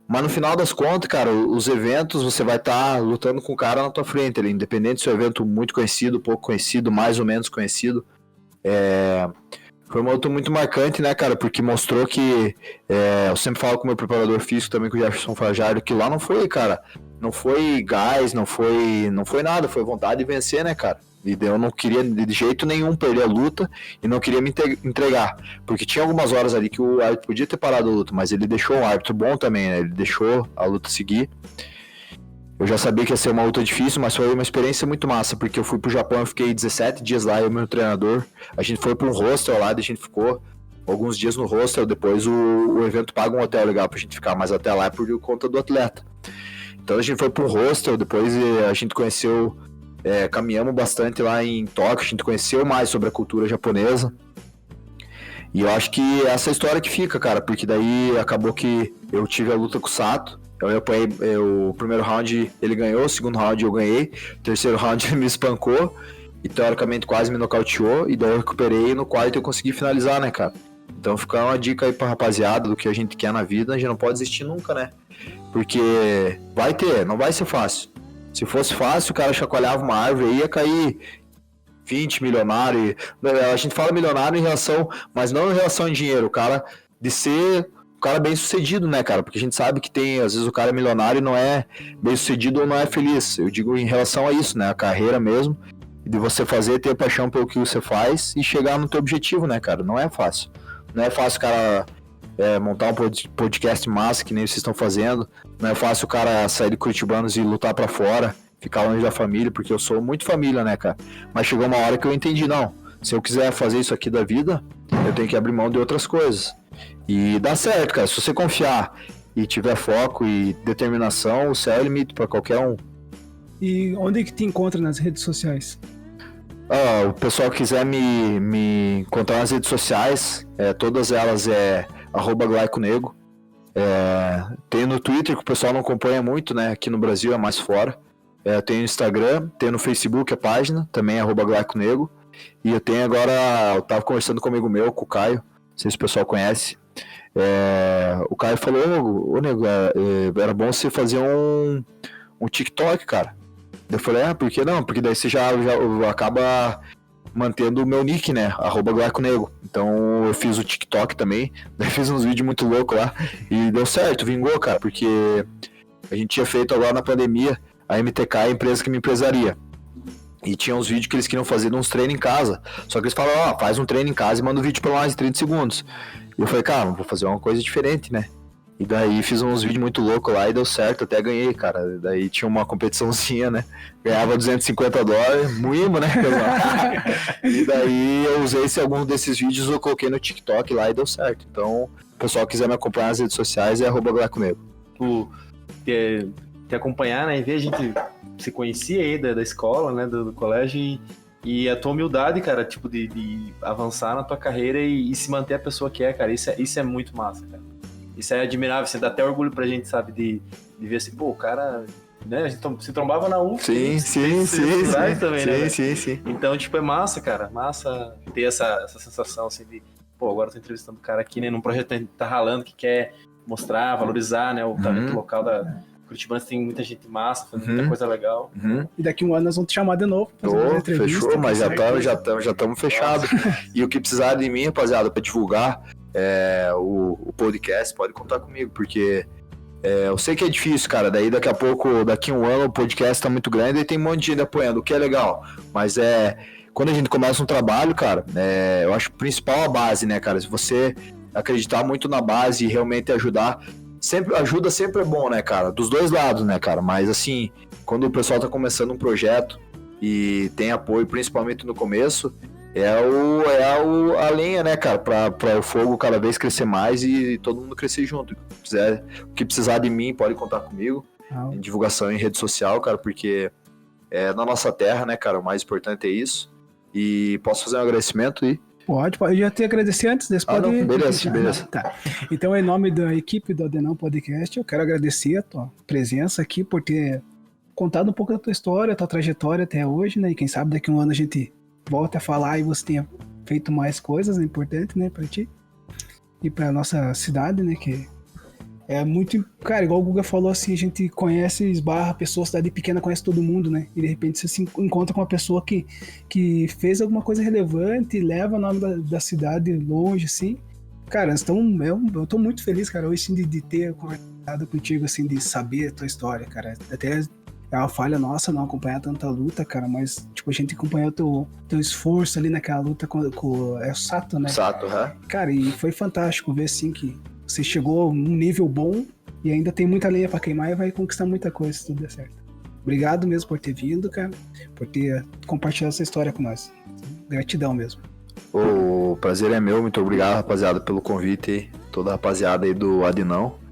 Mas no final das contas, cara, os eventos, você vai estar lutando com o cara na tua frente, independente se é um evento muito conhecido, pouco conhecido, mais ou menos conhecido. Foi uma luta muito marcante, né, cara, porque mostrou que, eu sempre falo com o meu preparador físico também, com o Jefferson Fajardo, que lá não foi, cara, não foi gás, não foi nada, foi vontade de vencer, né, cara. E eu não queria de jeito nenhum perder a luta e não queria me entregar. Porque tinha algumas horas ali que o árbitro podia ter parado a luta, mas ele deixou um árbitro bom também, né? Ele deixou a luta seguir. Eu já sabia que ia ser uma luta difícil, mas foi uma experiência muito massa, porque eu fui pro Japão, eu fiquei 17 dias lá, eu e o meu treinador. A gente foi pra um hostel lá, a gente ficou alguns dias no hostel, depois o evento paga um hotel legal pra gente ficar, mas até lá é por conta do atleta. Então a gente foi pro hostel, depois a gente conheceu... caminhamos bastante lá em Tóquio, a gente conheceu mais sobre a cultura japonesa. E eu acho que essa é a história que fica, cara, porque daí acabou que eu tive a luta com o Sato. Eu apanhei o primeiro round, ele ganhou, o segundo round eu ganhei, o terceiro round ele me espancou e teoricamente quase me nocauteou, e daí eu recuperei e no quarto eu consegui finalizar, né, cara? Então fica uma dica aí pra rapaziada do que a gente quer na vida, a gente não pode desistir nunca, né? Porque não vai ser fácil. Se fosse fácil, o cara chacoalhava uma árvore e ia cair 20 milionário. A gente fala milionário em relação, mas não em relação em dinheiro. O cara de ser um cara bem sucedido, né, cara? Porque a gente sabe que tem, às vezes o cara é milionário e não é bem sucedido ou não é feliz. Eu digo em relação a isso, né? A carreira mesmo. De você ter paixão pelo que você faz e chegar no teu objetivo, né, cara? Não é fácil. Não é fácil o cara montar um podcast massa, que nem vocês estão fazendo. Não é fácil o cara sair de Curitibanos e lutar pra fora, ficar longe da família, porque eu sou muito família, né, cara? Mas chegou uma hora que eu entendi, não, se eu quiser fazer isso aqui da vida, eu tenho que abrir mão de outras coisas. E dá certo, cara, se você confiar e tiver foco e determinação, o céu é o limite pra qualquer um. E onde é que te encontra nas redes sociais? O pessoal que quiser me encontrar nas redes sociais, todas elas @glaiconego. Tem no Twitter, que o pessoal não acompanha muito, né? Aqui no Brasil é mais fora. Tem no Instagram, tem no Facebook a página, também @glaiconego. E eu tenho agora, eu tava conversando com um amigo meu, com o Caio, não sei se o pessoal conhece. O Caio falou, ô nego, era bom você fazer um TikTok, cara. Eu falei, por que não? Porque daí você já acaba mantendo o meu nick, né? @glaiconego. Então eu fiz o TikTok também, daí fiz uns vídeos muito loucos lá e deu certo, vingou, cara, porque a gente tinha feito agora na pandemia, a MTK é a empresa que me empresaria. E tinha uns vídeos que eles queriam fazer de uns treinos em casa. Só que eles falaram, faz um treino em casa e manda um vídeo pra mais de 30 segundos. E eu falei, cara, vou fazer uma coisa diferente, né? E daí fiz uns vídeos muito loucos lá e deu certo, até ganhei, cara. Daí tinha uma competiçãozinha, né? Ganhava $250, moímos, né? E daí eu usei algum desses vídeos, eu coloquei no TikTok lá e deu certo. Então, o pessoal quiser me acompanhar nas redes sociais, é @glaiconego. Te acompanhar, né? E ver a gente se conhecia aí da escola, né? Do colégio e a tua humildade, cara, tipo, de avançar na tua carreira e se manter a pessoa que é, cara. Isso é muito massa, cara. Isso é admirável, você dá até orgulho pra gente, sabe, de ver assim, pô, o cara, né, a gente se trombava na UF. Sim. Também, né? Sim. Então, tipo, é massa, cara, massa ter essa sensação, assim, de, pô, agora eu tô entrevistando o cara aqui, né, num projeto que a gente tá ralando, que quer mostrar, valorizar, né, o talento local da Curitibana, tem muita gente massa, fazendo muita coisa legal. E daqui um ano nós vamos te chamar de novo. Fechou, mas já estamos fechados. E o que precisar de mim, rapaziada, pra divulgar o podcast, pode contar comigo, porque eu sei que é difícil, cara. Daí daqui a pouco, daqui um ano, o podcast tá muito grande e tem um monte de gente apoiando, o que é legal. Mas quando a gente começa um trabalho, cara, eu acho principal a base, né, cara? Se você acreditar muito na base e realmente ajudar, ajuda sempre é bom, né, cara? Dos dois lados, né, cara? Mas assim, quando o pessoal tá começando um projeto e tem apoio, principalmente no começo, a lenha, né, cara, pra o fogo cada vez crescer mais e todo mundo crescer junto. O que precisar de mim, pode contar comigo. Em divulgação em rede social, cara, porque na nossa terra, né, cara, o mais importante é isso. E posso fazer um agradecimento aí? Pode. Eu já te agradecer antes desse podcast. Beleza. Tá. Então, em nome da equipe do Adenão Podcast, eu quero agradecer a tua presença aqui, por ter contado um pouco da tua história, tua trajetória até hoje, né, e quem sabe daqui a um ano a gente volta a falar e você tenha feito mais coisas importantes, né, pra ti e pra nossa cidade, né, que é muito, cara, igual o Guga falou, assim, a gente conhece, esbarra pessoa, cidade pequena conhece todo mundo, né, e de repente você se encontra com uma pessoa que fez alguma coisa relevante e leva o nome da cidade longe, assim, cara, eu tô muito feliz, cara, hoje, assim, de ter conversado contigo, assim, de saber a tua história, cara, até é uma falha nossa não acompanhar tanta luta, cara, mas, tipo, a gente acompanhou o teu esforço ali naquela luta com o Sato, né? Sato, Cara, e foi fantástico ver, assim, que você chegou a um nível bom e ainda tem muita lenha pra queimar e vai conquistar muita coisa se tudo der certo. Obrigado mesmo por ter vindo, cara, por ter compartilhado essa história com nós. Gratidão mesmo. O prazer é meu, muito obrigado, rapaziada, pelo convite aí, toda a rapaziada aí do Adinão.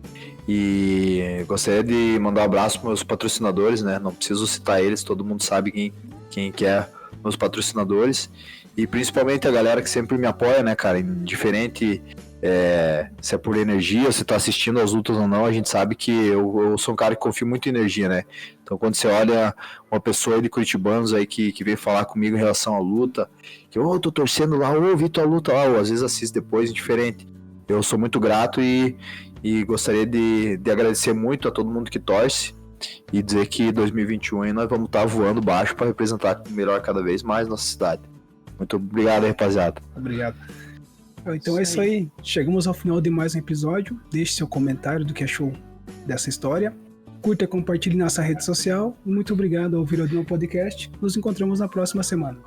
E gostaria de mandar um abraço para meus patrocinadores, né? Não preciso citar eles, todo mundo sabe quem que é meus patrocinadores. E principalmente a galera que sempre me apoia, né, cara? Indiferente se é por energia, se tá assistindo as lutas ou não, a gente sabe que eu sou um cara que confio muito em energia, né? Então quando você olha uma pessoa aí de curitibanos aí que veio falar comigo em relação à luta, que eu tô torcendo lá, ou vi tua luta lá, ou às vezes assisto depois, indiferente. Eu sou muito grato e gostaria de agradecer muito a todo mundo que torce e dizer que 2021 aí nós vamos estar voando baixo para representar melhor cada vez mais nossa cidade. Muito obrigado aí, rapaziada. Obrigado. Então é isso aí. Chegamos ao final de mais um episódio. Deixe seu comentário do que achou dessa história. Curta e compartilhe nossa rede social. Muito obrigado ao ouvir o Adenão Podcast. Nos encontramos na próxima semana.